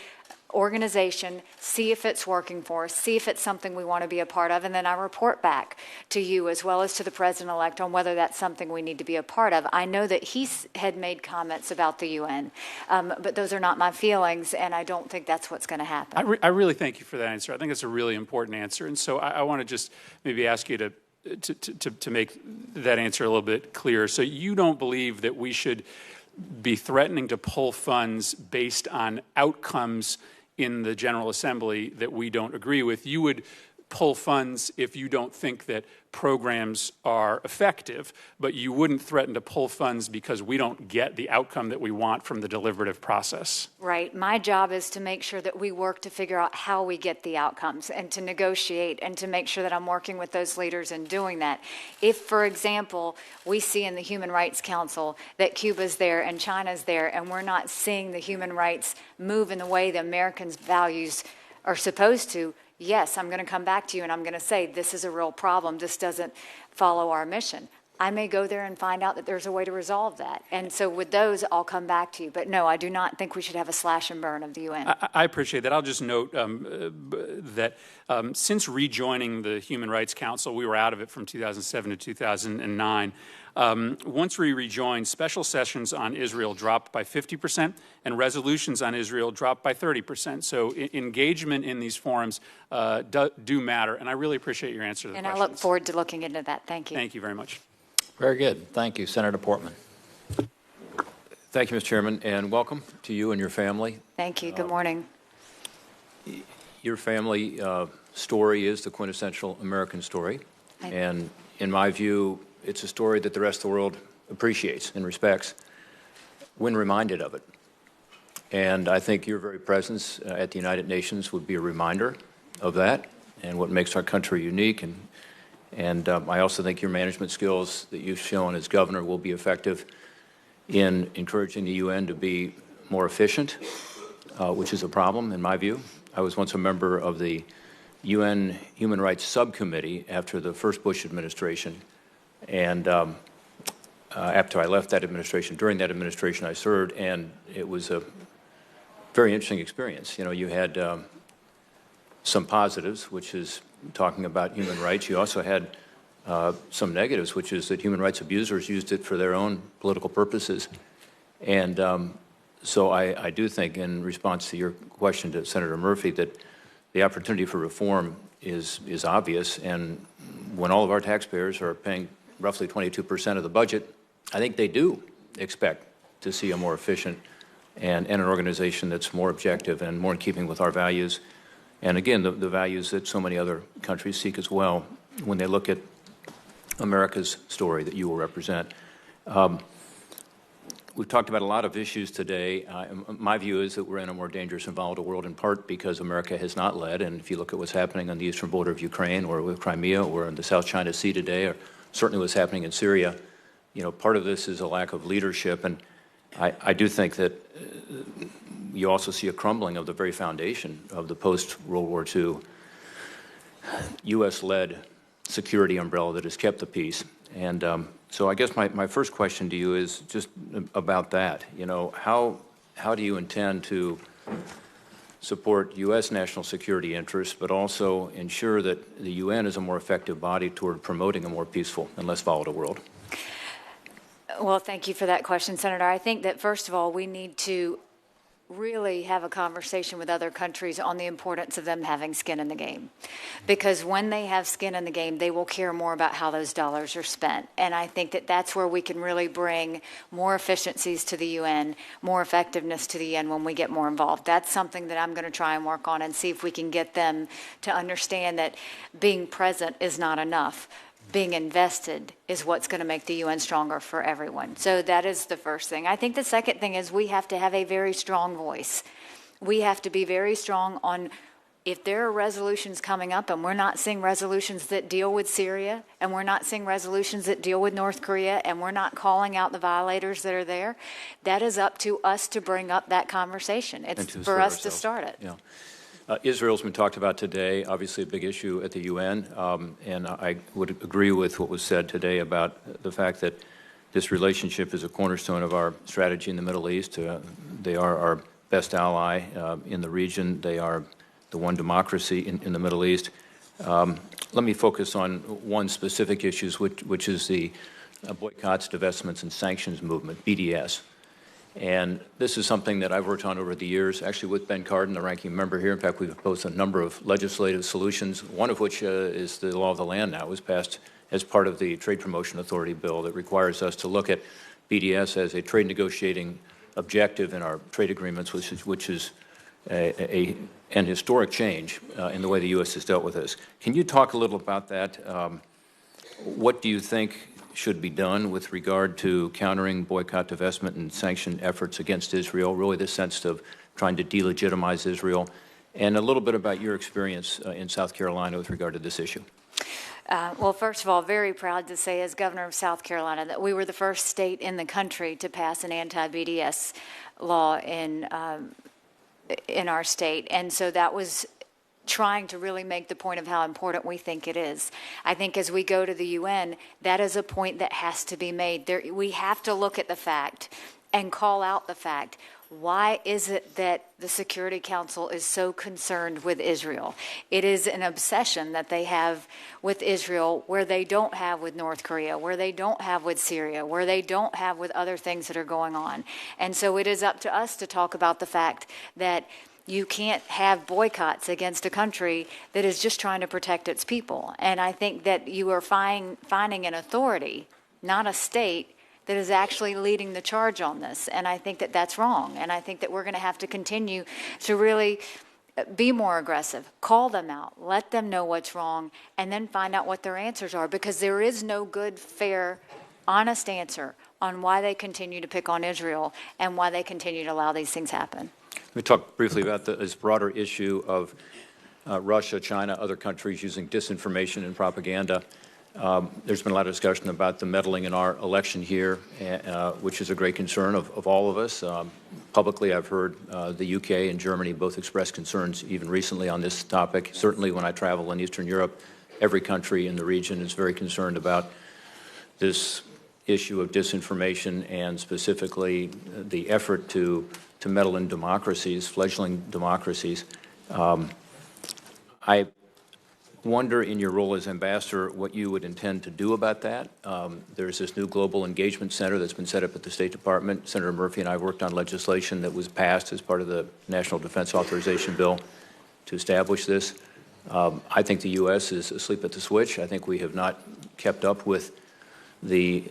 organization, see if it's working for us, see if it's something we want to be a part of, and then I report back to you as well as to the president-elect on whether that's something we need to be a part of. I know that he had made comments about the UN, but those are not my feelings, and I don't think that's what's going to happen. I really thank you for that answer. I think it's a really important answer. And so I want to just maybe ask you to make that answer a little bit clearer. So you don't believe that we should be threatening to pull funds based on outcomes in the General Assembly that we don't agree with. You would pull funds if you don't think that programs are effective, but you wouldn't threaten to pull funds because we don't get the outcome that we want from the deliberative process. Right. My job is to make sure that we work to figure out how we get the outcomes and to negotiate and to make sure that I'm working with those leaders in doing that. If, for example, we see in the Human Rights Council that Cuba's there and China's there and we're not seeing the human rights move in the way the Americans' values are supposed to, yes, I'm going to come back to you and I'm going to say, this is a real problem. This doesn't follow our mission. I may go there and find out that there's a way to resolve that. And so with those, I'll come back to you. But no, I do not think we should have a slash and burn of the UN. I appreciate that. I'll just note that since rejoining the Human Rights Council, we were out of it from 2007 to 2009. Once we rejoined, special sessions on Israel dropped by 50% and resolutions on Israel dropped by 30%. So engagement in these forums do matter. And I really appreciate your answer to the questions. And I look forward to looking into that. Thank you. Thank you very much. Very good. Thank you. Senator Portman. Thank you, Mr. Chairman, and welcome to you and your family. Thank you. Good morning. Your family story is the quintessential American story. And in my view, it's a story that the rest of the world appreciates and respects when reminded of it. And I think your very presence at the United Nations would be a reminder of that and what makes our country unique. And I also think your management skills that you've shown as governor will be effective in encouraging the UN to be more efficient, which is a problem in my view. I was once a member of the UN Human Rights Subcommittee after the first Bush administration. And after I left that administration, during that administration I served, and it was a very interesting experience. You know, you had some positives, which is talking about human rights. You also had some negatives, which is that human rights abusers used it for their own political purposes. And so I do think, in response to your question to Senator Murphy, that the opportunity for reform is obvious. And when all of our taxpayers are paying roughly 22% of the budget, I think they do expect to see a more efficient and an organization that's more objective and more in keeping with our values. And again, the values that so many other countries seek as well when they look at America's story that you will represent. We've talked about a lot of issues today. My view is that we're in a more dangerous and volatile world in part because America has not led. And if you look at what's happening on the eastern border of Ukraine or with Crimea or in the South China Sea today, or certainly what's happening in Syria, you know, part of this is a lack of leadership. And I do think that you also see a crumbling of the very foundation of the post-World War II U.S.-led security umbrella that has kept the peace. And so I guess my first question to you is just about that. You know, how do you intend to support U.S. national security interests, but also ensure that the UN is a more effective body toward promoting a more peaceful and less volatile world? Well, thank you for that question, Senator. I think that, first of all, we need to really have a conversation with other countries on the importance of them having skin in the game. Because when they have skin in the game, they will care more about how those dollars are spent. And I think that that's where we can really bring more efficiencies to the UN, more effectiveness to the UN when we get more involved. That's something that I'm going to try and work on and see if we can get them to understand that being present is not enough. Being invested is what's going to make the UN stronger for everyone. So that is the first thing. I think the second thing is we have to have a very strong voice. We have to be very strong on if there are resolutions coming up and we're not seeing resolutions that deal with Syria and we're not seeing resolutions that deal with North Korea and we're not calling out the violators that are there, that is up to us to bring up that conversation. It's for us to start it. Yeah. Israel's been talked about today, obviously a big issue at the UN, and I would agree with what was said today about the fact that this relationship is a cornerstone of our strategy in the Middle East. They are our best ally in the region. They are the one democracy in the Middle East. Let me focus on one specific issue, which is the boycotts, divestments, and sanctions movement, BDS. And this is something that I've worked on over the years, actually with Ben Cardin, the ranking member here. In fact, we've proposed a number of legislative solutions, one of which is the law of the land now. It was passed as part of the Trade Promotion Authority bill that requires us to look at BDS as a trade negotiating objective in our trade agreements, which is an historic change in the way the U.S. has dealt with this. Can you talk a little about that? What do you think should be done with regard to countering boycott, divestment, and sanction efforts against Israel, really the sense of trying to delegitimize Israel, and a little bit about your experience in South Carolina with regard to this issue? Well, first of all, very proud to say as governor of South Carolina that we were the first state in the country to pass an anti-BDS law in our state. And so that was trying to really make the point of how important we think it is. I think as we go to the UN, that is a point that has to be made. We have to look at the fact and call out the fact. Why is it that the Security Council is so concerned with Israel? It is an obsession that they have with Israel where they don't have with North Korea, where they don't have with Syria, where they don't have with other things that are going on. And so it is up to us to talk about the fact that you can't have boycotts against a country that is just trying to protect its people. And I think that you are finding an authority, not a state, that is actually leading the charge on this. And I think that that's wrong. And I think that we're going to have to continue to really be more aggressive, call them out, let them know what's wrong, and then find out what their answers are. Because there is no good, fair, honest answer on why they continue to pick on Israel and why they continue to allow these things happen. Let me talk briefly about this broader issue of Russia, China, other countries using disinformation and propaganda. There's been a lot of discussion about the meddling in our election here, which is a great concern of all of us. Publicly, I've heard the UK and Germany both express concerns even recently on this topic. Certainly when I travel in Eastern Europe, every country in the region is very concerned about this issue of disinformation and specifically the effort to meddle in democracies, fledgling democracies. I wonder, in your role as ambassador, what you would intend to do about that. There's this new Global Engagement Center that's been set up at the State Department. Senator Murphy and I worked on legislation that was passed as part of the National Defense Authorization Bill to establish this. I think the U.S. is asleep at the switch. I think we have not kept up with the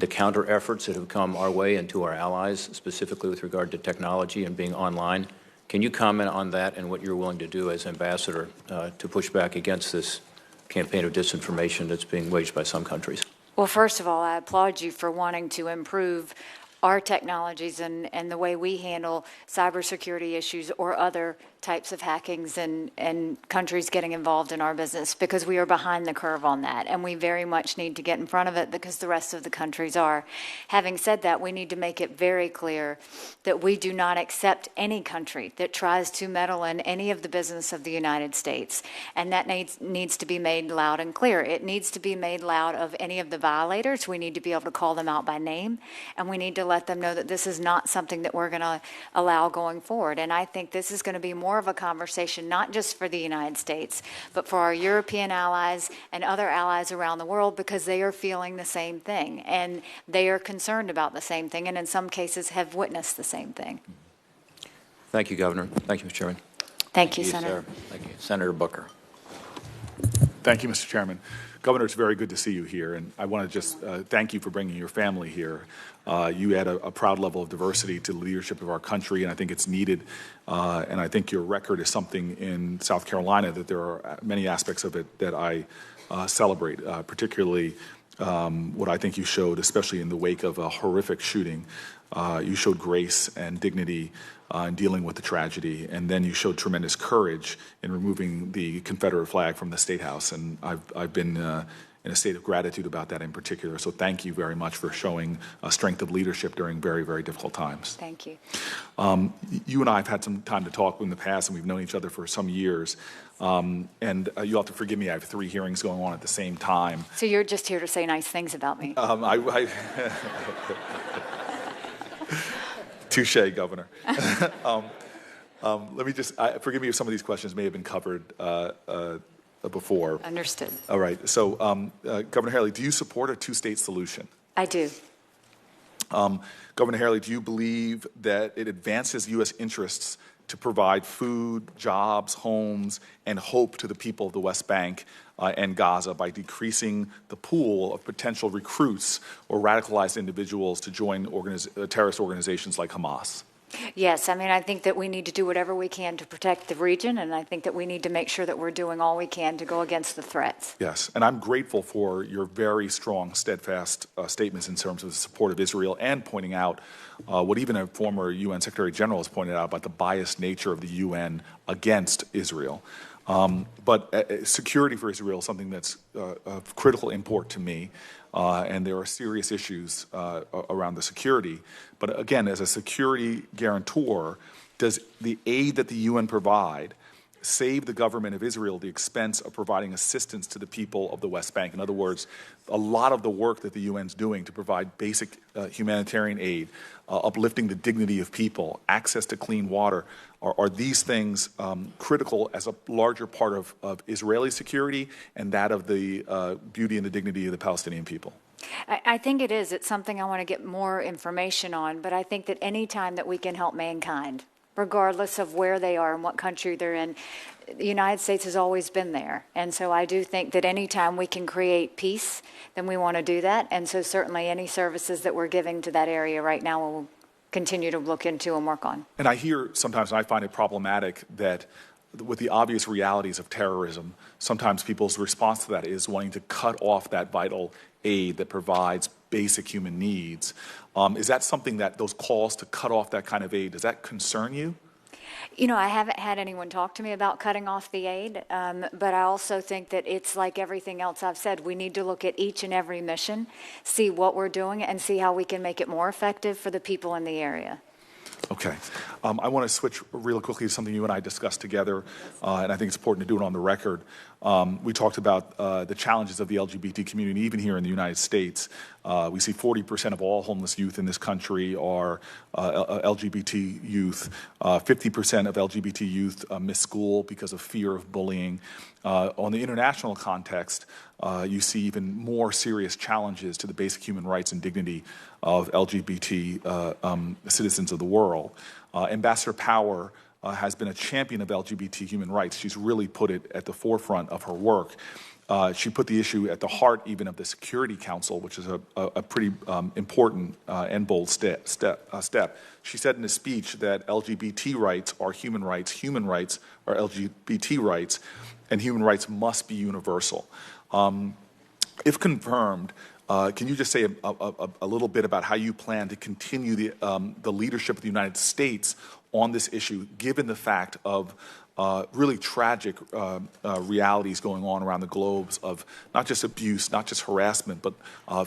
counter efforts that have come our way and to our allies, specifically with regard to technology and being online. Can you comment on that and what you're willing to do as ambassador to push back against this campaign of disinformation that's being waged by some countries? Well, first of all, I applaud you for wanting to improve our technologies and the way we handle cybersecurity issues or other types of hackings and countries getting involved in our business, because we are behind the curve on that, and we very much need to get in front of it because the rest of the countries are. Having said that, we need to make it very clear that we do not accept any country that tries to meddle in any of the business of the United States, and that needs to be made loud and clear. It needs to be made loud of any of the violators. We need to be able to call them out by name, and we need to let them know that this is not something that we're going to allow going forward. And I think this is going to be more of a conversation, not just for the United States, but for our European allies and other allies around the world, because they are feeling the same thing, and they are concerned about the same thing, and in some cases have witnessed the same thing. Thank you, Governor. Thank you, Mr. Chairman. Thank you, Senator. Sir. Thank you. Senator Booker. Thank you, Mr. Chairman. Governor, it's very good to see you here, and I want to just thank you for bringing your family here. You add a proud level of diversity to the leadership of our country, and I think it's needed. And I think your record is something in South Carolina that there are many aspects of it that I celebrate, particularly what I think you showed, especially in the wake of a horrific shooting. You showed grace and dignity in dealing with the tragedy, and then you showed tremendous courage in removing the Confederate flag from the State House, and I've been in a state of gratitude about that in particular. So thank you very much for showing a strength of leadership during very, very difficult times. Thank you. You and I have had some time to talk in the past, and we've known each other for some years. And you'll have to forgive me, I have 3 hearings going on at the same time. So you're just here to say nice things about me. Touche, Governor. Let me just, forgive me if some of these questions may have been covered before. Understood. All right. So, Governor Haley, do you support a 2-state solution? I do. Governor Haley, do you believe that it advances U.S. interests to provide food, jobs, homes, and hope to the people of the West Bank and Gaza by decreasing the pool of potential recruits or radicalized individuals to join terrorist organizations like Hamas? Yes, I mean, I think that we need to do whatever we can to protect the region, and I think that we need to make sure that we're doing all we can to go against the threats. Yes, and I'm grateful for your very strong, steadfast statements in terms of the support of Israel and pointing out what even a former UN Secretary General has pointed out about the biased nature of the UN against Israel. But security for Israel is something that's of critical import to me, and there are serious issues around the security. But again, as a security guarantor, does the aid that the UN provide save the government of Israel the expense of providing assistance to the people of the West Bank? In other words, a lot of the work that the UN is doing to provide basic humanitarian aid, uplifting the dignity of people, access to clean water, are these things critical as a larger part of Israeli security and that of the beauty and the dignity of the Palestinian people? I think it is. It's something I want to get more information on, but I think that any time that we can help mankind, regardless of where they are and what country they're in, the United States has always been there. And so I do think that any time we can create peace, then we want to do that. And so certainly any services that we're giving to that area right now we'll continue to look into and work on. And I hear sometimes, and I find it problematic, that with the obvious realities of terrorism, sometimes people's response to that is wanting to cut off that vital aid that provides basic human needs. Is that something that those calls to cut off that kind of aid, does that concern you? You know, I haven't had anyone talk to me about cutting off the aid, but I also think that it's like everything else I've said. We need to look at each and every mission, see what we're doing, and see how we can make it more effective for the people in the area. Okay. I want to switch really quickly to something you and I discussed together, and I think it's important to do it on the record. We talked about the challenges of the LGBT community, even here in the United States. We see 40% of all homeless youth in this country are LGBT youth. 50% of LGBT youth miss school because of fear of bullying. On the international context, you see even more serious challenges to the basic human rights and dignity of LGBT citizens of the world. Ambassador Power has been a champion of LGBT human rights. She's really put it at the forefront of her work. She put the issue at the heart even of the Security Council, which is a pretty important and bold step. She said in a speech that LGBT rights are human rights are LGBT rights, and human rights must be universal. If confirmed, Can you just say a little bit about how you plan to continue the leadership of the United States on this issue, given the fact of really tragic realities going on around the globe of not just abuse, not just harassment, but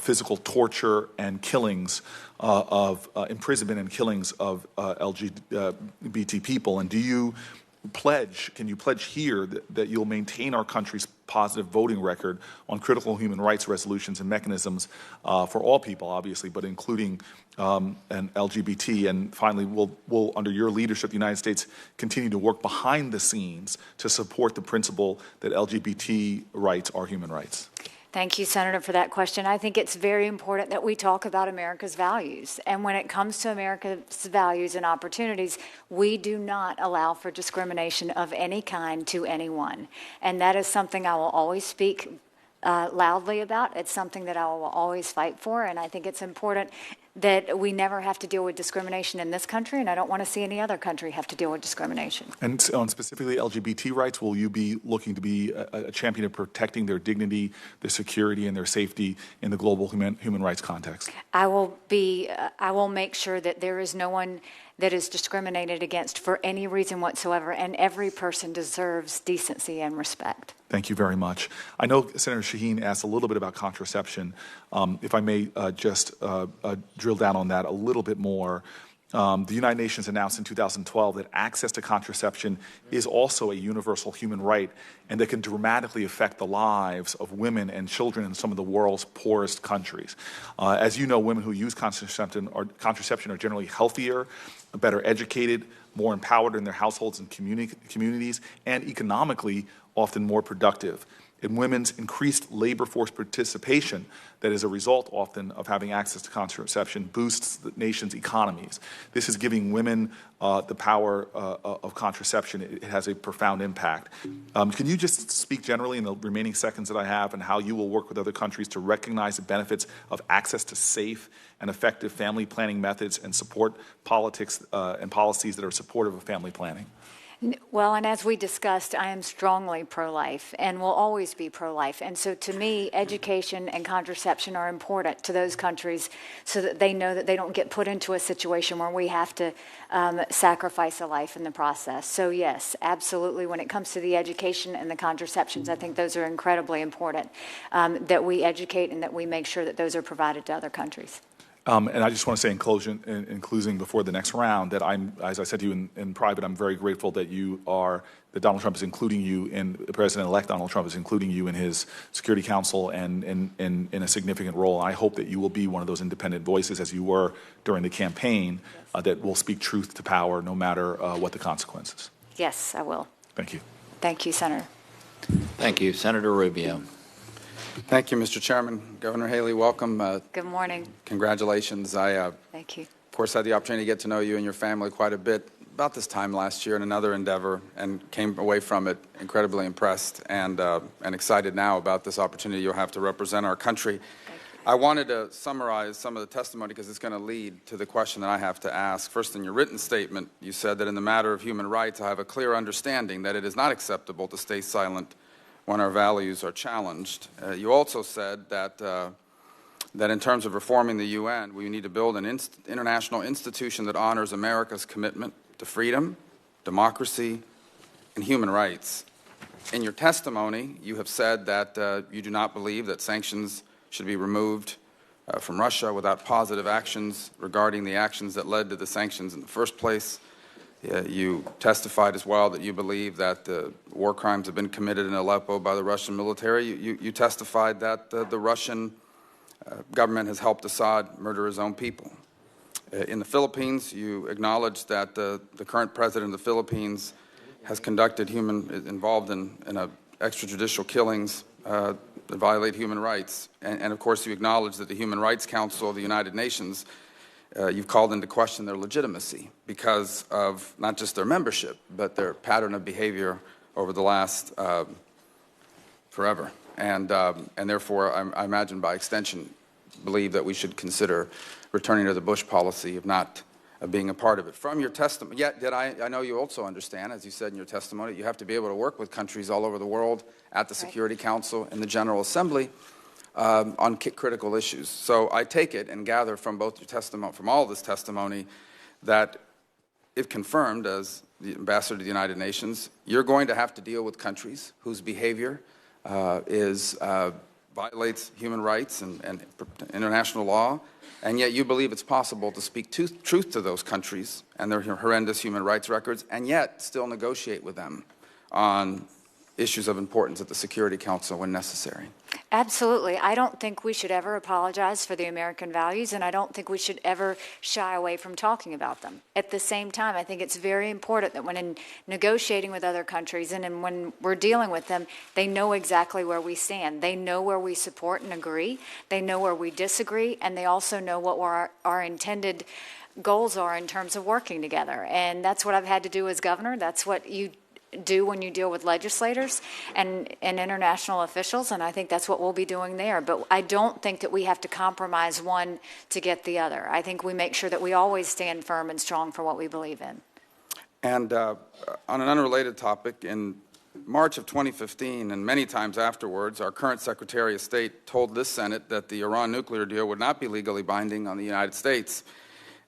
physical torture and killings of imprisonment and killings of LGBT people? And can you pledge here that you'll maintain our country's positive voting record on critical human rights resolutions and mechanisms for all people, obviously, but including and LGBT? And finally, will under your leadership, the United States continue to work behind the scenes to support the principle that LGBT rights are human rights? Thank you, Senator, for that question. I think it's very important that we talk about America's values. And when it comes to America's values and opportunities, we do not allow for discrimination of any kind to anyone. And that is something I will always speak loudly about. It's something that I will always fight for. And I think it's important that we never have to deal with discrimination in this country, and I don't want to see any other country have to deal with discrimination. And on specifically LGBT rights, will you be looking to be a champion of protecting their dignity, their security, and their safety in the global human rights context? I will make sure that there is no one that is discriminated against for any reason whatsoever, and every person deserves decency and respect. Thank you very much. I know Senator Shaheen asked a little bit about contraception. If I may just drill down on that a little bit more. The United Nations announced in 2012 that access to contraception is also a universal human right and that can dramatically affect the lives of women and children in some of the world's poorest countries. As you know, women who use contraception are generally healthier, better educated, more empowered in their households and communities, and economically often more productive. And women's increased labor force participation that is a result often of having access to contraception boosts the nation's economies. This is giving women the power of contraception. It has a profound impact. Can you just speak generally in the remaining seconds that I have and how you will work with other countries to recognize the benefits of access to safe and effective family planning methods and support politics and policies that are supportive of family planning? Well, and as we discussed, I am strongly pro-life and will always be pro-life. And so to me, education and contraception are important to those countries so that they know that they don't get put into a situation where we have to sacrifice a life in the process. So yes, absolutely. When it comes to the education and the contraceptions, I think those are incredibly important, that we educate and that we make sure that those are provided to other countries. And I just want to say in closing before the next round that as I said to you in private, I'm very grateful that that Donald Trump is including you President-elect Donald Trump is including you in his Security Council and in a significant role. I hope that you will be one of those independent voices, as you were during the campaign, that will speak truth to power no matter what the consequences. Yes, I will. Thank you. Thank you, Senator. Thank you. Senator Rubio. Thank you, Mr. Chairman. Governor Haley, welcome. Good morning. Congratulations. Thank you. Of course, had the opportunity to get to know you and your family quite a bit about this time last year in another endeavor and came away from it incredibly impressed and excited now about this opportunity you'll have to represent our country. I wanted to summarize some of the testimony because it's going to lead to the question that I have to ask. First, in your written statement, you said that in the matter of human rights, I have a clear understanding that it is not acceptable to stay silent when our values are challenged. You also said that in terms of reforming the UN, we need to build an international institution that honors America's commitment to freedom, democracy, and human rights. In your testimony, you have said that you do not believe that sanctions should be removed from Russia without positive actions regarding the actions that led to the sanctions in the first place. You testified as well that you believe that war crimes have been committed in Aleppo by the Russian military. You testified that the Russian government has helped Assad murder his own people. In the Philippines, you acknowledged that the current president of the Philippines has involved in extrajudicial killings that violate human rights. And of course, you acknowledge that the Human Rights Council of the United Nations, you've called into question their legitimacy because of not just their membership, but their pattern of behavior over the last forever. And therefore, I imagine by extension, believe that we should consider returning to the Bush policy of not being a part of it. From your testimony, yet I know you also understand, as you said in your testimony, you have to be able to work with countries all over the world at the Security Council and the General Assembly. on critical issues. So I take it and gather from both your testimony, from all this testimony, that if confirmed as the ambassador to the United Nations, you're going to have to deal with countries whose behavior violates human rights and international law, and yet you believe it's possible to speak truth to those countries and their horrendous human rights records, and yet still negotiate with them on issues of importance at the Security Council when necessary. Absolutely. I don't think we should ever apologize for the American values, and I don't think we should ever shy away from talking about them. At the same time, I think it's very important that when negotiating with other countries and when we're dealing with them, they know exactly where we stand. They know where we support and agree. They know where we disagree, and they also know what our intended goals are in terms of working together. And that's what I've had to do as governor. That's what you do when you deal with legislators and international officials, and I think that's what we'll be doing there. But I don't think that we have to compromise one to get the other. I think we make sure that we always stand firm and strong for what we believe in. And on an unrelated topic, in March of 2015 and many times afterwards, our current Secretary of State told this Senate that the Iran nuclear deal would not be legally binding on the United States.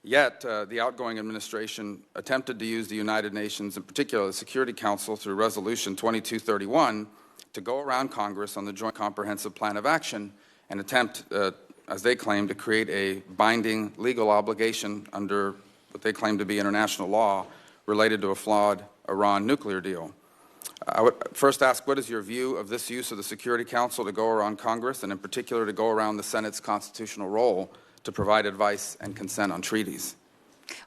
Yet, the outgoing administration attempted to use the United Nations, in particular the Security Council, through Resolution 2231, to go around Congress on the Joint Comprehensive Plan of Action and attempt, as they claim, to create a binding legal obligation under what they claim to be international law related to a flawed Iran nuclear deal. I would first ask, what is your view of this use of the Security Council to go around Congress, and in particular to go around the Senate's constitutional role to provide advice and consent on treaties?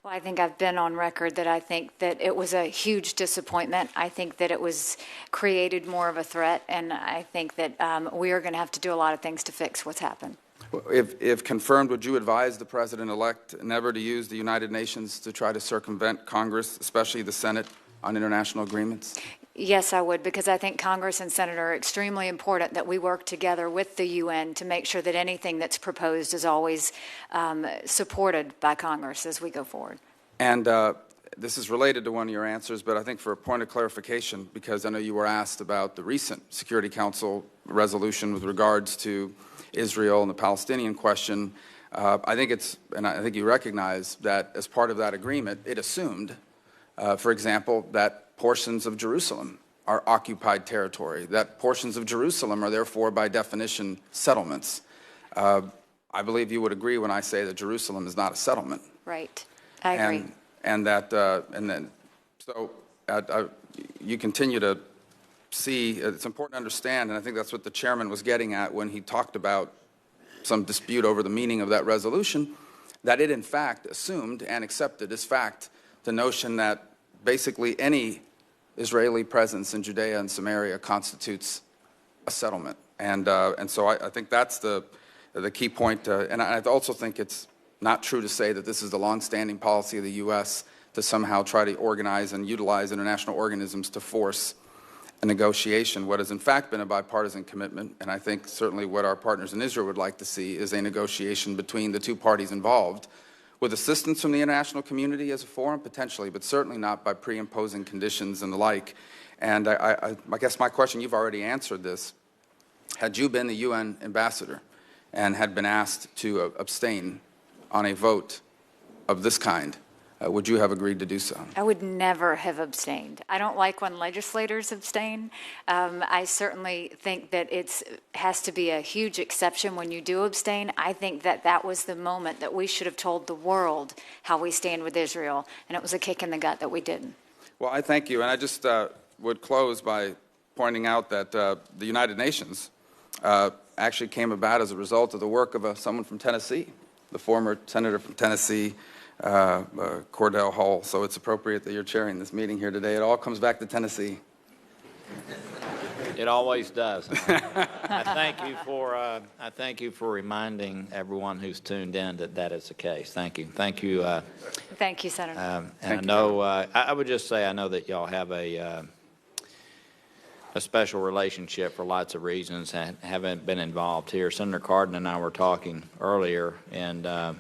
Well, I think I've been on record that I think that it was a huge disappointment. I think that it was created more of a threat, and I think that we are going to have to do a lot of things to fix what's happened. If confirmed, would you advise the President-elect never to use the United Nations to try to circumvent Congress, especially the Senate, on international agreements? Yes, I would, because I think Congress and Senate are extremely important that we work together with the UN to make sure that anything that's proposed is always supported by Congress as we go forward. And this is related to one of your answers, but I think for a point of clarification, because I know you were asked about the recent Security Council resolution with regards to Israel and the Palestinian question, I think you recognize that as part of that agreement, it assumed, for example, that portions of Jerusalem are occupied territory, that portions of Jerusalem are therefore, by definition, settlements. I believe you would agree when I say that Jerusalem is not a settlement. Right. I agree. You continue to see, it's important to understand, and I think that's what the chairman was getting at when he talked about some dispute over the meaning of that resolution, that it in fact assumed and accepted as fact the notion that basically any Israeli presence in Judea and Samaria constitutes a settlement. And so I think that's the key point. And I also think it's not true to say that this is the longstanding policy of the U.S. to somehow try to organize and utilize international organisms to force a negotiation. What has in fact been a bipartisan commitment, and I think certainly what our partners in Israel would like to see, is a negotiation between the two parties involved, with assistance from the international community as a forum, potentially, but certainly not by pre-imposing conditions and the like. And I guess my question, you've already answered this. Had you been the UN ambassador and had been asked to abstain on a vote of this kind, would you have agreed to do so? I would never have abstained. I don't like when legislators abstain. I certainly think that it has to be a huge exception when you do abstain. I think that that was the moment that we should have told the world how we stand with Israel, and it was a kick in the gut that we didn't. Well, I thank you, and I just would close by pointing out that the United Nations actually came about as a result of the work of someone from Tennessee, the former senator from Tennessee, Cordell Hull. So it's appropriate that you're chairing this meeting here today. It all comes back to Tennessee. It always does. I thank you for reminding everyone who's tuned in that that is the case. Thank you. Thank you. Thank you, Senator. I would just say I know that y'all have a special relationship for lots of reasons and haven't been involved here. Senator Cardin and I were talking earlier, and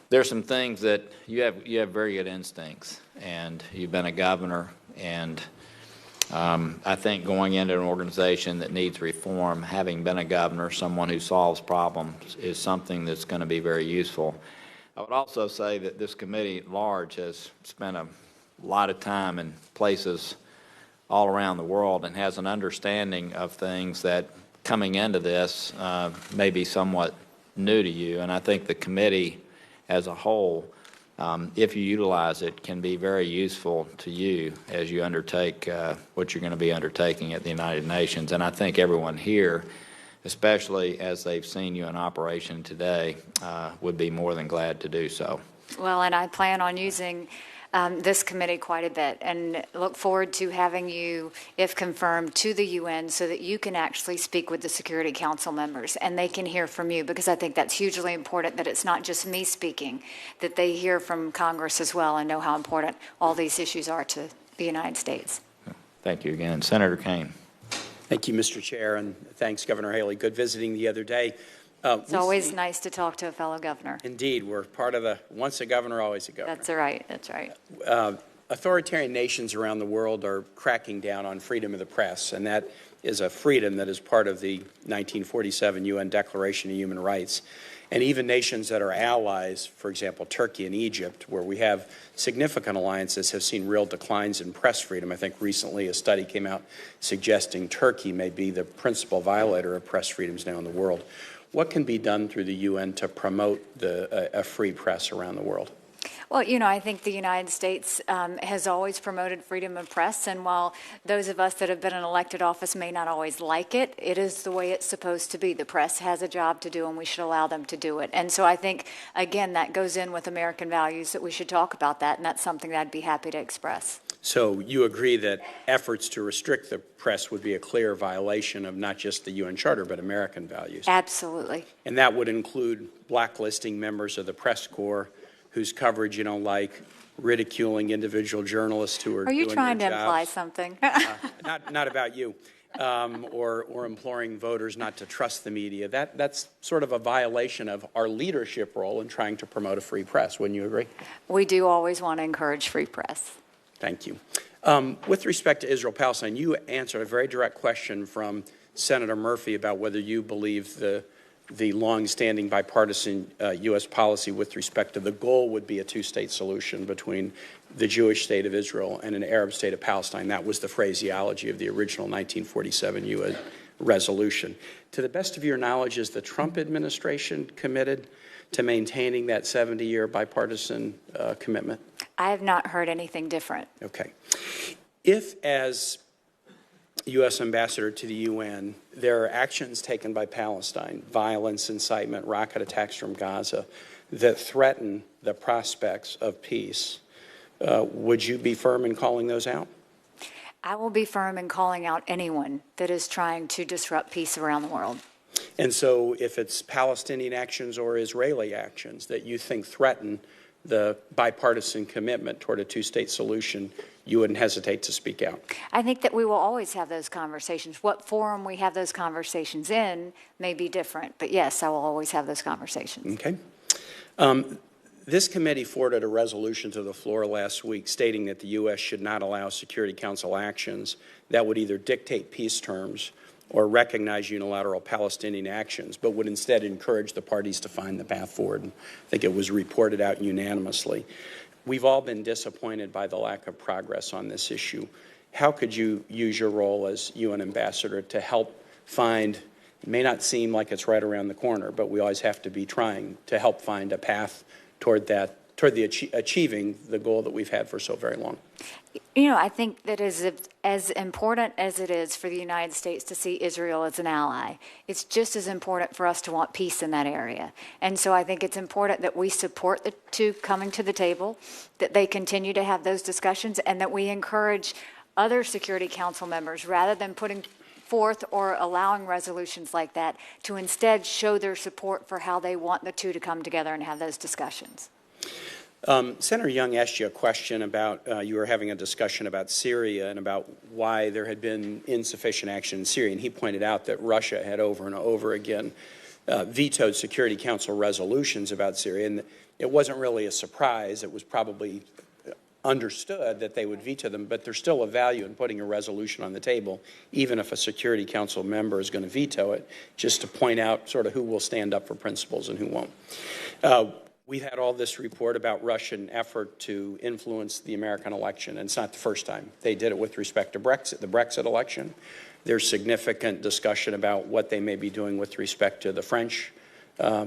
there's some things that you have very good instincts, and you've been a governor, and I think going into an organization that needs reform, having been a governor, someone who solves problems, is something that's going to be very useful. I would also say that this committee at large has spent a lot of time in places all around the world and has an understanding of things that coming into this may be somewhat new to you. And I think the committee as a whole, if you utilize it, can be very useful to you as you undertake what you're going to be undertaking at the United Nations. And I think everyone here, especially as they've seen you in operation today, would be more than glad to do so. Well, and I plan on using this committee quite a bit and look forward to having you, if confirmed, to the UN so that you can actually speak with the Security Council members and they can hear from you, because I think that's hugely important, that it's not just me speaking, that they hear from Congress as well and know how important all these issues are to the United States. Thank you again. Senator Kaine. Thank you, Mr. Chair, and thanks, Governor Haley. Good visiting the other day. It's always nice to talk to a fellow governor. Indeed. We're part of the once a governor, always a governor. That's right. That's right. Authoritarian nations around the world are cracking down on freedom of the press, and that is a freedom that is part of the 1947 UN Declaration of Human Rights. And even nations that are allies, for example, Turkey and Egypt, where we have significant alliances, have seen real declines in press freedom. I think recently a study came out suggesting Turkey may be the principal violator of press freedoms now in the world. What can be done through the UN to promote a free press around the world? Well, you know, I think the United States has always promoted freedom of press, and while those of us that have been in elected office may not always like it, it is the way it's supposed to be. The press has a job to do, and we should allow them to do it. And so I think, again, that goes in with American values, that we should talk about that, and that's something that I'd be happy to express. So you agree that efforts to restrict the press would be a clear violation of not just the UN Charter, but American values? Absolutely. And that would include blacklisting members of the press corps whose coverage you don't like, ridiculing individual journalists who are doing their jobs. Are you trying to imply something? Not about you. Or imploring voters not to trust the media. That's sort of a violation of our leadership role in trying to promote a free press. Wouldn't you agree? We do always want to encourage free press. Thank you. With respect to Israel-Palestine, you answered a very direct question from Senator Murphy about whether you believe the long-standing bipartisan U.S. policy with respect to the goal would be a two-state solution between the Jewish state of Israel and an Arab state of Palestine. That was the phraseology of the original 1947 U.S. resolution. To the best of your knowledge, is the Trump administration committed to maintaining that 70-year bipartisan commitment? I have not heard anything different. Okay. If, as U.S. ambassador to the UN, there are actions taken by Palestine, violence, incitement, rocket attacks from Gaza, that threaten the prospects of peace, would you be firm in calling those out? I will be firm in calling out anyone that is trying to disrupt peace around the world. And so if it's Palestinian actions or Israeli actions that you think threaten the bipartisan commitment toward a two-state solution, you wouldn't hesitate to speak out? I think that we will always have those conversations. What forum we have those conversations in may be different, but yes, I will always have those conversations. Okay. This committee forwarded a resolution to the floor last week stating that the U.S. should not allow Security Council actions that would either dictate peace terms or recognize unilateral Palestinian actions, but would instead encourage the parties to find the path forward. I think it was reported out unanimously. We've all been disappointed by the lack of progress on this issue. How could you use your role as UN ambassador to help find, it may not seem like it's right around the corner, but we always have to be trying to help find a path toward achieving the goal that we've had for so very long? You know, I think that as important as it is for the United States to see Israel as an ally, it's just as important for us to want peace in that area. And so I think it's important that we support the two coming to the table, that they continue to have those discussions, and that we encourage other Security Council members, rather than putting forth or allowing resolutions like that, to instead show their support for how they want the two to come together and have those discussions. Senator Young asked you a question about, you were having a discussion about Syria and about why there had been insufficient action in Syria, and he pointed out that Russia had over and over again vetoed Security Council resolutions about Syria, and it wasn't really a surprise. It was probably understood that they would veto them, but there's still a value in putting a resolution on the table, even if a Security Council member is going to veto it, just to point out sort of who will stand up for principles and who won't. We've had all this report about Russian effort to influence the American election, and it's not the first time. They did it with respect to Brexit, the Brexit election. There's significant discussion about what they may be doing with respect to the French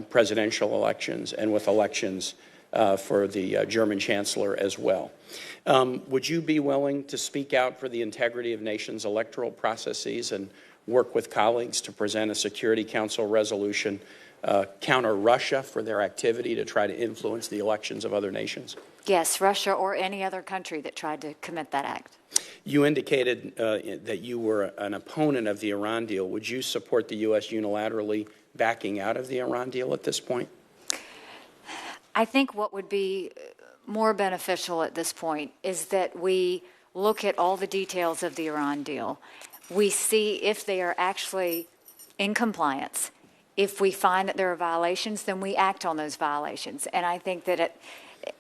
presidential elections and with elections for the German chancellor as well. Would you be willing to speak out for the integrity of nations' electoral processes and work with colleagues to present a Security Council resolution counter Russia for their activity to try to influence the elections of other nations? Yes, Russia or any other country that tried to commit that act. You indicated that you were an opponent of the Iran deal. Would you support the U.S. unilaterally backing out of the Iran deal at this point? I think what would be more beneficial at this point is that we look at all the details of the Iran deal. We see if they are actually in compliance. If we find that there are violations, then we act on those violations. And I think that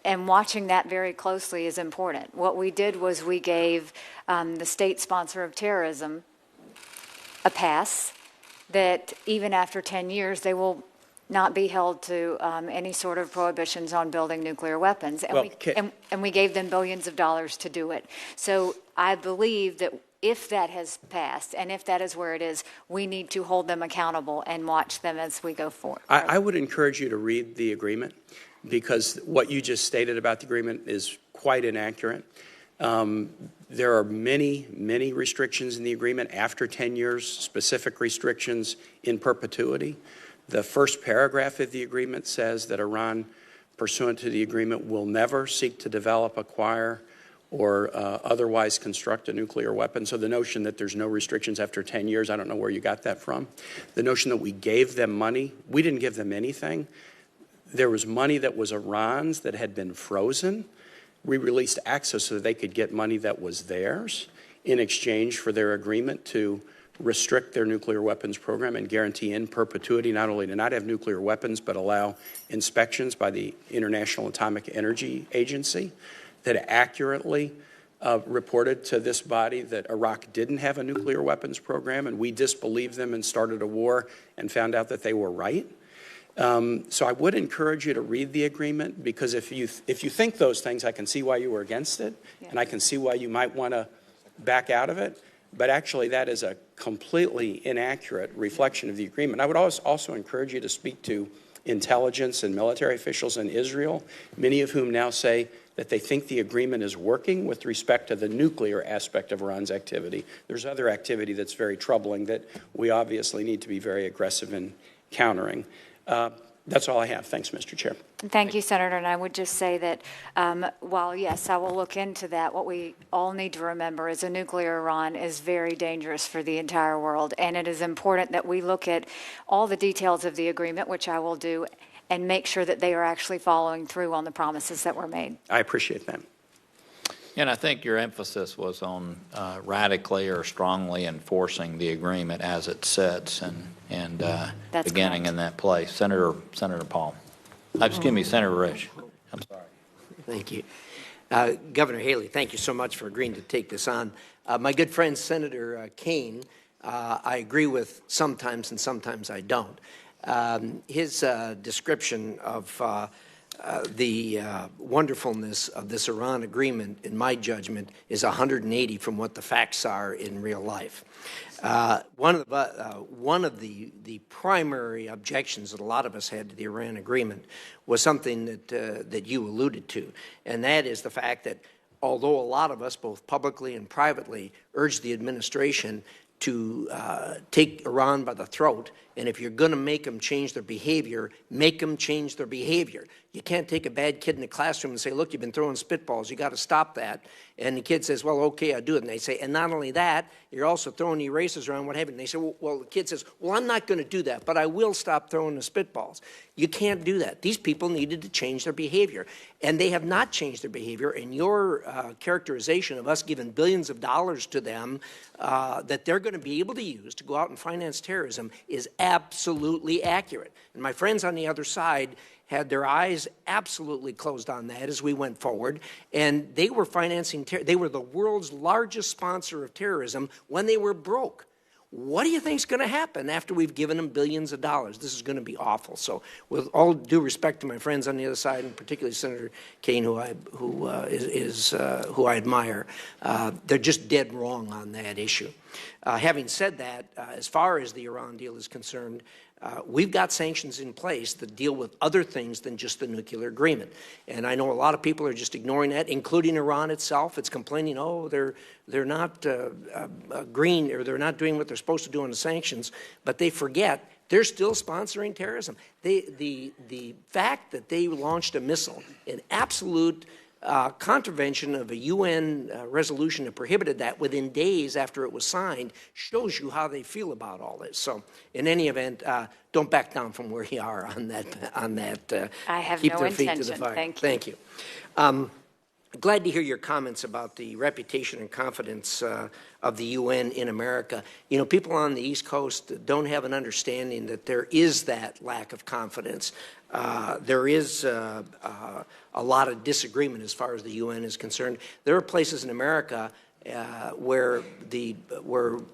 and watching that very closely is important. What we did was we gave the state sponsor of terrorism a pass that even after 10 years, they will not be held to any sort of prohibitions on building nuclear weapons. And we gave them billions of dollars to do it. So I believe that if that has passed and if that is where it is, we need to hold them accountable and watch them as we go forward. I would encourage you to read the agreement, because what you just stated about the agreement is quite inaccurate. There are many, many restrictions in the agreement after 10 years, specific restrictions in perpetuity. The first paragraph of the agreement says that Iran, pursuant to the agreement, will never seek to develop, acquire, or otherwise construct a nuclear weapon. So the notion that there's no restrictions after 10 years, I don't know where you got that from. The notion that we gave them money, we didn't give them anything. There was money that was Iran's that had been frozen. We released access so that they could get money that was theirs in exchange for their agreement to restrict their nuclear weapons program and guarantee in perpetuity not only to not have nuclear weapons, but allow inspections by the International Atomic Energy Agency that accurately reported to this body that Iraq didn't have a nuclear weapons program, and we disbelieved them and started a war and found out that they were right. So I would encourage you to read the agreement, because if you think those things, I can see why you were against it, and I can see why you might want to back out of it. But actually, that is a completely inaccurate reflection of the agreement. I would also encourage you to speak to intelligence and military officials in Israel, many of whom now say that they think the agreement is working with respect to the nuclear aspect of Iran's activity. There's other activity that's very troubling that we obviously need to be very aggressive in countering. That's all I have. Thanks, Mr. Chair. Thank you, Senator. And I would just say that while, yes, I will look into that, what we all need to remember is a nuclear Iran is very dangerous for the entire world. And it is important that we look at all the details of the agreement, which I will do, and make sure that they are actually following through on the promises that were made. I appreciate that. And I think your emphasis was on radically or strongly enforcing the agreement as it sits and beginning correct. in that place. Senator Paul. Excuse me, Senator Rich. I'm sorry. Thank you. Governor Haley, thank you so much for agreeing to take this on. My good friend, Senator Kaine, I agree with sometimes and sometimes I don't. His description of the wonderfulness of this Iran agreement, in my judgment, is 180 from what the facts are in real life. One of the primary objections that a lot of us had to the Iran agreement was something that you alluded to, and that is the fact that although a lot of us, both publicly and privately, urged the administration to take Iran by the throat, and if you're going to make them change their behavior, make them change their behavior. You can't take a bad kid in the classroom and say, look, you've been throwing spitballs, you got to stop that. And the kid says, well, okay, I'll do it. And they say, and not only that, you're also throwing erasers around, what have you. And they say, well, the kid says, well, I'm not going to do that, but I will stop throwing the spitballs. You can't do that. These people needed to change their behavior, and they have not changed their behavior. And your characterization of us giving billions of dollars to them that they're going to be able to use to go out and finance terrorism is absolutely accurate. And my friends on the other side had their eyes absolutely closed on that as we went forward, and they were financing, they were the world's largest sponsor of terrorism when they were broke. What do you think is going to happen after we've given them billions of dollars? This is going to be awful. So with all due respect to my friends on the other side, and particularly Senator Kaine, who I admire, they're just dead wrong on that issue. Having said that, as far as the Iran deal is concerned, we've got sanctions in place that deal with other things than just the nuclear agreement. And I know a lot of people are just ignoring that, including Iran itself. It's complaining, oh, they're not green, or they're not doing what they're supposed to do on the sanctions, but they forget they're still sponsoring terrorism. The fact that they launched a missile in absolute contravention of a UN resolution that prohibited that within days after it was signed shows you how they feel about all this. So, in any event, don't back down from where you are on that. I have keep no their feet intention. to the fire. Thank you. Glad to hear your comments about the reputation and confidence of the UN in America. You know, people on the East Coast don't have an understanding that there is that lack of confidence. There is a lot of disagreement as far as the UN is concerned. There are places in America where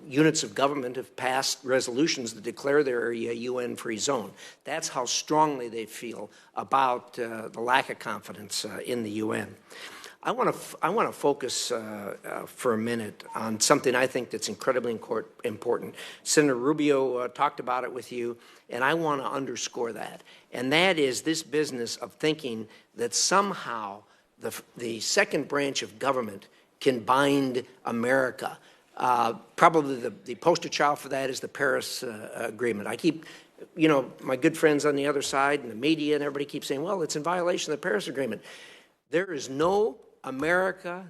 units of government have passed resolutions that declare their area a UN-free zone. That's how strongly they feel about the lack of confidence in the UN. I want to focus for a minute on something I think that's incredibly important. Senator Rubio talked about it with you, and I want to underscore that. And that is this business of thinking that somehow the second branch of government can bind America. Probably the poster child for that is the Paris Agreement. I keep, you know, my good friends on the other side and the media and everybody keeps saying, well, it's in violation of the Paris Agreement. There is no American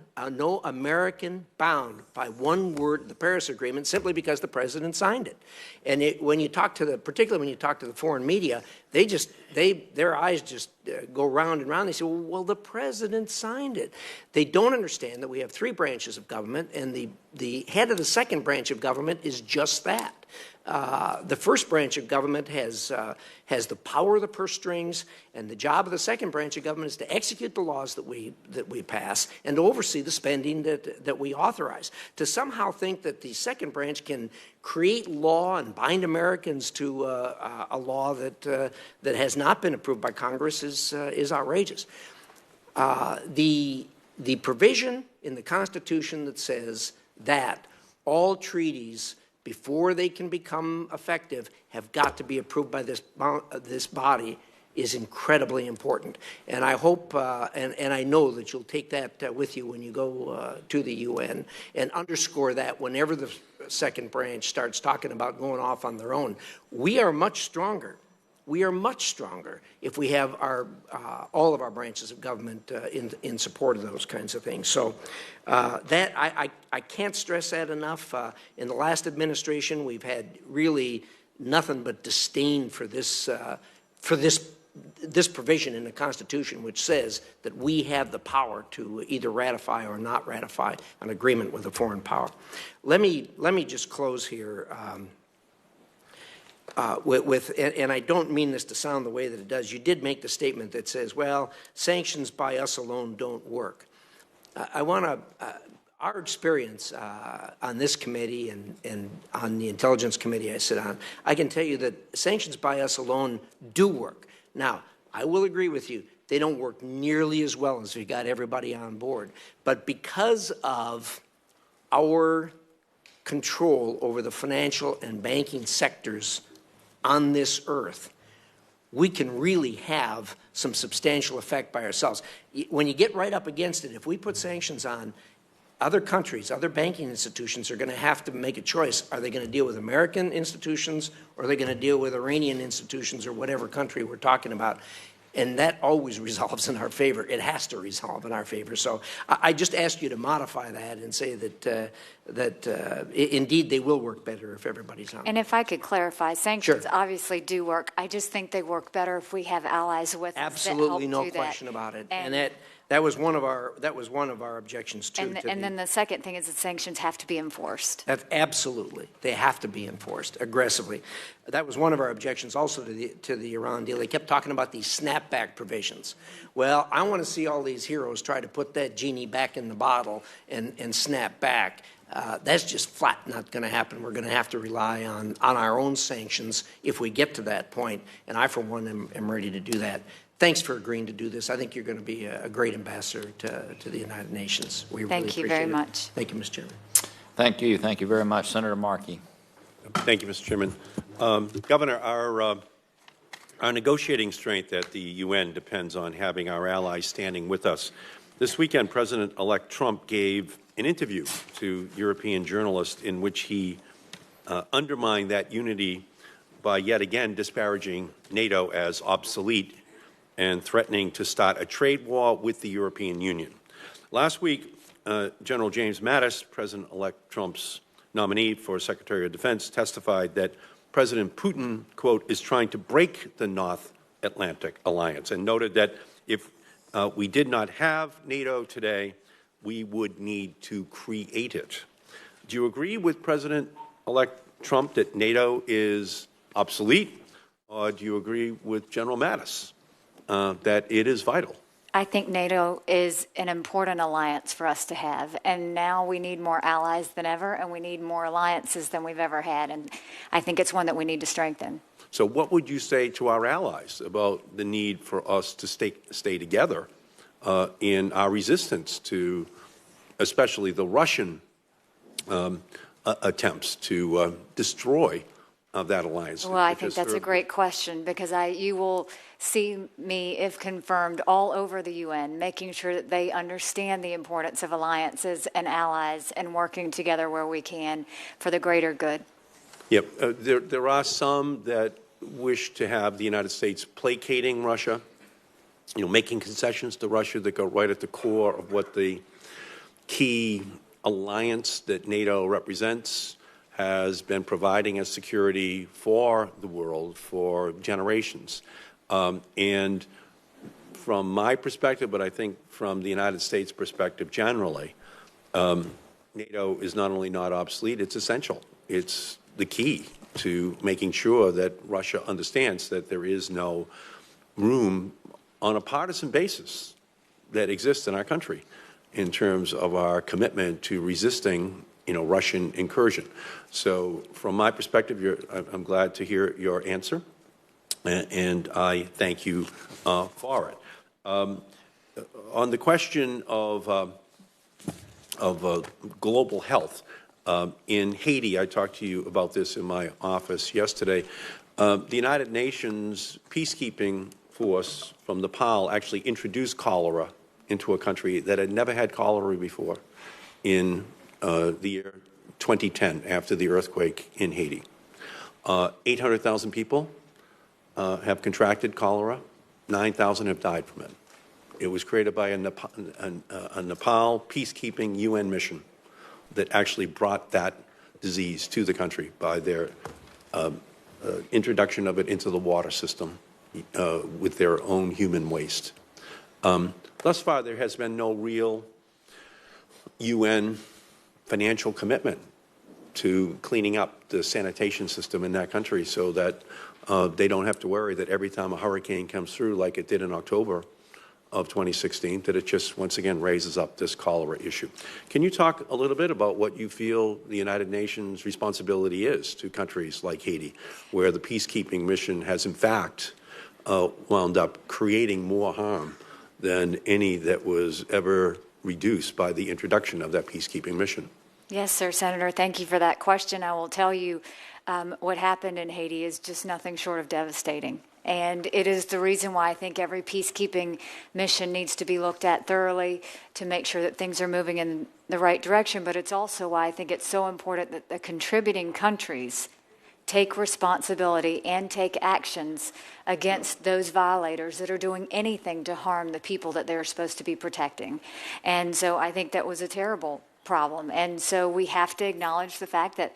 bound by one word of the Paris Agreement simply because the president signed it. And particularly when you talk to the foreign media, their eyes just go round and round. They say, well, the president signed it. They don't understand that we have three branches of government, and the head of the second branch of government is just that. The first branch of government has the power of the purse strings, and the job of the second branch of government is to execute the laws that we pass and to oversee the spending that we authorize. To somehow think that the second branch can create law and bind Americans to a law that has not been approved by Congress is outrageous. The provision in the Constitution that says that all treaties, before they can become effective, have got to be approved by this body is incredibly important. And I hope and I know that you'll take that with you when you go to the UN and underscore that whenever the second branch starts talking about going off on their own. We are much stronger. We are much stronger if we have all of our branches of government in support of those kinds of things. So that I can't stress that enough. In the last administration, we've had really nothing but disdain for this provision in the Constitution, which says that we have the power to either ratify or not ratify an agreement with a foreign power. Let me just close here. And I don't mean this to sound the way that it does. You did make the statement that says, well, sanctions by us alone don't work. Our experience on this committee and on the Intelligence Committee I sit on, I can tell you that sanctions by us alone do work. Now, I will agree with you, they don't work nearly as well as we got everybody on board. But because of our control over the financial and banking sectors on this earth, we can really have some substantial effect by ourselves. When you get right up against it, if we put sanctions on, other countries, other banking institutions are going to have to make a choice. Are they going to deal with American institutions, or are they going to deal with Iranian institutions, or whatever country we're talking about? And that always resolves in our favor. It has to resolve in our favor. So I just ask you to modify that and say that indeed they will work better if everybody's on. And if I could clarify, sanctions obviously do work. I just think they work better if we have allies with us that help Absolutely no do that. question about it. And That was one of our objections too. And then the second thing is that sanctions have to be enforced. Absolutely, they have to be enforced aggressively. That was one of our objections also to the Iran deal. They kept talking about these snapback provisions. Well, I want to see all these heroes try to put that genie back in the bottle and snap back. That's just flat not going to happen. We're going to have to rely on our own sanctions if we get to that point. And I, for one, am ready to do that. Thanks for agreeing to do this. I think you're going to be a great ambassador to the United Nations. We really Thank you very much. Thank you, Mr. Chairman. Thank you. Thank you very much. Senator Markey. Thank you, Mr. Chairman. Governor, our negotiating strength at the UN depends on having our allies standing with us. This weekend, President-elect Trump gave an interview to European journalists in which he undermined that unity by yet again disparaging NATO as obsolete and threatening to start a trade war with the European Union. Last week, General James Mattis, President-elect Trump's nominee for Secretary of Defense, testified that President Putin, quote, is trying to break the North Atlantic Alliance, and noted that if we did not have NATO today, we would need to create it. Do you agree with President-elect Trump that NATO is obsolete, or do you agree with General Mattis that it is vital? I think NATO is an important alliance for us to have, and now we need more allies than ever, and we need more alliances than we've ever had, and I think it's one that we need to strengthen. So what would you say to our allies about the need for us to stay together in our resistance to especially the Russian attempts to destroy that alliance? Well, I think that's a great question, because you will see me, if confirmed, all over the UN, making sure that they understand the importance of alliances and allies and working together where we can for the greater good. Yep. There are some that wish to have the United States placating Russia, making concessions to Russia that go right at the core of what the key alliance that NATO represents has been providing as security for the world for generations. And from my perspective, but I think from the United States perspective generally, NATO is not only not obsolete, it's essential. It's the key to making sure that Russia understands that there is no room on a partisan basis that exists in our country in terms of our commitment to resisting Russian incursion. So from my perspective, I'm glad to hear your answer, and I thank you for it. On the question of global health, in Haiti, I talked to you about this in my office yesterday. The United Nations peacekeeping force from Nepal actually introduced cholera into a country that had never had cholera before in the year 2010, after the earthquake in Haiti. 800,000 people have contracted cholera. 9,000 have died from it. It was created by a Nepal peacekeeping UN mission that actually brought that disease to the country by their introduction of it into the water system with their own human waste. Thus far, there has been no real UN financial commitment to cleaning up the sanitation system in that country so that they don't have to worry that every time a hurricane comes through, like it did in October of 2016, that it just once again raises up this cholera issue. Can you talk a little bit about what you feel the United Nations responsibility is to countries like Haiti, where the peacekeeping mission has in fact wound up creating more harm than any that was ever reduced by the introduction of that peacekeeping mission? Yes, sir, Senator. Thank you for that question. I will tell you what happened in Haiti is just nothing short of devastating. And it is the reason why I think every peacekeeping mission needs to be looked at thoroughly to make sure that things are moving in the right direction. But it's also why I think it's so important that the contributing countries take responsibility and take actions against those violators that are doing anything to harm the people that they're supposed to be protecting. And so I think that was a terrible problem. And so we have to acknowledge the fact that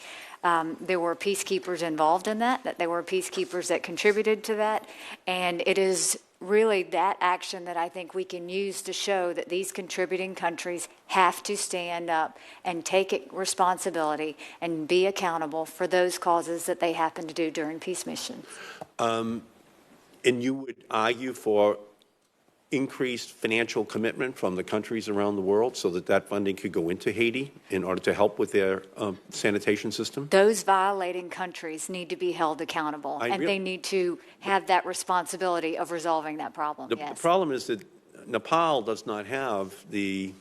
there were peacekeepers involved in that there were peacekeepers that contributed to that. And it is really that action that I think we can use to show that these contributing countries have to stand up and take responsibility and be accountable for those causes that they happen to do during peace missions. And you would argue for increased financial commitment from the countries around the world so that that funding could go into Haiti in order to help with their sanitation system? Those violating countries need to be held accountable, and they need to have that responsibility of resolving that problem. The problem is that Nepal does not have the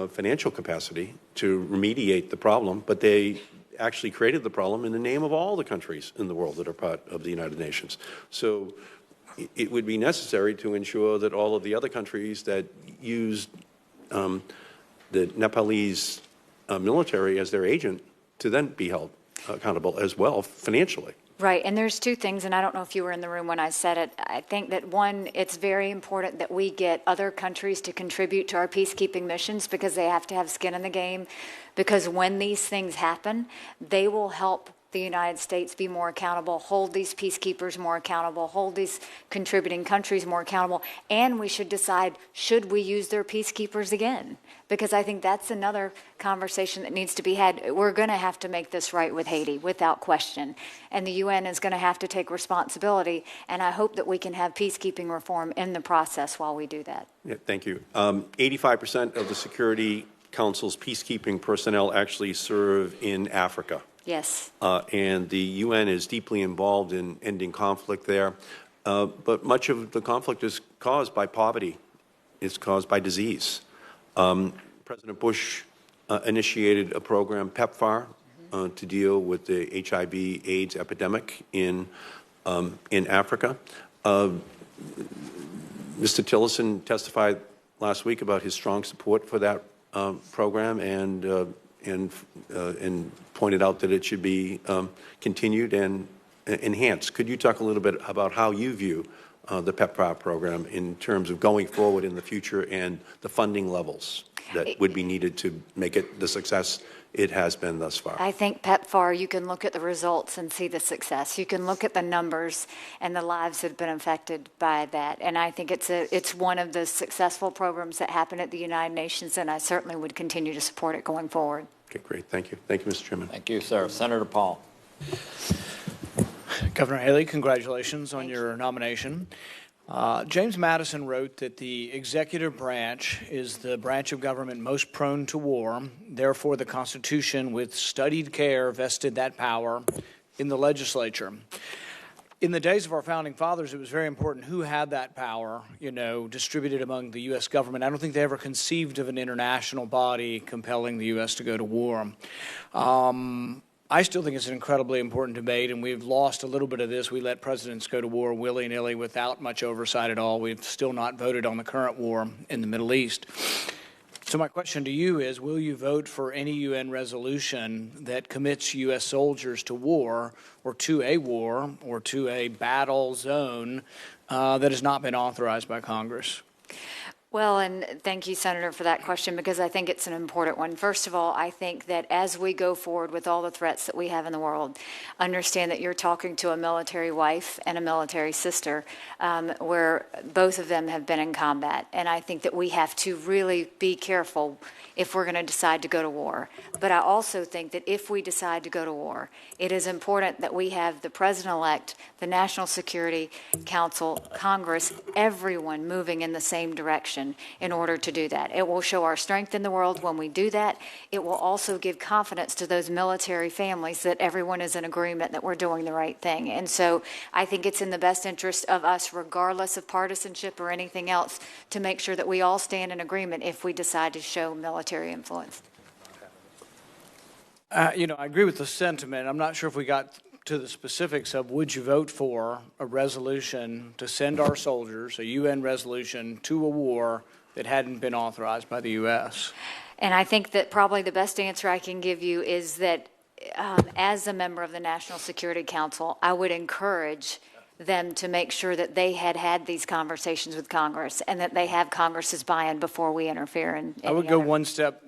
financial capacity to remediate the problem, but they actually created the problem in the name of all the countries in the world that are part of the United Nations. So it would be necessary to ensure that all of the other countries that used the Nepalese military as their agent to then be held accountable as well financially. Right, and there's two things, and I don't know if you were in the room when I said it. I think that, one, it's very important that we get other countries to contribute to our peacekeeping missions because they have to have skin in the game, because when these things happen, they will help the United States be more accountable, hold these peacekeepers more accountable, hold these contributing countries more accountable, and we should decide, should we use their peacekeepers again? Because I think that's another conversation that needs to be had. We're going to have to make this right with Haiti, without question, and the UN is going to have to take responsibility, and I hope that we can have peacekeeping reform in the process while we do that. Yeah, thank you. 85% of the Security Council's peacekeeping personnel actually serve in Africa. Yes. And the UN is deeply involved in ending conflict there. But much of the conflict is caused by poverty. It's caused by disease. President Bush initiated a program, PEPFAR, to deal with the HIV/AIDS epidemic in Africa. Mr. Tillerson testified last week about his strong support for that program and pointed out that it should be continued and enhanced. Could you talk a little bit about how you view the PEPFAR program in terms of going forward in the future and the funding levels that would be needed to make it the success it has been thus far? I think PEPFAR, you can look at the results and see the success. You can look at the numbers and the lives that have been affected by that. And I think it's one of the successful programs that happen at the United Nations, and I certainly would continue to support it going forward. Okay, great. Thank you. Thank you, Mr. Chairman. Thank you, sir. Senator Paul. Governor Haley, congratulations on your nomination. James Madison wrote that the executive branch is the branch of government most prone to war. Therefore, the Constitution, with studied care, vested that power in the legislature. In the days of our founding fathers, it was very important who had that power, distributed among the U.S. government. I don't think they ever conceived of an international body compelling the U.S. to go to war. I still think it's an incredibly important debate, and we've lost a little bit of this. We let presidents go to war willy-nilly without much oversight at all. We've still not voted on the current war in the Middle East. So my question to you is, will you vote for any UN resolution that commits U.S. soldiers to war or to a battle zone that has not been authorized by Congress? Well, and thank you, Senator, for that question, because I think it's an important one. First of all, I think that as we go forward with all the threats that we have in the world, understand that you're talking to a military wife and a military sister, where both of them have been in combat. And I think that we have to really be careful if we're going to decide to go to war. But I also think that if we decide to go to war, it is important that we have the President-elect, the National Security Council, Congress, everyone moving in the same direction in order to do that. It will show our strength in the world when we do that. It will also give confidence to those military families that everyone is in agreement that we're doing the right thing. And so I think it's in the best interest of us, regardless of partisanship or anything else, to make sure that we all stand in agreement if we decide to show military influence. I agree with the sentiment. I'm not sure if we got to the specifics of would you vote for a resolution to send our soldiers, a UN resolution, to a war that hadn't been authorized by the U.S.? And I think that probably the best answer I can give you is that as a member of the National Security Council, I would encourage them to make sure that they had these conversations with Congress and that they have Congress's buy-in before we interfere. I would go one step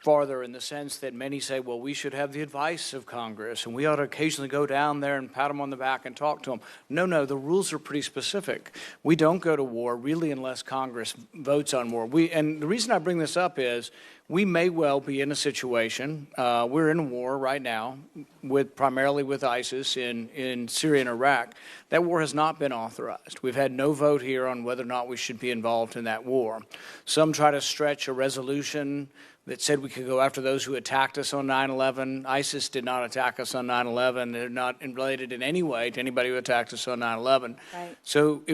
farther in the sense that many say, well, we should have the advice of Congress and we ought to occasionally go down there and pat them on the back and talk to them. No, the rules are pretty specific. We don't go to war really unless Congress votes on war. And the reason I bring this up is we may well be in a situation, we're in a war right now, primarily with ISIS in Syria and Iraq. That war has not been authorized. We've had no vote here on whether or not we should be involved in that war. Some try to stretch a resolution that said we could go after those who attacked us on 9/11. ISIS did not attack us on 9/11. They're not related in any way to anybody who attacked us on 9/11. Right. So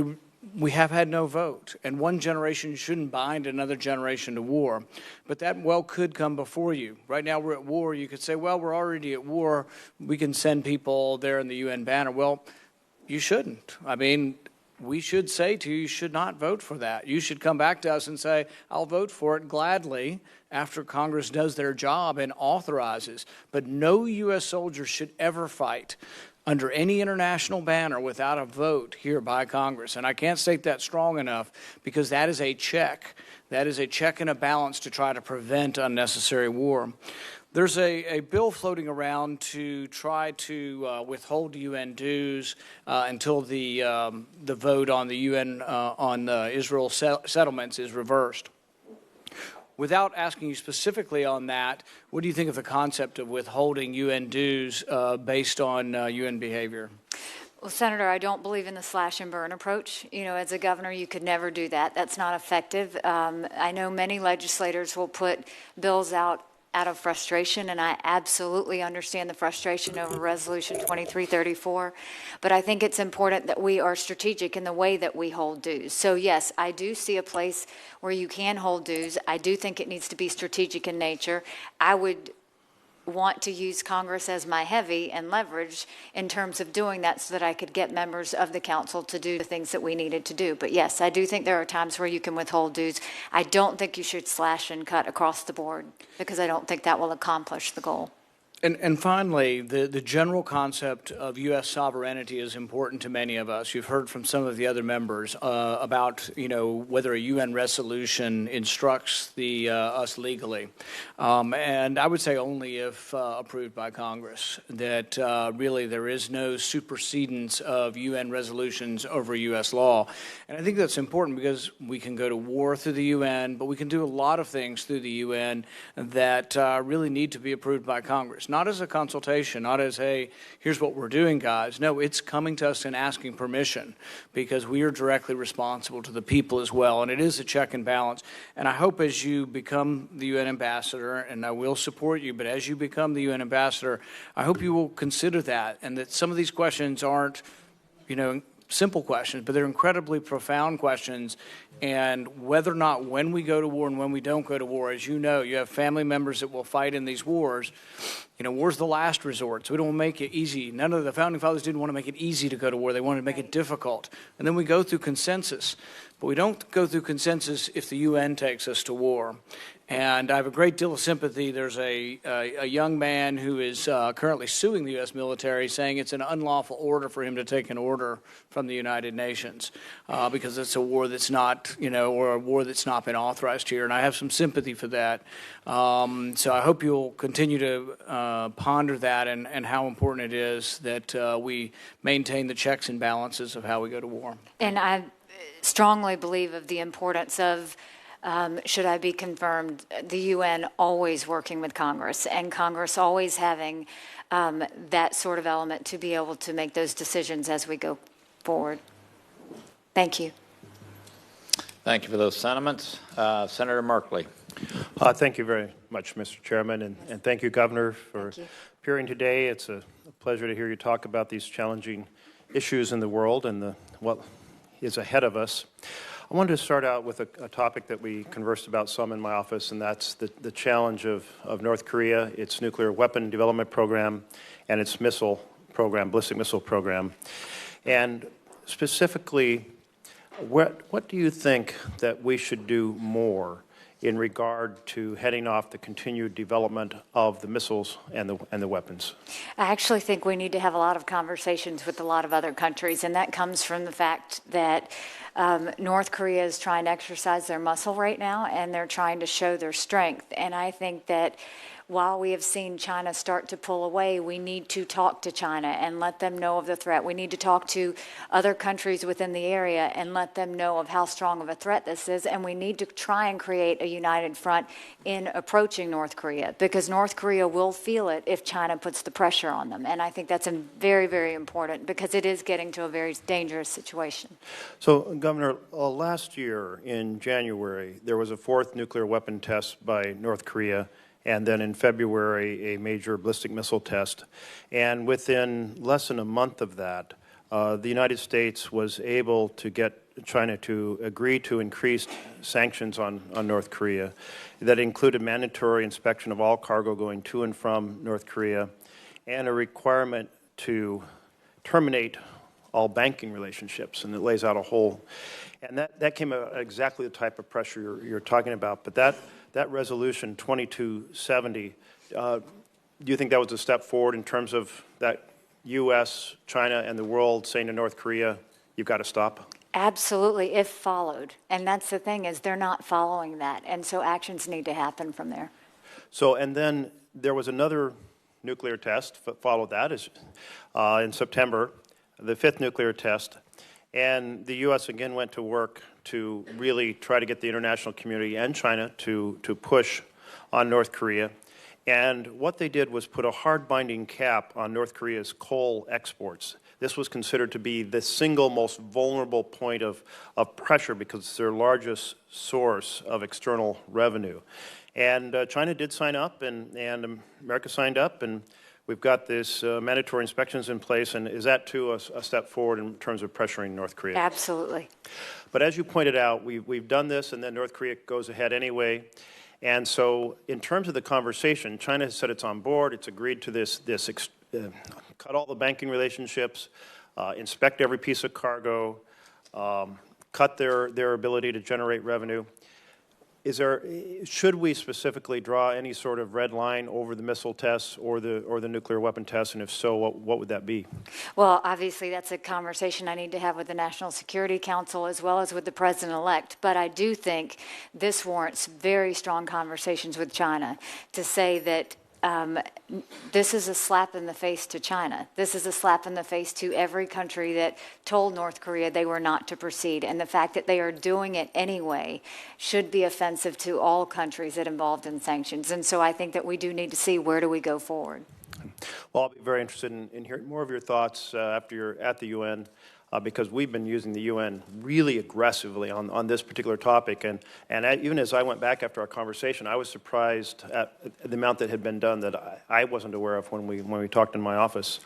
we have had no vote, and one generation shouldn't bind another generation to war. But that well could come before you. Right now we're at war. You could say, well, we're already at war. We can send people there in the UN banner. Well, you shouldn't. I mean, we should say to you should not vote for that. You should come back to us and say, I'll vote for it gladly after Congress does their job and authorizes. But no U.S. soldier should ever fight under any international banner without a vote here by Congress. And I can't state that strong enough because that is a check. That is a check and a balance to try to prevent unnecessary war. There's a bill floating around to try to withhold UN dues until the vote on the UN on Israel settlements is reversed. Without asking you specifically on that, what do you think of the concept of withholding UN dues based on UN behavior? Well, Senator, I don't believe in the slash and burn approach. You know, as a governor, you could never do that. That's not effective. I know many legislators will put bills out of frustration, and I absolutely understand the frustration over Resolution 2334, but I think it's important that we are strategic in the way that we hold dues. So yes, I do see a place where you can hold dues. I do think it needs to be strategic in nature. I would want to use Congress as my heavy and leverage in terms of doing that so that I could get members of the council to do the things that we needed to do. But yes, I do think there are times where you can withhold dues. I don't think you should slash and cut across the board because I don't think that will accomplish the goal. And finally, the general concept of U.S. sovereignty is important to many of us. You've heard from some of the other members about, you know, whether a UN resolution instructs us legally. And I would say only if approved by Congress, that really there is no supersedence of UN resolutions over U.S. law. And I think that's important because we can go to war through the UN, but we can do a lot of things through the UN that really need to be approved by Congress. Not as a consultation, not as, hey, here's what we're doing, guys. No, it's coming to us and asking permission because we are directly responsible to the people as well. And it is a check and balance. And I hope as you become the UN ambassador, and I will support you, but as you become the UN ambassador, I hope you will consider that and that some of these questions aren't, you know, simple questions, but they're incredibly profound questions. And whether or not when we go to war and when we don't go to war, as you know, you have family members that will fight in these wars. You know, war's the last resort, so we don't make it easy. None of the founding fathers didn't want to make it easy to go to war. They wanted to make it difficult. And then we go through consensus. But we don't go through consensus if the UN takes us to war. And I have a great deal of sympathy. There's a young man who is currently suing the U.S. military, saying it's an unlawful order for him to take an order from the United Nations because it's a war that's not, you know, or a war that's not been authorized here. And I have some sympathy for that. So I hope you'll continue to ponder that and how important it is that we maintain the checks and balances of how we go to war. And I strongly believe of the importance of should I be confirmed, the UN always working with Congress and Congress always having that sort of element to be able to make those decisions as we go forward. Thank you. Thank you for those sentiments. Senator Merkley. Thank you very much, Mr. Chairman, and thank you, Governor, for appearing today. It's a pleasure to hear you talk about these challenging issues in the world and what is ahead of us. I wanted to start out with a topic that we conversed about some in my office, and that's the challenge of North Korea, its nuclear weapon development program, and its missile program, ballistic missile program. And specifically, what do you think that we should do more in regard to heading off the continued development of the missiles and the weapons? I actually think we need to have a lot of conversations with a lot of other countries, and that comes from the fact that North Korea is trying to exercise their muscle right now, and they're trying to show their strength. And I think that while we have seen China start to pull away, we need to talk to China and let them know of the threat. We need to talk to other countries within the area and let them know of how strong of a threat this is. And we need to try and create a united front in approaching North Korea, because North Korea will feel it if China puts the pressure on them. And I think that's very, very important, because it is getting to a very dangerous situation. So, Governor, last year in January, there was a fourth nuclear weapon test by North Korea, and then in February, a major ballistic missile test. And within less than a month of that, the United States was able to get China to agree to increased sanctions on North Korea that included mandatory inspection of all cargo going to and from North Korea, and a requirement to terminate all banking relationships, and it lays out a whole. And that came out exactly the type of pressure you're talking about. But that resolution 2270, do you think that was a step forward in terms of that U.S., China, and the world saying to North Korea, you've got to stop? Absolutely, if followed. And that's the thing, is they're not following that. And so actions need to happen from there. So, and then there was another nuclear test followed that in September, the fifth nuclear test. And the U.S. again went to work to really try to get the international community and China to push on North Korea. And what they did was put a hard-binding cap on North Korea's coal exports. This was considered to be the single most vulnerable point of pressure, because it's their largest source of external revenue. And China did sign up, and America signed up, and we've got this mandatory inspections in place. And is that, too, a step forward in terms of pressuring North Korea? Absolutely. But as you pointed out, we've done this, and then North Korea goes ahead anyway. And so in terms of the conversation, China has said it's on board. It's agreed to this cut all the banking relationships, inspect every piece of cargo, cut their ability to generate revenue. Should we specifically draw any sort of red line over the missile tests or the nuclear weapon tests, and if so, what would that be? Well, obviously that's a conversation I need to have with the National Security Council as well as with the President-elect. But I do think this warrants very strong conversations with China to say that this is a slap in the face to China. This is a slap in the face to every country that told North Korea they were not to proceed. And the fact that they are doing it anyway should be offensive to all countries that involved in sanctions. And so I think that we do need to see, where do we go forward? Well, I'll be very interested in hearing more of your thoughts after you're at the UN. Because we've been using the UN really aggressively on this particular topic. And even as I went back after our conversation, I was surprised at the amount that had been done that I wasn't aware of when we talked in my office.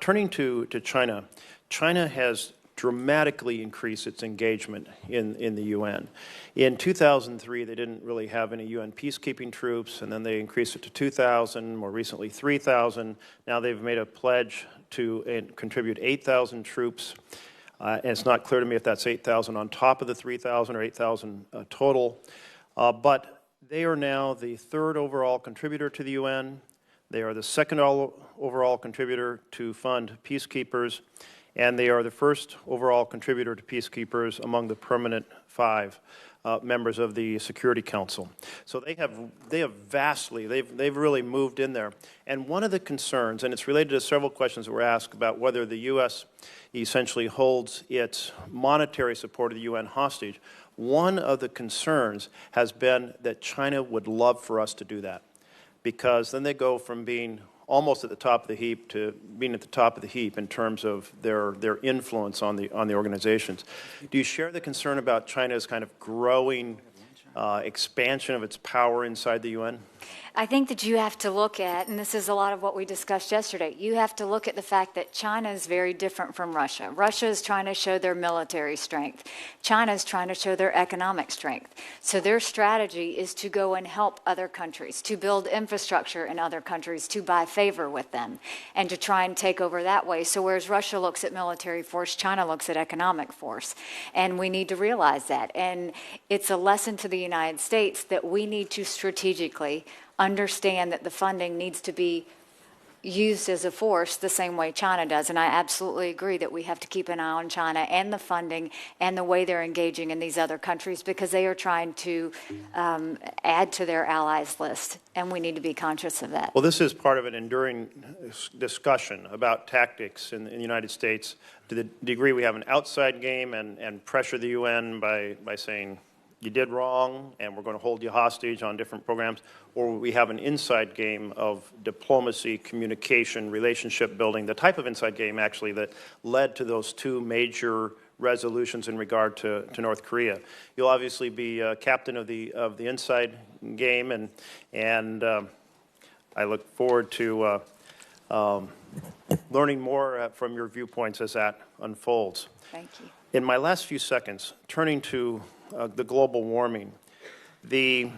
Turning to China, China has dramatically increased its engagement in the UN. In 2003, they didn't really have any UN peacekeeping troops, and then they increased it to 2,000, more recently 3,000. Now they've made a pledge to contribute 8,000 troops. And it's not clear to me if that's 8,000 on top of the 3,000 or 8,000 total. But they are now the third overall contributor to the UN. They are the second overall contributor to fund peacekeepers. And they are the first overall contributor to peacekeepers among the permanent 5 members of the Security Council. So they have vastly, they've really moved in there. And one of the concerns, and it's related to several questions that were asked about whether the U.S. essentially holds its monetary support of the UN hostage, one of the concerns has been that China would love for us to do that, because then they go from being almost at the top of the heap to being at the top of the heap in terms of their influence on the organizations. Do you share the concern about China's kind of growing expansion of its power inside the UN? I think that you have to look at, and this is a lot of what we discussed yesterday, you have to look at the fact that China is very different from Russia. Russia is trying to show their military strength. China is trying to show their economic strength. So their strategy is to go and help other countries, to build infrastructure in other countries, to buy favor with them, and to try and take over that way. So whereas Russia looks at military force, China looks at economic force. And we need to realize that. And it's a lesson to the United States that we need to strategically understand that the funding needs to be used as a force the same way China does. And I absolutely agree that we have to keep an eye on China and the funding and the way they're engaging in these other countries, because they are trying to add to their allies list, and we need to be conscious of that. Well, this is part of an enduring discussion about tactics in the United States, to the degree we have an outside game and pressure the UN by saying, you did wrong, and we're going to hold you hostage on different programs, or we have an inside game of diplomacy, communication, relationship building, the type of inside game, actually, that led to those two major resolutions in regard to North Korea. You'll obviously be captain of the inside game, and I look forward to learning more from your viewpoints as that unfolds. Thank you. In my last few seconds, turning to the global warming, the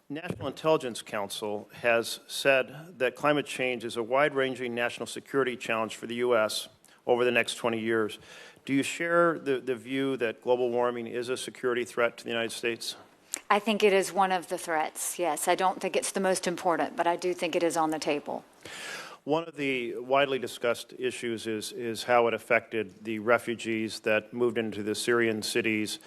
National Intelligence Council has said that climate change is a wide-ranging national security challenge for the U.S. over the next 20 years. Do you share the view that global warming is a security threat to the United States? I think it is one of the threats, yes. I don't think it's the most important, but I do think it is on the table. One of the widely discussed issues is how it affected the refugees that moved into the Syrian cities,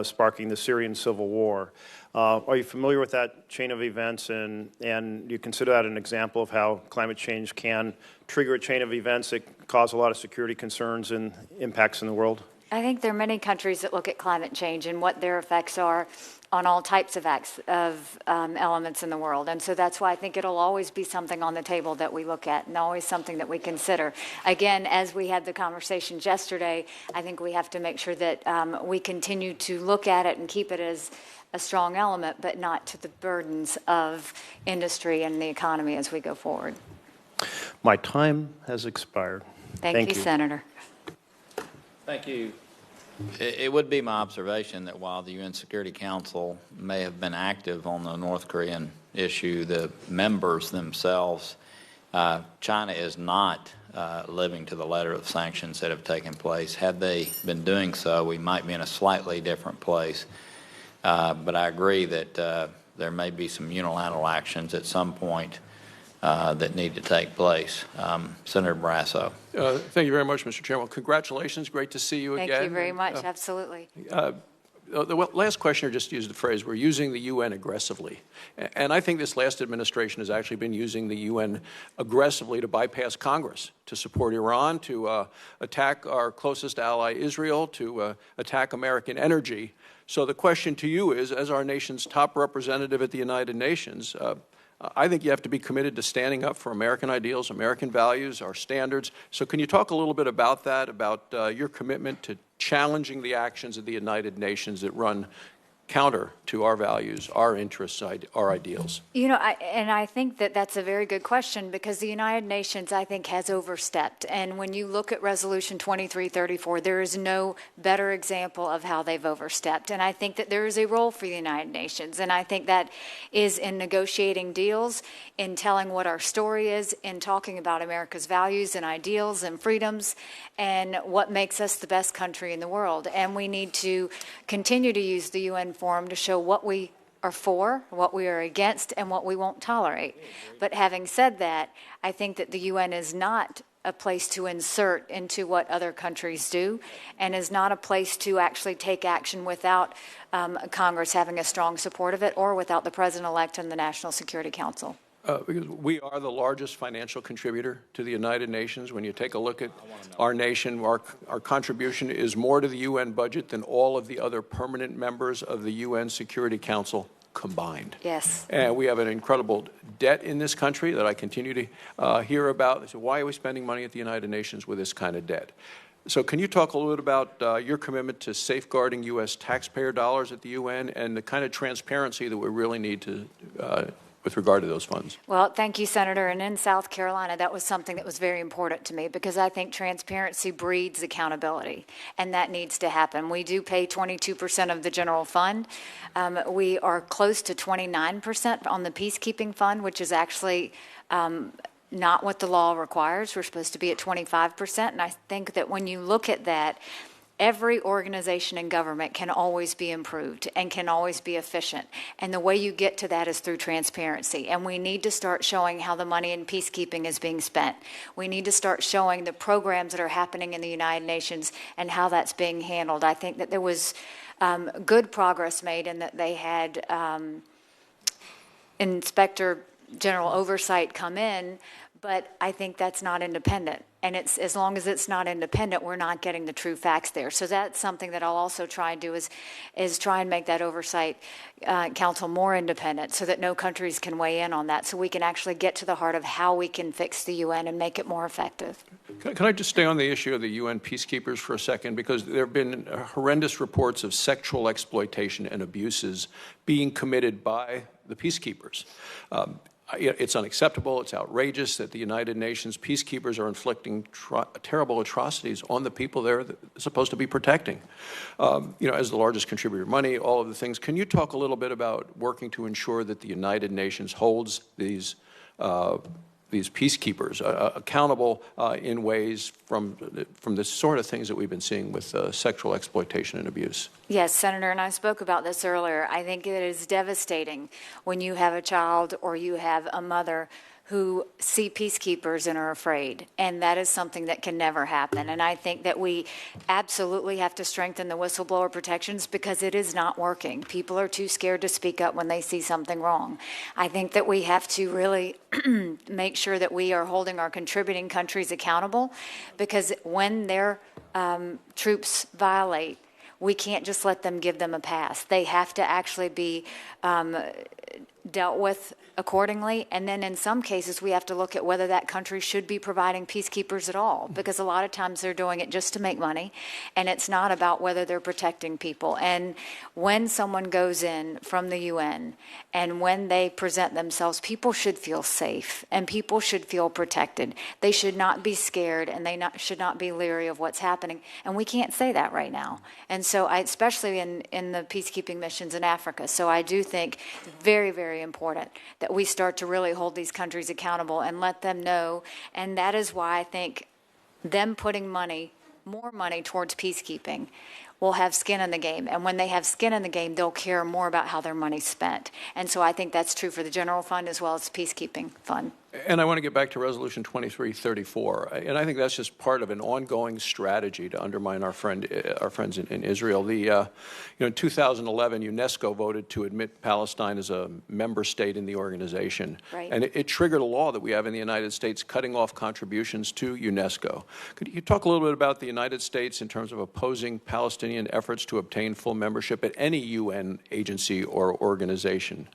sparking the Syrian civil war. Are you familiar with that chain of events, and do you consider that an example of how climate change can trigger a chain of events that cause a lot of security concerns and impacts in the world? I think there are many countries that look at climate change and what their effects are on all types of elements in the world. And so that's why I think it'll always be something on the table that we look at, and always something that we consider. Again, as we had the conversations yesterday, I think we have to make sure that we continue to look at it and keep it as a strong element, but not to the burdens of industry and the economy as we go forward. My time has expired. Thank you, Senator. Thank you. It would be my observation that while the UN Security Council may have been active on the North Korean issue, the members themselves, China is not living to the letter of sanctions that have taken place. Had they been doing so, we might be in a slightly different place. But I agree that there may be some unilateral actions at some point that need to take place. Senator Brasso. Thank you very much, Mr. Chairman. Well, congratulations. Great to see you again. Thank you very much. Absolutely. The last questioner just used the phrase, we're using the UN aggressively. And I think this last administration has actually been using the UN aggressively to bypass Congress, to support Iran, to attack our closest ally, Israel, to attack American energy. So the question to you is, as our nation's top representative at the United Nations, I think you have to be committed to standing up for American ideals, American values, our standards. So can you talk a little bit about that, about your commitment to challenging the actions of the United Nations that run counter to our values, our interests, our ideals? You know, I think that that's a very good question, because the United Nations, I think, has overstepped. And when you look at Resolution 2334, there is no better example of how they've overstepped. And I think that there is a role for the United Nations. And I think that is in negotiating deals, in telling what our story is, in talking about America's values and ideals and freedoms, and what makes us the best country in the world. And we need to continue to use the UN Forum to show what we are for, what we are against, and what we won't tolerate. But having said that, I think that the UN is not a place to insert into what other countries do, and is not a place to actually take action without Congress having a strong support of it, or without the President-elect and the National Security Council. Because we are the largest financial contributor to the United Nations. When you take a look at our nation, our contribution is more to the UN budget than all of the other permanent members of the UN Security Council combined. Yes. And we have an incredible debt in this country that I continue to hear about. So why are we spending money at the United Nations with this kind of debt? So can you talk a little bit about your commitment to safeguarding U.S. taxpayer dollars at the UN, and the kind of transparency that we really need to with regard to those funds? Well, thank you, Senator. And in South Carolina, that was something that was very important to me because I think transparency breeds accountability, and that needs to happen. We do pay 22% of the general fund. We are close to 29% on the peacekeeping fund, which is actually not what the law requires. We're supposed to be at 25%. And I think that when you look at that, every organization in government can always be improved and can always be efficient. And the way you get to that is through transparency. And we need to start showing how the money in peacekeeping is being spent. We need to start showing the programs that are happening in the United Nations and how that's being handled. I think that there was good progress made in that they had Inspector General oversight come in, but I think that's not independent. And it's as long as it's not independent, we're not getting the true facts there. So that's something that I'll also try and do is try and make that oversight council more independent so that no countries can weigh in on that, so we can actually get to the heart of how we can fix the UN and make it more effective. Can I just stay on the issue of the UN peacekeepers for a second? Because there have been horrendous reports of sexual exploitation and abuses being committed by the peacekeepers. It's unacceptable, it's outrageous that the United Nations peacekeepers are inflicting terrible atrocities on the people they're supposed to be protecting. As the largest contributor of money, all of the things. Can you talk a little bit about working to ensure that the United Nations holds these peacekeepers accountable in ways from the sort of things that we've been seeing with sexual exploitation and abuse? Yes, Senator, and I spoke about this earlier. I think it is devastating when you have a child or you have a mother who see peacekeepers and are afraid, and that is something that can never happen. And I think that we absolutely have to strengthen the whistleblower protections because it is not working. People are too scared to speak up when they see something wrong. I think that we have to really make sure that we are holding our contributing countries accountable, because when their troops violate, we can't just let them give them a pass. They have to actually be dealt with accordingly. And then in some cases, we have to look at whether that country should be providing peacekeepers at all, because a lot of times they're doing it just to make money, and it's not about whether they're protecting people. And when someone goes in from the UN and when they present themselves, people should feel safe and people should feel protected. They should not be scared, and they should not be leery of what's happening. And we can't say that right now. And so especially in the peacekeeping missions in Africa. So I do think very, very important that we start to really hold these countries accountable and let them know. And that is why I think them putting more money towards peacekeeping will have skin in the game. And when they have skin in the game, they'll care more about how their money's spent. And so I think that's true for the general fund as well as the peacekeeping fund. And I want to get back to Resolution 2334, and I think that's just part of an ongoing strategy to undermine our friends in Israel. In 2011, UNESCO voted to admit Palestine as a member state in the organization, right. And it triggered a law that we have in the United States cutting off contributions to UNESCO. Could you talk a little bit about the United States in terms of opposing Palestinian efforts to obtain full membership at any UN agency or organization?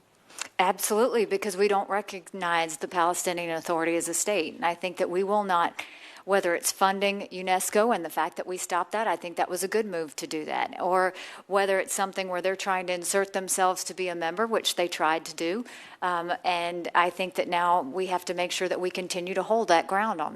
Absolutely, because we don't recognize the Palestinian Authority as a state. And I think that we will not, whether it's funding UNESCO and the fact that we stopped that, I think that was a good move to do that. Or whether it's something where they're trying to insert themselves to be a member, which they tried to do. And I think that now we have to make sure that we continue to hold that ground on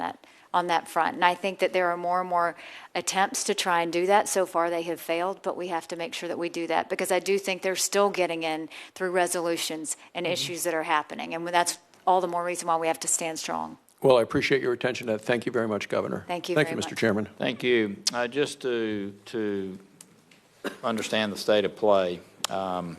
that front. And I think that there are more and more attempts to try and do that. So far they have failed, but we have to make sure that we do that, because I do think they're still getting in through resolutions and issues that are happening. And that's all the more reason why we have to stand strong. Well, I appreciate your attention to that. Thank you very much, Governor. Thank you Thank very you, Mr. much. Chairman. Thank you. Just to understand the state of play, I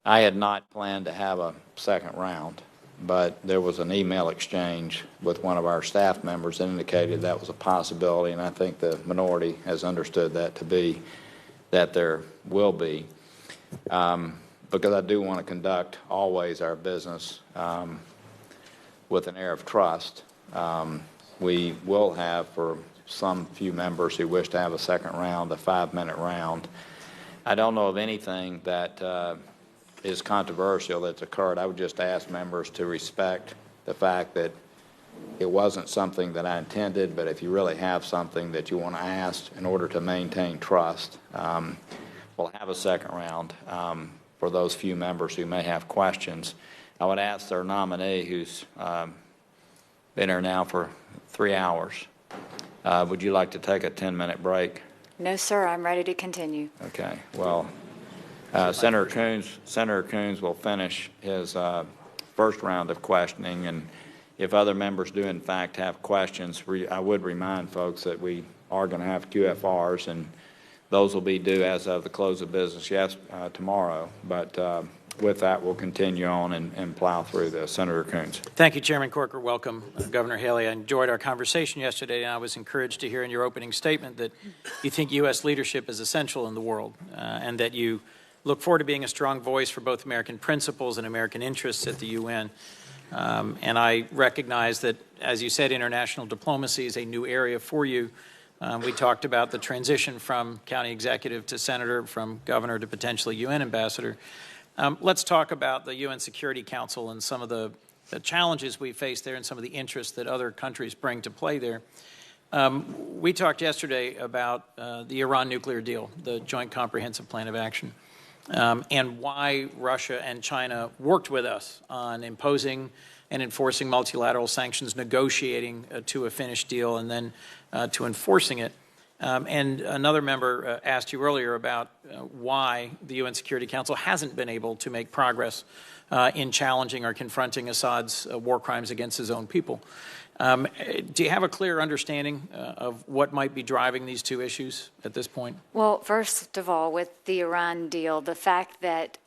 had not planned to have a second round, but there was an email exchange with one of our staff members that indicated that was a possibility, and I think the minority has understood that to be that there will be, because I do want to conduct always our business with an air of trust. We will have, for some few members who wish to have a second round, a 5-minute round. I don't know of anything that is controversial that's occurred. I would just ask members to respect the fact that it wasn't something that I intended, but if you really have something that you want to ask in order to maintain trust, we'll have a second round for for those few members who may have questions. I would ask their nominee, who's been here now for 3 hours, would you like to take a 10-minute break? No, sir, I'm ready to continue. Okay, well, Senator Coons will finish his first round of questioning, and if other members do in fact have questions, I would remind folks that we are going to have QFRs, and those will be due as of the close of business, tomorrow. But with that, we'll continue on and plow through this. Senator Coons. Thank you, Chairman Corker. Welcome, Governor Haley. I enjoyed our conversation yesterday, and I was encouraged to hear in your opening statement that you think U.S. leadership is essential in the world, and that you look forward to being a strong voice for both American principles and American interests at the UN. And I recognize that, as you said, international diplomacy is a new area for you. We talked about the transition from county executive to senator, from governor to potentially UN ambassador. Let's talk about the UN Security Council and some of the challenges we face there and some of the interests that other countries bring to play there. We talked yesterday about the Iran nuclear deal, the Joint Comprehensive Plan of Action, and why Russia and China worked with us on imposing and enforcing multilateral sanctions, negotiating to a finished deal, and then to enforcing it. And another member asked you earlier about why the UN Security Council hasn't been able to make progress in challenging or confronting Assad's war crimes against his own people. Do you have a clear understanding of what might be driving these two issues at this point? Well, first of all, with the Iran deal, the fact that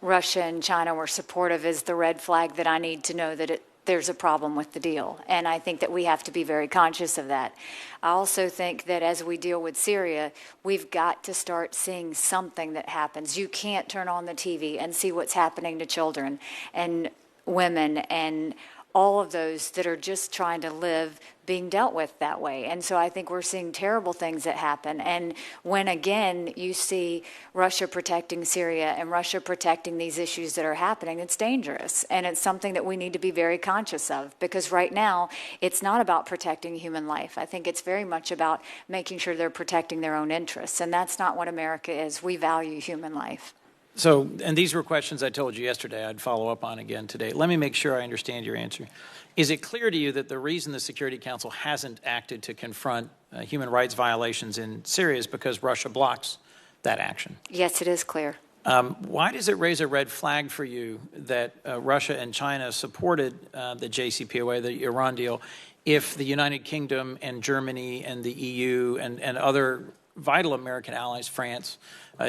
Russia and China were supportive is the red flag that I need to know that there's a problem with the deal. And I think that we have to be very conscious of that. I also think that as we deal with Syria, we've got to start seeing something that happens. You can't turn on the TV and see what's happening to children and women and all of those that are just trying to live being dealt with that way. And so I think we're seeing terrible things that happen. And when, again, you see Russia protecting Syria and Russia protecting these issues that are happening, it's dangerous. And it's something that we need to be very conscious of, because right now it's not about protecting human life. I think it's very much about making sure they're protecting their own interests. And that's not what America is. We value human life. So, and these were questions I told you yesterday I'd follow up on again today. Let me make sure I understand your answer. Is it clear to you that the reason the Security Council hasn't acted to confront human rights violations in Syria is because Russia blocks that action? Yes, it is clear. Why does it raise a red flag for you that Russia and China supported the JCPOA, the Iran deal, if the United Kingdom and Germany and the EU and other vital American allies, France,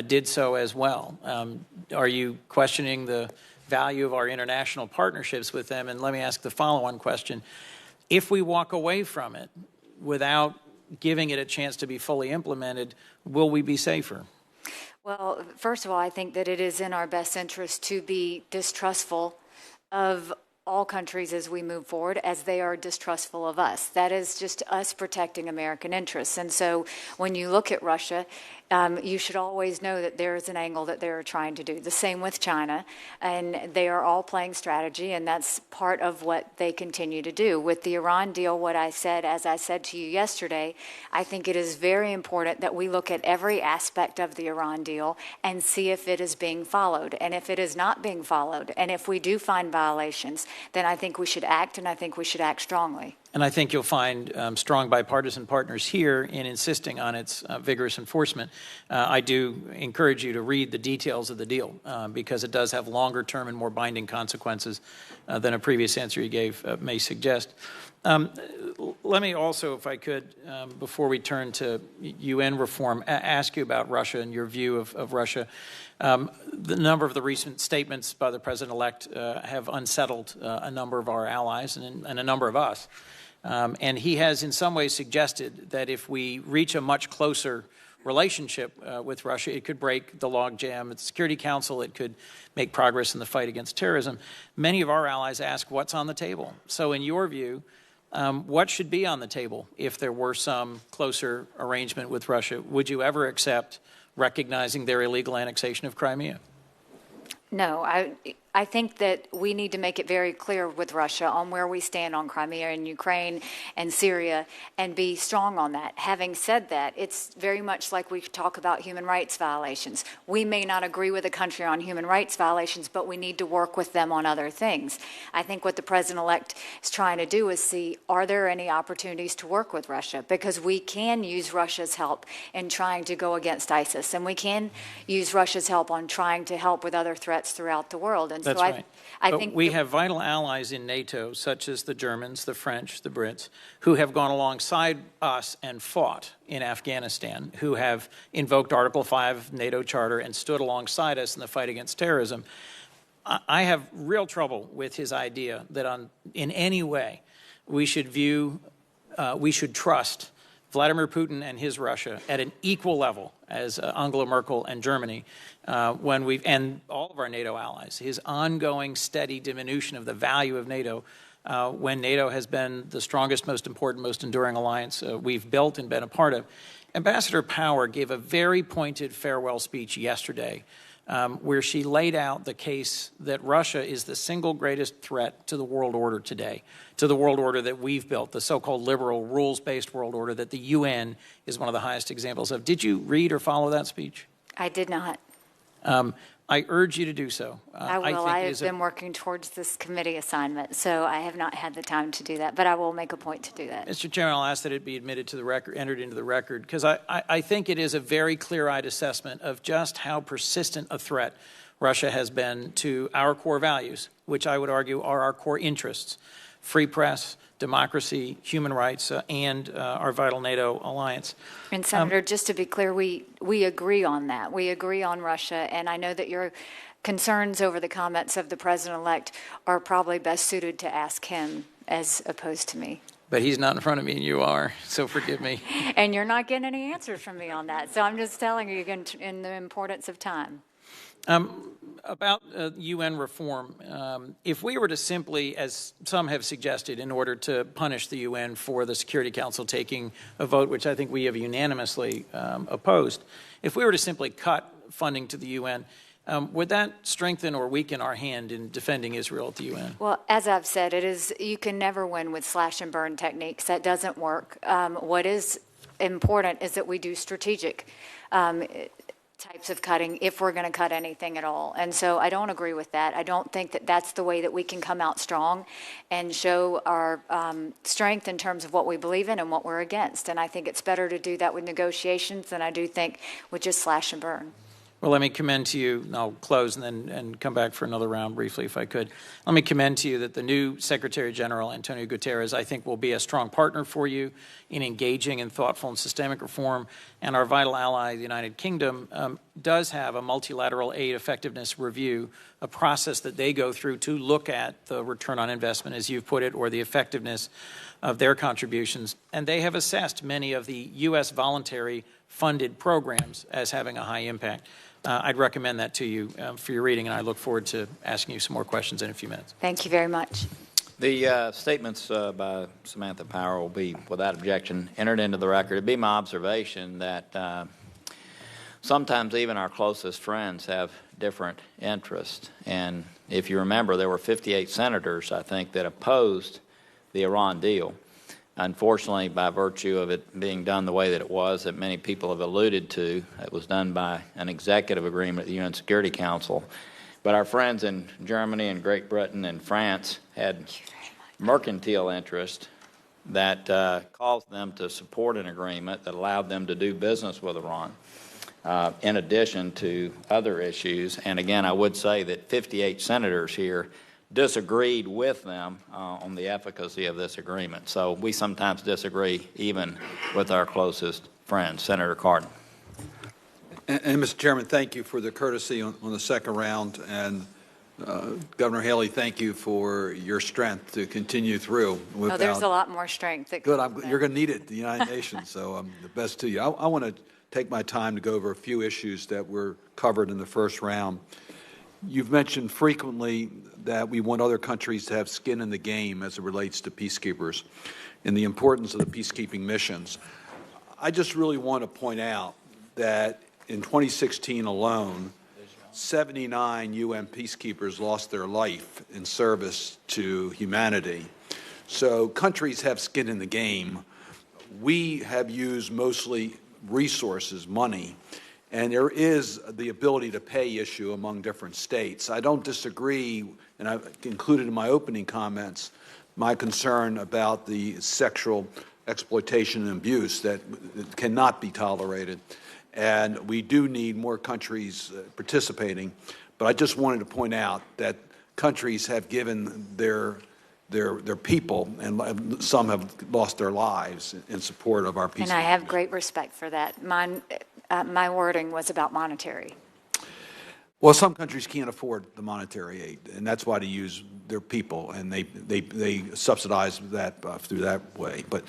did so as well? Are you questioning the value of our international partnerships with them? And let me ask the follow-on question. If we walk away from it without giving it a chance to be fully implemented, will we be safer? Well, first of all, I think that it is in our best interest to be distrustful of all countries as we move forward, as they are distrustful of us. That is just us protecting American interests. And so when you look at Russia, you should always know that there is an angle that they're trying to do. The same with China, and they are all playing strategy, and that's part of what they continue to do. With the Iran deal, what I said, as I said to you yesterday, I think it is very important that we look at every aspect of the Iran deal and see if it is being followed. And if it is not being followed, and if we do find violations, then I think we should act, and I think we should act strongly. And I think you'll find strong bipartisan partners here in insisting on its vigorous enforcement. I do encourage you to read the details of the deal because it does have longer-term and more binding consequences than a previous answer you gave may suggest. Let me also, if I could, before we turn to UN reform, ask you about Russia and your view of Russia. The number of the recent statements by the president-elect have unsettled a number of our allies and a number of us. And he has in some ways suggested that if we reach a much closer relationship with Russia, it could break the logjam at the Security Council, it could make progress in the fight against terrorism. Many of our allies ask what's on the table. So in your view, what should be on the table if there were some closer arrangement with Russia? Would you ever accept recognizing their illegal annexation of Crimea? No, I think that we need to make it very clear with Russia on where we stand on Crimea and Ukraine and Syria and be strong on that. Having said that, it's very much like we talk about human rights violations. We may not agree with a country on human rights violations, but we need to work with them on other things. I think what the president-elect is trying to do is see, are there any opportunities to work with Russia? Because we can use Russia's help in trying to go against ISIS, and we can use Russia's help on trying to help with other threats throughout the world. And That's so right. I But think we have vital allies in NATO, such as the Germans, the French, the Brits, who have gone alongside us and fought in Afghanistan, who have invoked Article 5 NATO Charter and stood alongside us in the fight against terrorism. I have real trouble with his idea that in any way we should trust Vladimir Putin and his Russia at an equal level as Angela Merkel and Germany, and all of our NATO allies. His ongoing steady diminution of the value of NATO when NATO has been the strongest, most important, most enduring alliance we've built and been a part of. Ambassador Power gave a very pointed farewell speech yesterday where she laid out the case that Russia is the single greatest threat to the world order today, to the world order that we've built, the so-called liberal, rules-based world order that the UN is one of the highest examples of. Did you read or follow that speech? I did not. I urge you to do so. I will. I have been working towards this committee assignment, so I have not had the time to do that, but I will make a point to do that. Mr. Chairman, I'll ask that it be admitted to the record, entered into the record, because I think it is a very clear-eyed assessment of just how persistent a threat Russia has been to our core values, which I would argue are our core interests: free press, democracy, human rights, and our vital NATO alliance. And Senator, just to be clear, we agree on that. We agree on Russia, and I know that your concerns over the comments of the president-elect are probably best suited to ask him as opposed to me. But he's not in front of me, and you are, so forgive me. And you're not getting any answers from me on that, so I'm just telling you in the importance of time. About UN reform, if we were to simply, as some have suggested, in order to punish the UN for the Security Council taking a vote, which I think we have unanimously opposed, if we were to simply cut funding to the UN, would that strengthen or weaken our hand in defending Israel at the UN? Well, as I've said, you can never win with slash and burn techniques. That doesn't work. What is important is that we do strategic types of cutting if we're going to cut anything at all. And so I don't agree with that. I don't think that that's the way that we can come out strong and show our strength in terms of what we believe in and what we're against. And I think it's better to do that with negotiations than I do think with just slash and burn. Well, let me commend to you, and I'll close and come back for another round briefly if I could. Let me commend to you that the new Secretary General, Antonio Guterres, I think will be a strong partner for you in engaging in thoughtful and systemic reform. And our vital ally, the United Kingdom, does have a multilateral aid effectiveness review, a process that they go through to look at the return on investment, as you've put it, or the effectiveness of their contributions. And they have assessed many of the U.S. voluntary funded programs as having a high impact. I'd recommend that to you for your reading, and I look forward to asking you some more questions in a few minutes. Thank you very much. The statements by Samantha Power will be, without objection, entered into the record. It'd be my observation that sometimes even our closest friends have different interests. And if you remember, there were 58 senators, I think, that opposed the Iran deal. Unfortunately, by virtue of it being done the way that it was, that many people have alluded to, it was done by an executive agreement at the UN Security Council. But our friends in Germany and Great Britain and France had mercantile interest that caused them to support an agreement that allowed them to do business with Iran, in addition to other issues. And again, I would say that 58 senators here disagreed with them on the efficacy of this agreement. So we sometimes disagree even with our closest friends. Senator Cardin. And Mr. Chairman, thank you for the courtesy on the second round. And Governor Haley, thank you for your strength to continue through. Oh, there's a lot more strength. Good. You're going to need it at the United Nations, so the best to you. I want to take my time to go over a few issues that were covered in the first round. You've mentioned frequently that we want other countries to have skin in the game as it relates to peacekeepers and the importance of the peacekeeping missions. I just really want to point out that in 2016 alone, 79 UN peacekeepers lost their life in service to humanity. So countries have skin in the game. We have used mostly resources, money, and there is the ability to pay issue among different states. I don't disagree, and I've included in my opening comments my concern about the sexual exploitation and abuse that cannot be tolerated. And we do need more countries participating. But I just wanted to point out that countries have given their people, and some have lost their lives in support of our peace. And I have great respect for that. My wording was about monetary. Well, some countries can't afford the monetary aid, and that's why they use their people, and they subsidize that through that way. But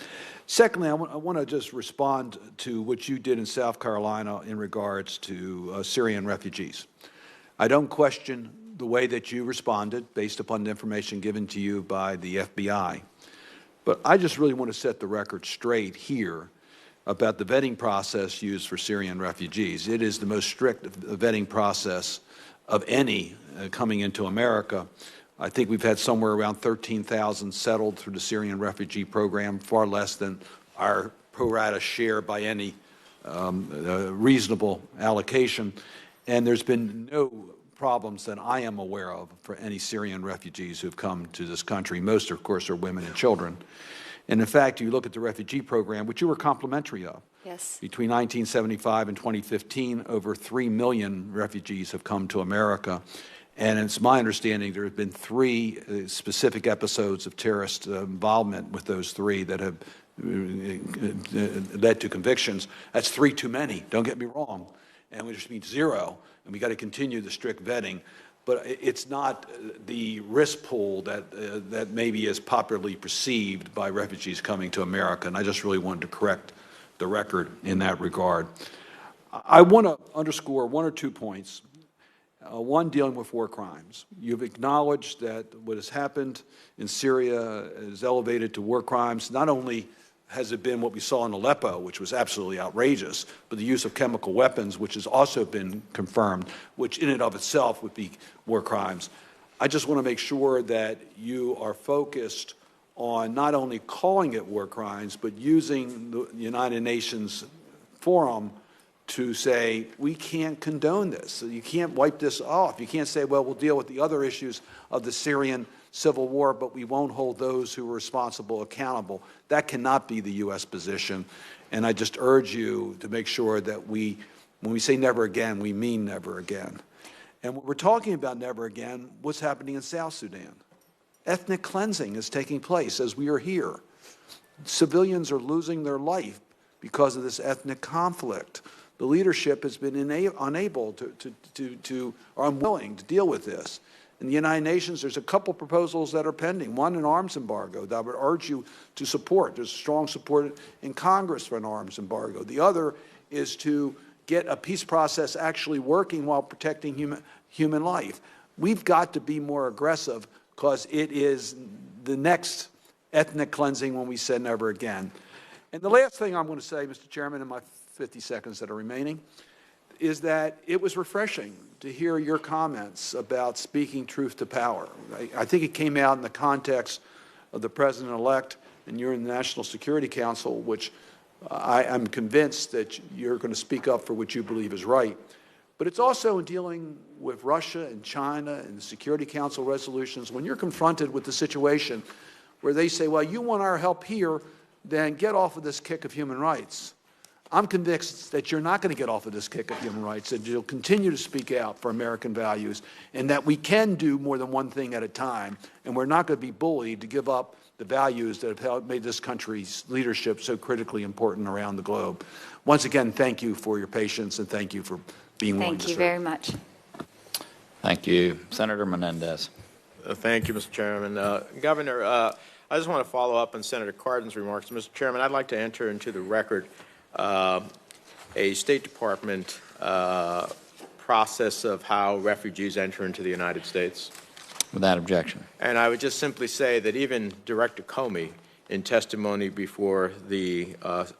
secondly, I want to just respond to what you did in South Carolina in regards to Syrian refugees. I don't question the way that you responded based upon the information given to you by the FBI. But I just really want to set the record straight here about the vetting process used for Syrian refugees. It is the most strict vetting process of any coming into America. I think we've had somewhere around 13,000 settled through the Syrian refugee program, far less than our pro rata share by any reasonable allocation. And there's been no problems that I am aware of for any Syrian refugees who've come to this country. Most, of course, are women and children. And in fact, you look at the refugee program, which you were complimentary of. Yes. Between 1975 and 2015, over 3 million refugees have come to America. And it's my understanding there have been 3 specific episodes of terrorist involvement with those 3 that have led to convictions. That's 3 too many, don't get me wrong. And which means 0, and we got to continue the strict vetting. But it's not the risk pool that maybe is popularly perceived by refugees coming to America, and I just really wanted to correct the record in that regard. I want to underscore 1 or 2 points. One, dealing with war crimes. You've acknowledged that what has happened in Syria is elevated to war crimes. Not only has it been what we saw in Aleppo, which was absolutely outrageous, but the use of chemical weapons, which has also been confirmed, which in and of itself would be war crimes. I just want to make sure that you are focused on not only calling it war crimes, but using the United Nations forum to say, we can't condone this. You can't wipe this off. You can't say, well, we'll deal with the other issues of the Syrian civil war, but we won't hold those who were responsible accountable. That cannot be the U.S. position. And I just urge you to make sure that when we say never again, we mean never again. And what we're talking about never again, what's happening in South Sudan? Ethnic cleansing is taking place as we are here. Civilians are losing their life because of this ethnic conflict. The leadership has been unable or unwilling to deal with this. In the United Nations, there's a couple proposals that are pending. One, an arms embargo that I would urge you to support. There's strong support in Congress for an arms embargo. The other is to get a peace process actually working while protecting human life. We've got to be more aggressive because it is the next ethnic cleansing when we said never again. And the last thing I'm going to say, Mr. Chairman, in my 50 seconds that are remaining, is that it was refreshing to hear your comments about speaking truth to power. I think it came out in the context of the President-elect, and you're in the National Security Council, which I'm convinced that you're going to speak up for what you believe is right. But it's also in dealing with Russia and China and the Security Council resolutions, when you're confronted with the situation where they say, well, you want our help here, then get off of this kick of human rights. I'm convinced that you're not going to get off of this kick of human rights, that you'll continue to speak out for American values, and that we can do more than one thing at a time, and we're not going to be bullied to give up the values that have made this country's leadership so critically important around the globe. Once again, thank you for your patience, and thank you for being willing to serve. Thank you very much. Thank you. Senator Menendez. Thank you, Mr. Chairman. Governor, I just want to follow up on Senator Cardin's remarks. Mr. Chairman, I'd like to enter into the record a State Department process of how refugees enter into the United States. Without objection. And I would just simply say that even Director Comey in testimony before the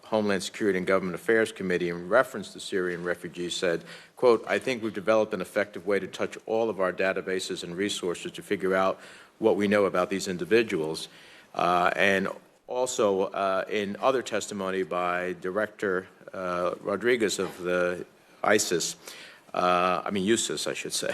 Homeland Security and Government Affairs Committee in reference to Syrian refugees said, quote, "I think we've developed an effective way to touch all of our databases and resources to figure out what we know about these individuals." And also in other testimony by Director Rodriguez of the USIS, I should say,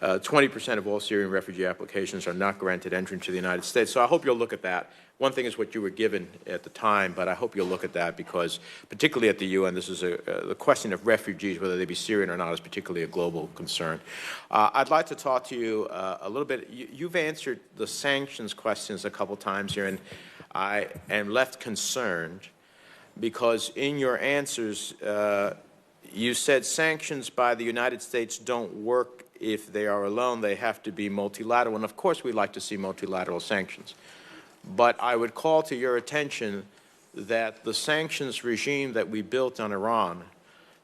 20% of all Syrian refugee applications are not granted entry into the United States. So I hope you'll look at that. One thing is what you were given at the time, but I hope you'll look at that because, particularly at the UN, this is the question of refugees, whether they be Syrian or not, is particularly a global concern. I'd like to talk to you a little bit. You've answered the sanctions questions a couple times here, and I am left concerned because in your answers, you said sanctions by the United States don't work if they are alone. They have to be multilateral. And, of course, we'd like to see multilateral sanctions. But I would call to your attention that the sanctions regime that we built on Iran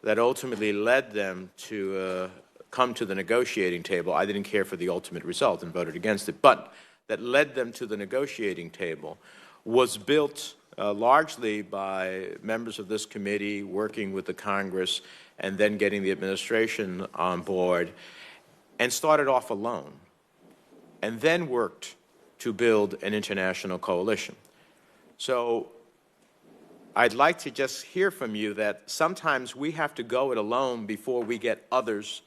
that ultimately led them to come to the negotiating table, I didn't care for the ultimate result and voted against it, but that led them to the negotiating table was built largely by members of this committee working with the Congress and then getting the administration on board, and started off alone and then worked to build an international coalition. So I'd like to just hear from you that sometimes we have to go it alone before we get others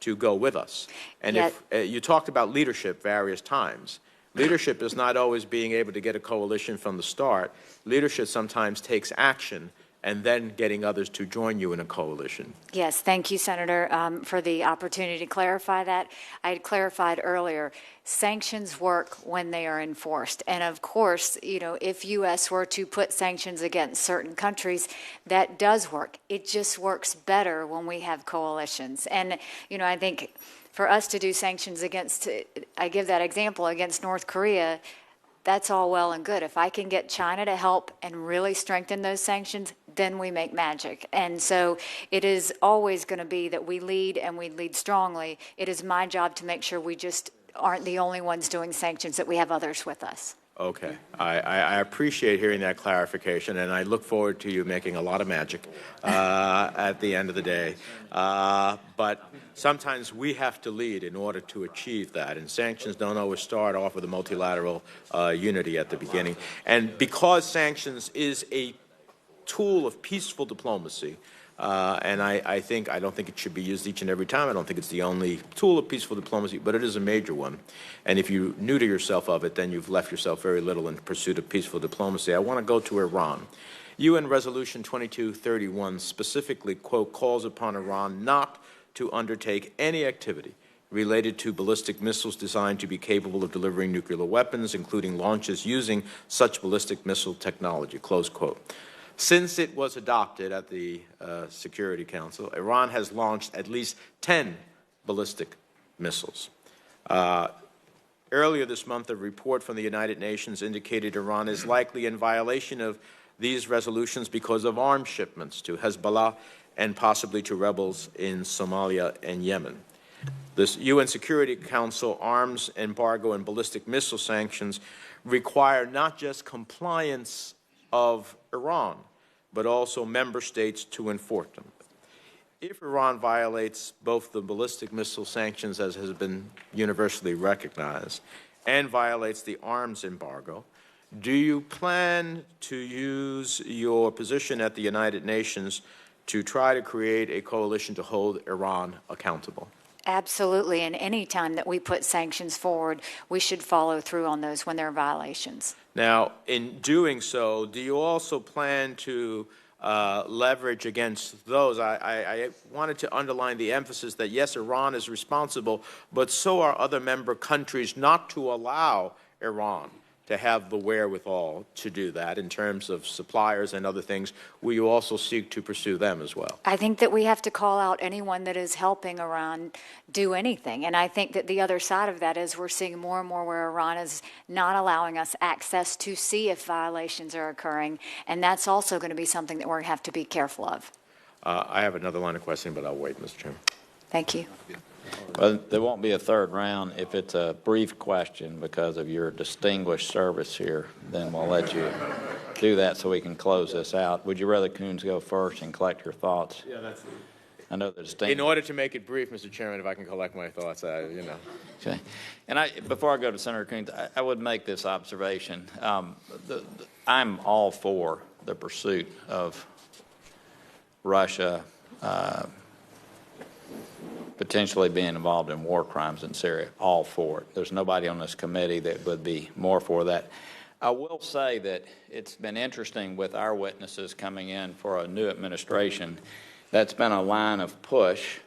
to go with us. And if you talked about leadership various times. Leadership is not always being able to get a coalition from the start. Leadership sometimes takes action and then getting others to join you in a coalition. Yes, thank you, Senator, for the opportunity to clarify that. I had clarified earlier, sanctions work when they are enforced. And of course, if U.S. were to put sanctions against certain countries, that does work. It just works better when we have coalitions. And, I think for us to do sanctions against, I give that example, against North Korea, that's all well and good. If I can get China to help and really strengthen those sanctions, then we make magic. And so it is always going to be that we lead and we lead strongly. It is my job to make sure we just aren't the only ones doing sanctions, that we have others with us. Okay. I appreciate hearing that clarification, and I look forward to you making a lot of magic at the end of the day. But sometimes we have to lead in order to achieve that, and sanctions don't always start off with a multilateral unity at the beginning. And because sanctions is a tool of peaceful diplomacy, and I don't think it should be used each and every time. I don't think it's the only tool of peaceful diplomacy, but it is a major one. And if you neuter yourself of it, then you've left yourself very little in pursuit of peaceful diplomacy. I want to go to Iran. UN Resolution 2231 specifically, quote, calls upon Iran not to undertake any activity related to ballistic missiles designed to be capable of delivering nuclear weapons, including launches using such ballistic missile technology, close quote. Since it was adopted at the Security Council, Iran has launched at least 10 ballistic missiles. Earlier this month, a report from the United Nations indicated Iran is likely in violation of these resolutions because of arms shipments to Hezbollah and possibly to rebels in Somalia and Yemen. The UN Security Council arms embargo and ballistic missile sanctions require not just compliance of Iran, but also member states to enforce them. If Iran violates both the ballistic missile sanctions, as has been universally recognized, and violates the arms embargo, do you plan to use your position at the United Nations to try to create a coalition to hold Iran accountable? Absolutely, and any time that we put sanctions forward, we should follow through on those when there are violations. Now, in doing so, do you also plan to leverage against those? I wanted to underline the emphasis that, yes, Iran is responsible, but so are other member countries not to allow Iran to have the wherewithal to do that in terms of suppliers and other things. Will you also seek to pursue them as well? I think that we have to call out anyone that is helping Iran do anything. And I think that the other side of that is we're seeing more and more where Iran is not allowing us access to see if violations are occurring. And that's also going to be something that we're going to have to be careful of. I have another line of questioning, but I'll wait, Mr. Chairman. Thank you. Well, there won't be a third round. If it's a brief question because of your distinguished service here, then we'll let you do that so we can close this out. Would you rather Coons go first and collect your thoughts? Yeah, that's. I know the distinguished. In order to make it brief, Mr. Chairman, if I can collect my thoughts, Okay. And before I go to Senator Coons, I would make this observation. I'm all for the pursuit of Russia potentially being involved in war crimes in Syria. All for it. There's nobody on this committee that would be more for that. I will say that it's been interesting with our witnesses coming in for a new administration. That's been a line of push,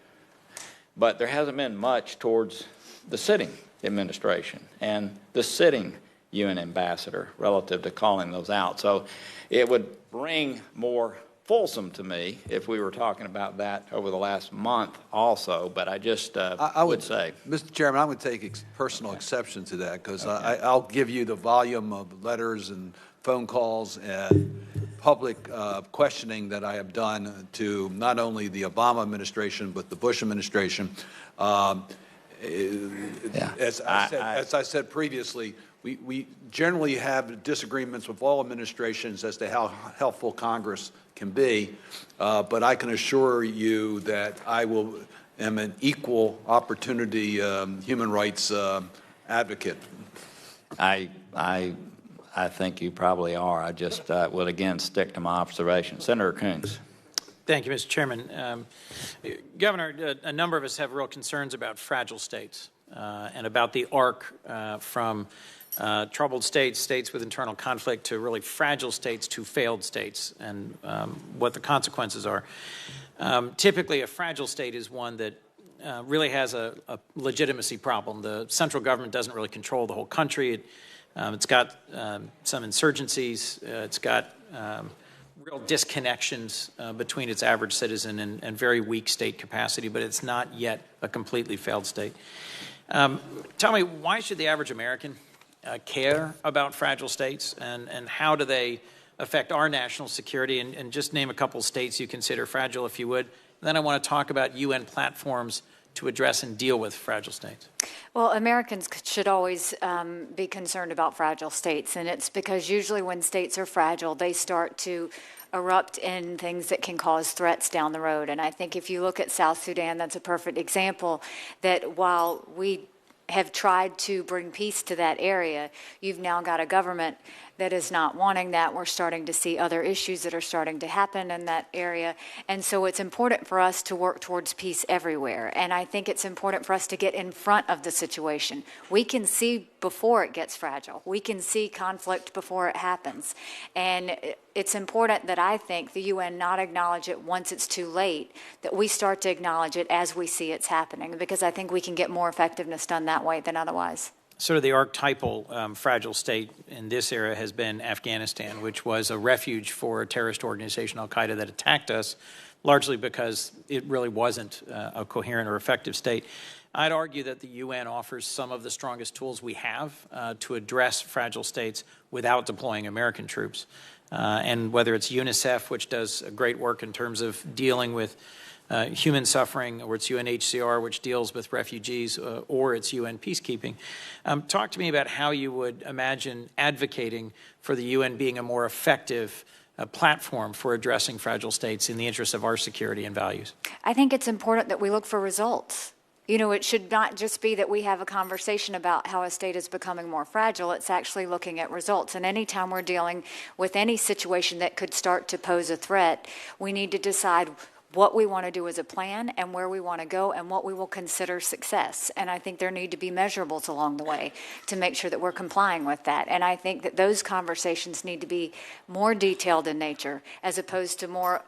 but there hasn't been much towards the sitting administration and the sitting UN ambassador relative to calling those out. So it would ring more fulsome to me if we were talking about that over the last month also, but I just I would say. Mr. Chairman, I'm going to take personal exception to that because I'll give you the volume of letters and phone calls and public questioning that I have done to not only the Obama administration but the Bush administration. As I said previously, we generally have disagreements with all administrations as to how helpful Congress can be, but I can assure you that I am an equal opportunity human rights advocate. I think you probably are. I just will again stick to my observation. Senator Coons. Thank you, Mr. Chairman. Governor, a number of us have real concerns about fragile states and about the arc from troubled states, states with internal conflict, to really fragile states to failed states, and what the consequences are. Typically, a fragile state is one that really has a legitimacy problem. The central government doesn't really control the whole country. It's got some insurgencies. It's got real disconnections between its average citizen and very weak state capacity, but it's not yet a completely failed state. Tell me, why should the average American care about fragile states, and how do they affect our national security? And just name a couple states you consider fragile, if you would. And then I want to talk about UN platforms to address and deal with fragile states. Well, Americans should always be concerned about fragile states, and it's because usually when states are fragile, they start to erupt in things that can cause threats down the road. And I think if you look at South Sudan, that's a perfect example that while we have tried to bring peace to that area, you've now got a government that is not wanting that. We're starting to see other issues that are starting to happen in that area. And so it's important for us to work towards peace everywhere. And I think it's important for us to get in front of the situation. We can see before it gets fragile. We can see conflict before it happens. And it's important that I think the UN not acknowledge it once it's too late, that we start to acknowledge it as we see it's happening, because I think we can get more effectiveness done that way than otherwise. Sort of the archetypal fragile state in this era has been Afghanistan, which was a refuge for a terrorist organization, Al-Qaeda, that attacked us, largely because it really wasn't a coherent or effective state. I'd argue that the UN offers some of the strongest tools we have to address fragile states without deploying American troops. And whether it's UNICEF, which does great work in terms of dealing with human suffering, or it's UNHCR, which deals with refugees, or it's UN peacekeeping. Talk to me about how you would imagine advocating for the UN being a more effective platform for addressing fragile states in the interest of our security and values. I think it's important that we look for results. You know, it should not just be that we have a conversation about how a state is becoming more fragile. It's actually looking at results. And anytime we're dealing with any situation that could start to pose a threat, we need to decide what we want to do as a plan and where we want to go and what we will consider success. And I think there need to be measurables along the way to make sure that we're complying with that. And I think that those conversations need to be more detailed in nature as opposed to more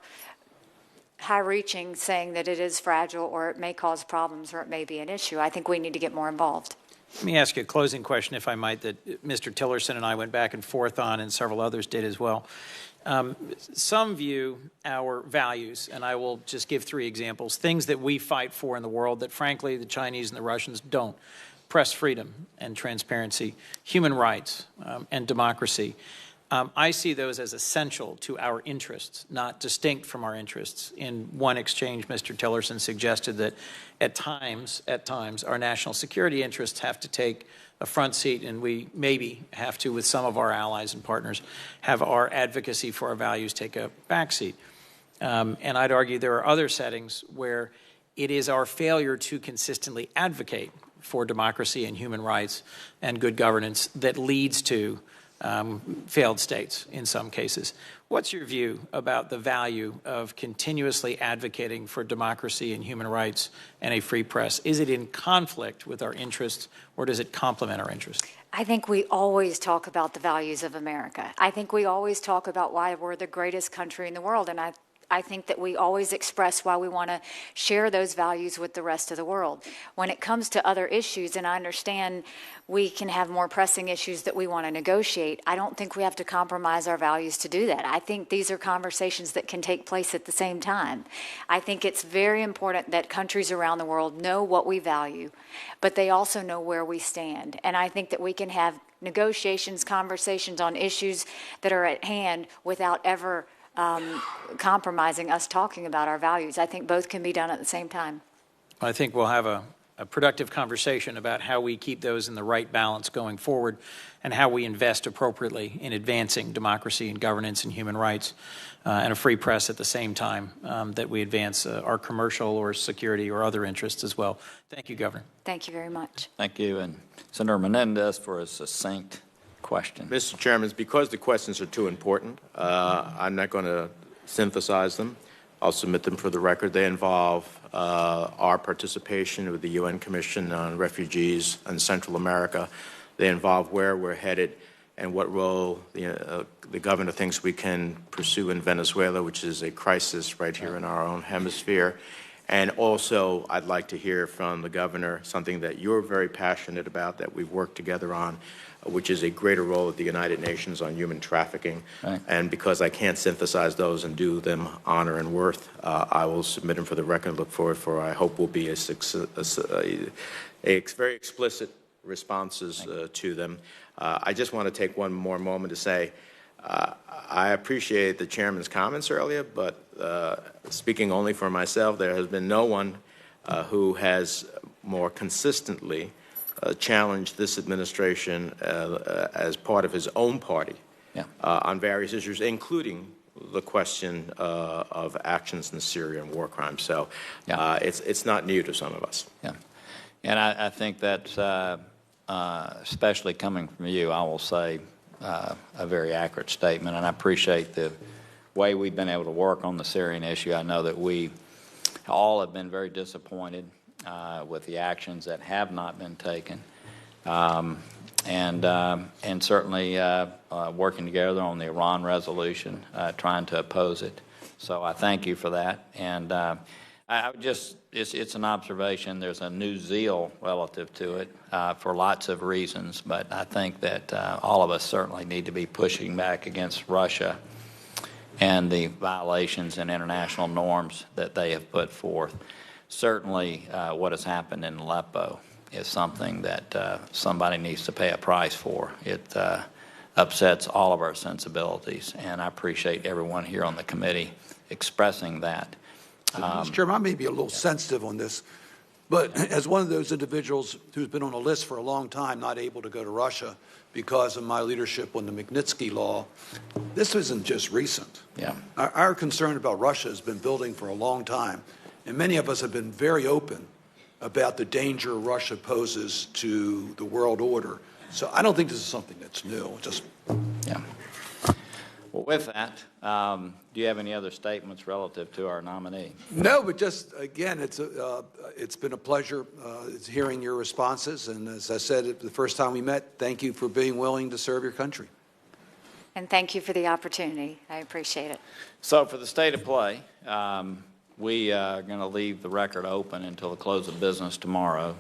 high-reaching, saying that it is fragile or it may cause problems or it may be an issue. I think we need to get more involved. Let me ask you a closing question, if I might, that Mr. Tillerson and I went back and forth on, and several others did as well. Some view our values, and I will just give 3 examples, things that we fight for in the world that, frankly, the Chinese and the Russians don't. Press freedom and transparency, human rights and democracy. I see those as essential to our interests, not distinct from our interests. In one exchange, Mr. Tillerson suggested that at times, our national security interests have to take a front seat, and we maybe have to, with some of our allies and partners, have our advocacy for our values take a back seat. And I'd argue there are other settings where it is our failure to consistently advocate for democracy and human rights and good governance that leads to failed states in some cases. What's your view about the value of continuously advocating for democracy and human rights and a free press? Is it in conflict with our interests, or does it complement our interests? I think we always talk about the values of America. I think we always talk about why we're the greatest country in the world, and I think that we always express why we want to share those values with the rest of the world. When it comes to other issues, and I understand we can have more pressing issues that we want to negotiate, I don't think we have to compromise our values to do that. I think these are conversations that can take place at the same time. I think it's very important that countries around the world know what we value, but they also know where we stand. And I think that we can have negotiations, conversations on issues that are at hand without ever compromising us talking about our values. I think both can be done at the same time. I think we'll have a productive conversation about how we keep those in the right balance going forward and how we invest appropriately in advancing democracy and governance and human rights and a free press at the same time that we advance our commercial or security or other interests as well. Thank you, Governor. Thank you very much. Thank you. And Senator Menendez for a succinct question. Mr. Chairman, because the questions are too important, I'm not going to synthesize them. I'll submit them for the record. They involve our participation with the UN Commission on Refugees in Central America. They involve where we're headed and what role the governor thinks we can pursue in Venezuela, which is a crisis right here in our own hemisphere. And also, I'd like to hear from the governor something that you're very passionate about, that we've worked together on, which is a greater role at the United Nations on human trafficking. Right. And because I can't synthesize those and do them honor and worth, I will submit them for the record and look forward for, I hope, will be a very explicit responses to them. I just want to take one more moment to say, I appreciate the chairman's comments earlier, but speaking only for myself, there has been no one who has more consistently challenged this administration as part of his own party on various issues, including the question of actions in Syria and war crimes. So it's not new to some of us. Yeah, and I think that's especially coming from you, I will say, a very accurate statement, and I appreciate the way we've been able to work on the Syrian issue. I know that we all have been very disappointed with the actions that have not been taken, and certainly working together on the Iran resolution, trying to oppose it. So I thank you for that, and I would just, it's an observation. There's a new zeal relative to it for lots of reasons, but I think that all of us certainly need to be pushing back against Russia and the violations and international norms that they have put forth. Certainly what has happened in Aleppo is something that somebody needs to pay a price for. It upsets all of our sensibilities, and I appreciate everyone here on the committee expressing that. Mr. Chairman, I may be a little sensitive on this, but as one of those individuals who's been on a list for a long time, not able to go to Russia because of my leadership on the Magnitsky Law, this isn't just recent. Yeah. Our concern about Russia has been building for a long time, and many of us have been very open about the danger Russia poses to the world order. So I don't think this is something that's new. Yeah. Well, with that, do you have any other statements relative to our nominee? No, but just, again, it's been a pleasure hearing your responses. And as I said the first time we met, thank you for being willing to serve your country. And thank you for the opportunity. I appreciate it. So for the state of play, we are going to leave the record open until the close of business tomorrow.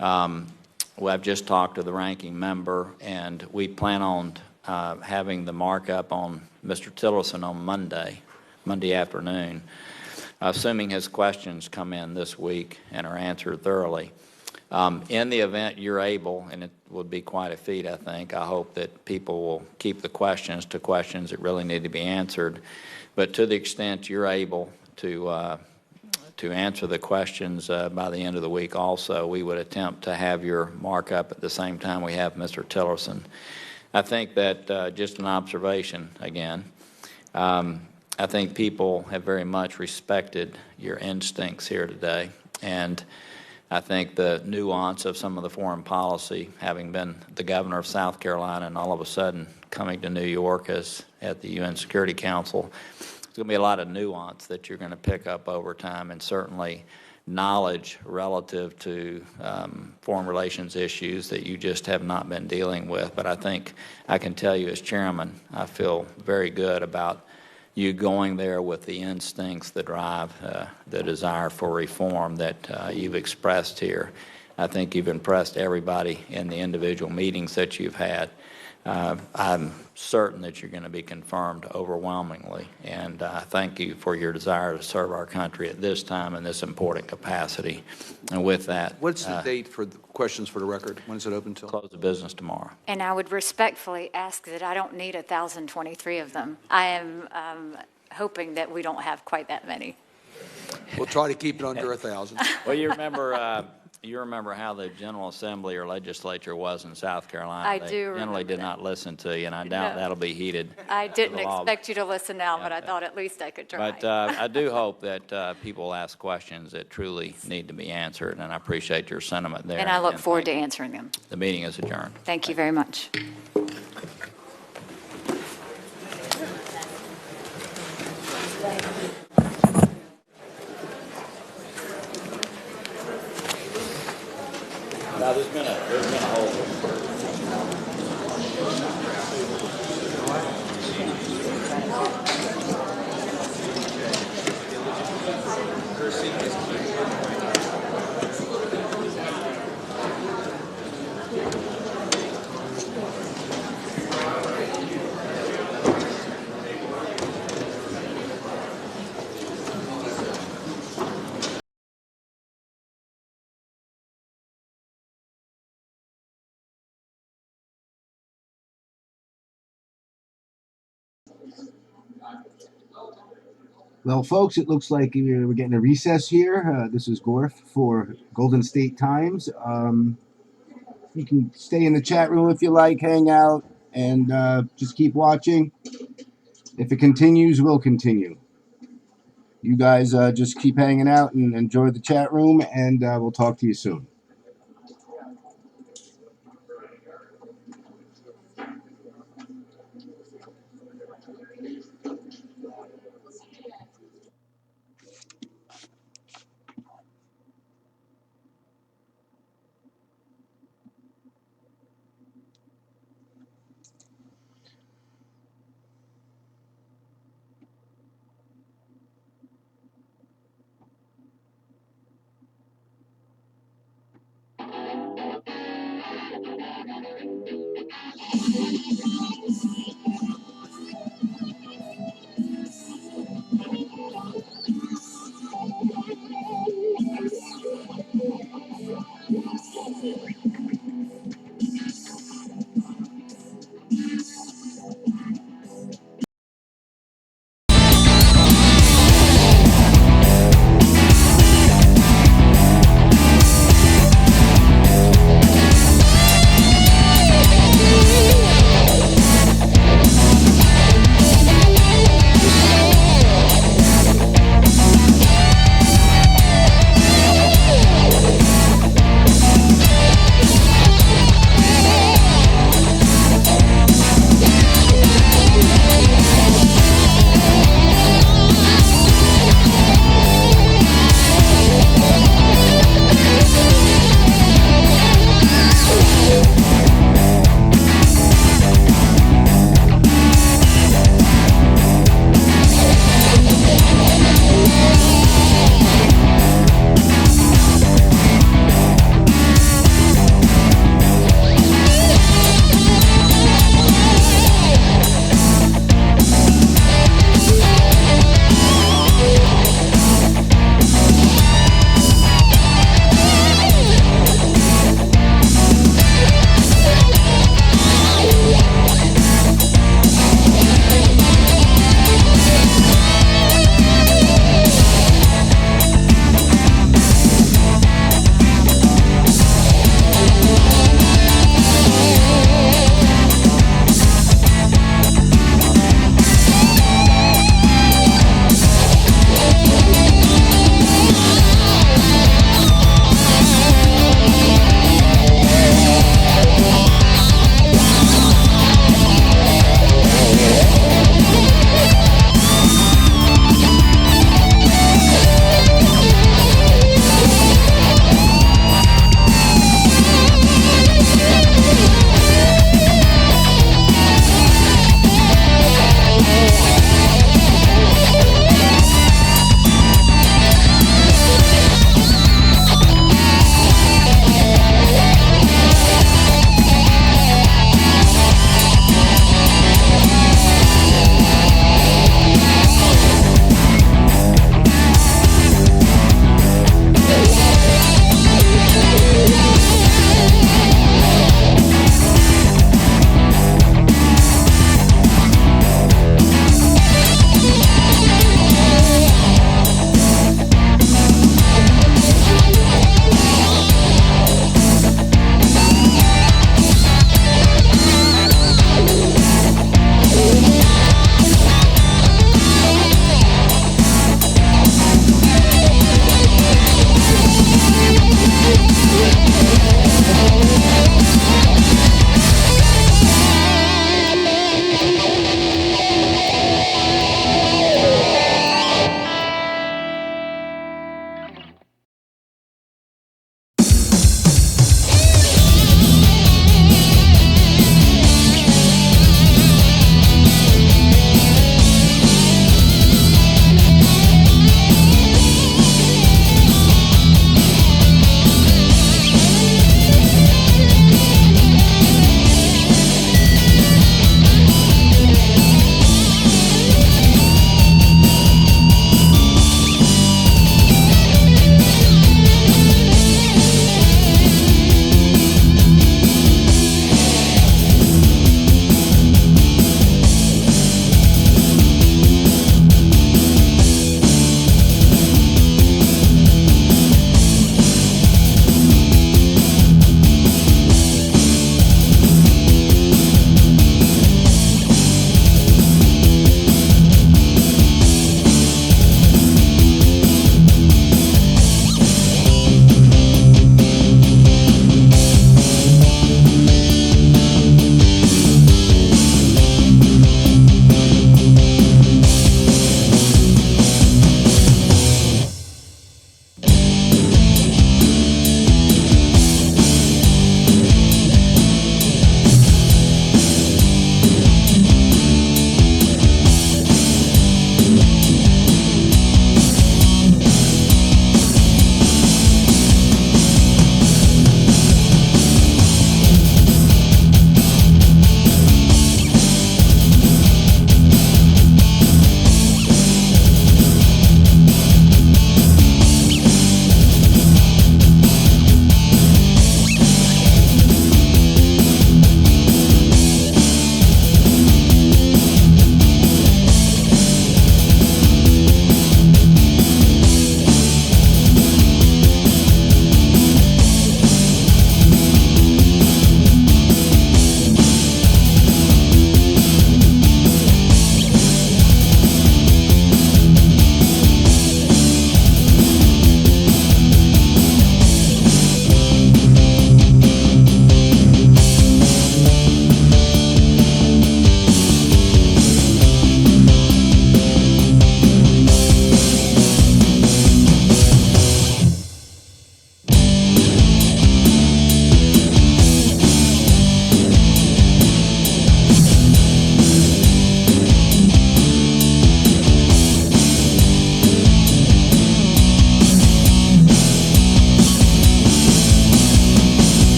I've just talked to the ranking member, and we plan on having the markup on Mr. Tillerson on Monday afternoon, assuming his questions come in this week and are answered thoroughly. In the event you're able, and it would be quite a feat, I think, I hope that people will keep the questions to questions that really need to be answered. But to the extent you're able to answer the questions by the end of the week also, we would attempt to have your markup at the same time we have Mr. Tillerson. I think that just an observation again, I think people have very much respected your instincts here today, and I think the nuance of some of the foreign policy, having been the governor of South Carolina and all of a sudden coming to New York as at the UN Security Council, there's going to be a lot of nuance that you're going to pick up over time, and certainly knowledge relative to foreign relations issues that you just have not been dealing with. But I think I can tell you as chairman, I feel very good about you going there with the instincts, the drive, the desire for reform that you've expressed here. I think you've impressed everybody in the individual meetings that you've had. I'm certain that you're going to be confirmed overwhelmingly, and thank you for your desire to serve our country at this time in this important capacity. And with that, what's the date for the questions for the record? When is it open till? Close the business tomorrow. And I would respectfully ask that I don't need 1,023 of them. I am hoping that we don't have quite that many. We'll try to keep it under 1,000. Well, you remember how the General Assembly or legislature was in South Carolina. I They do remember generally did that. not listen to you, and I doubt that'll be heated. I didn't to the law. expect you to listen now, but I thought at least I could try. But I do hope that people ask questions that truly need to be answered, and I appreciate your sentiment there. And I look forward to answering them. The meeting is adjourned. Thank you very much. Now, there's been a whole. Well, folks, it looks like we're getting a recess here. This is Gorf for Golden State Times. You can stay in the chat room if you like, hang out, and just keep watching. If it continues, we'll continue. You guys just keep hanging out and enjoy the chat room, and we'll talk to you soon.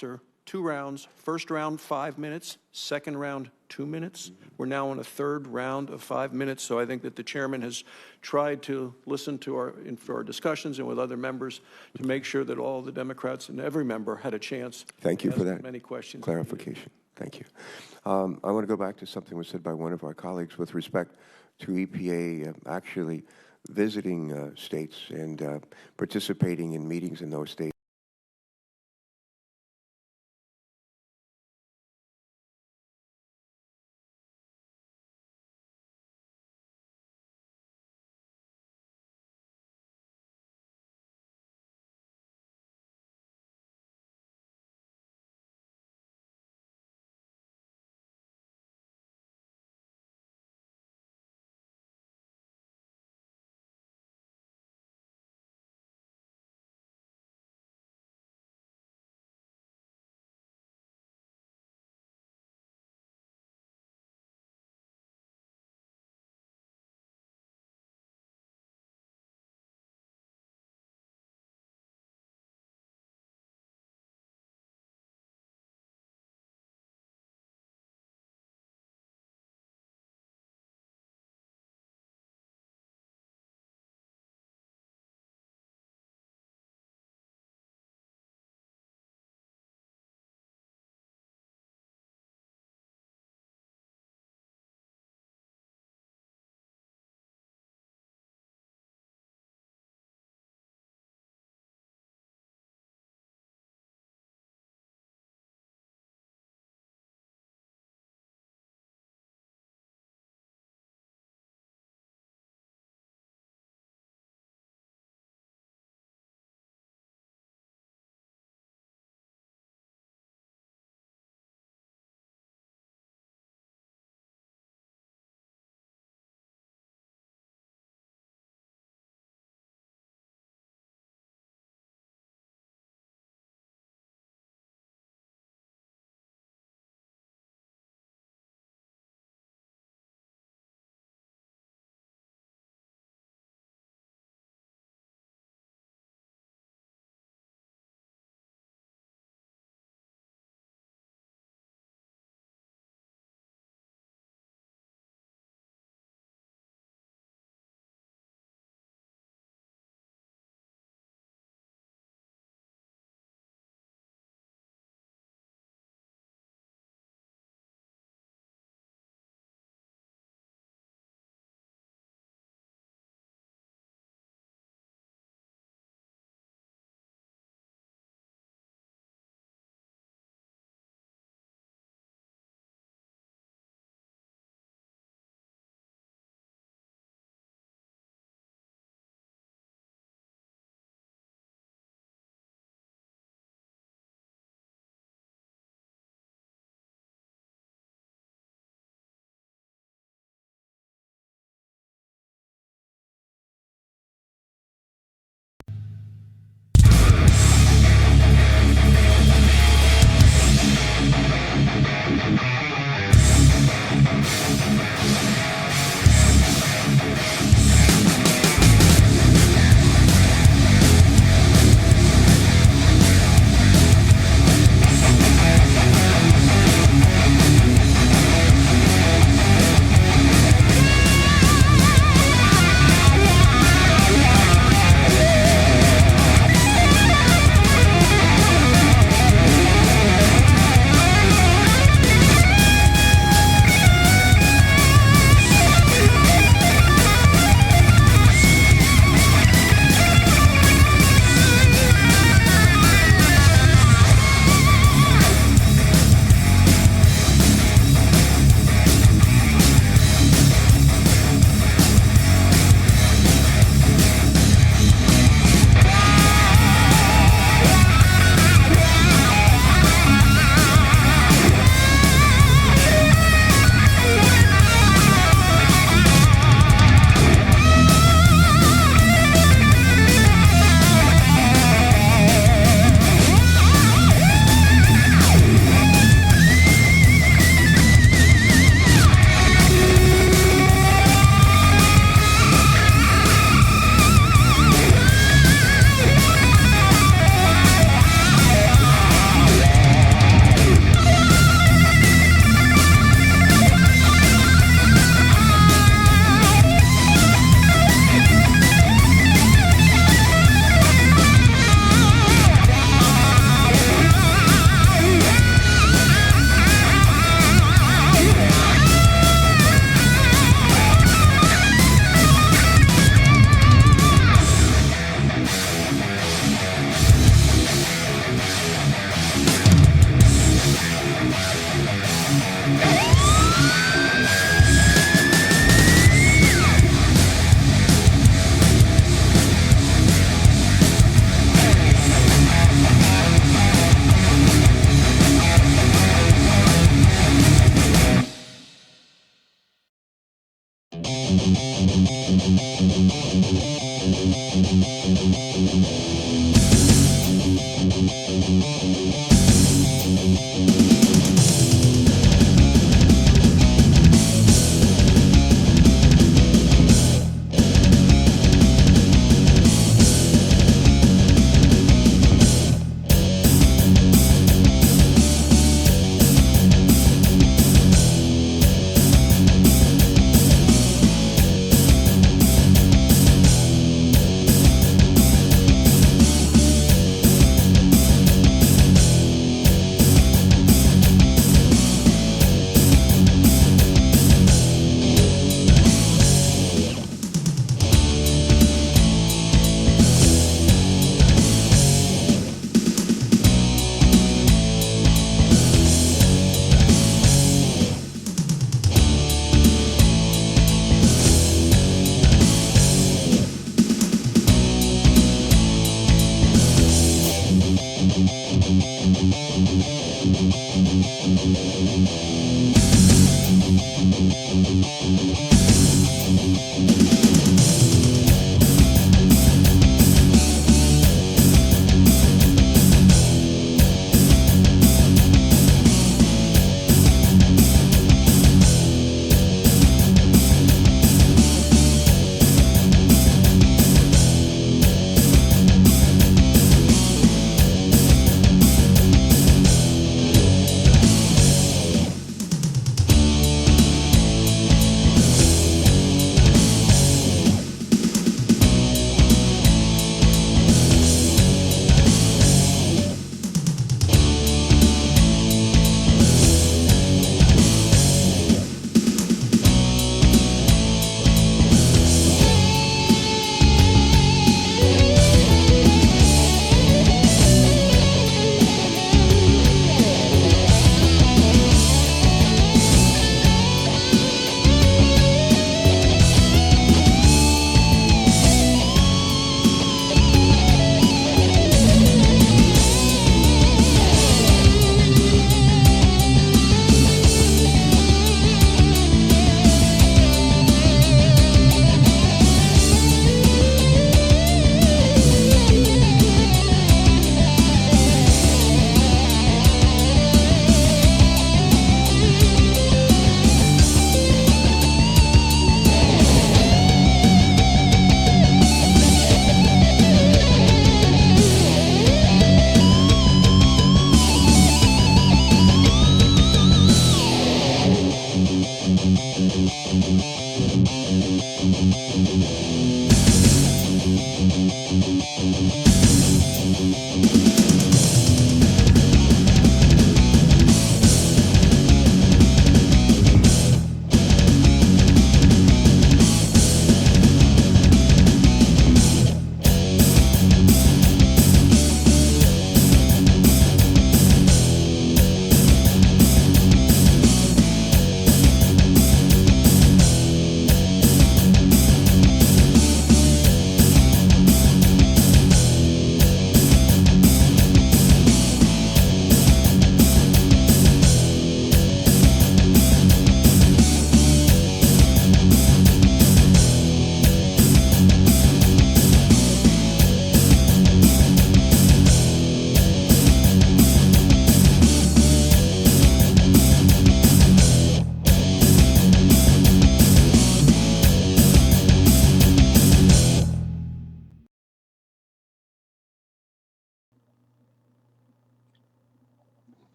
Sir, 2 rounds. First round, 5 minutes. Second round, 2 minutes. We're now on a third round of 5 minutes, so I think that the chairman has tried to listen to our discussions and with other members to make sure that all the Democrats and every member had a chance. Thank you to for ask that many questions. clarification. Thank you. I want to go back to something was said by one of our colleagues with respect to EPA actually visiting states and participating in meetings in those states.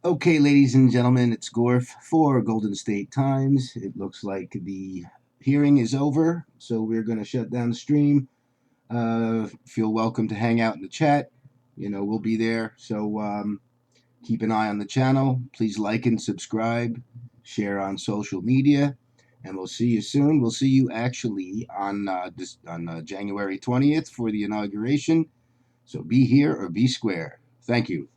Okay, ladies and gentlemen, it's Gorf for Golden State Times. It looks like the hearing is over, so we're going to shut down the stream. Feel welcome to hang out in the chat. You know, we'll be there, so keep an eye on the channel. Please like and subscribe, share on social media, and we'll see you soon. We'll see you actually on January 20th for the inauguration. So be here or be square. Thank you.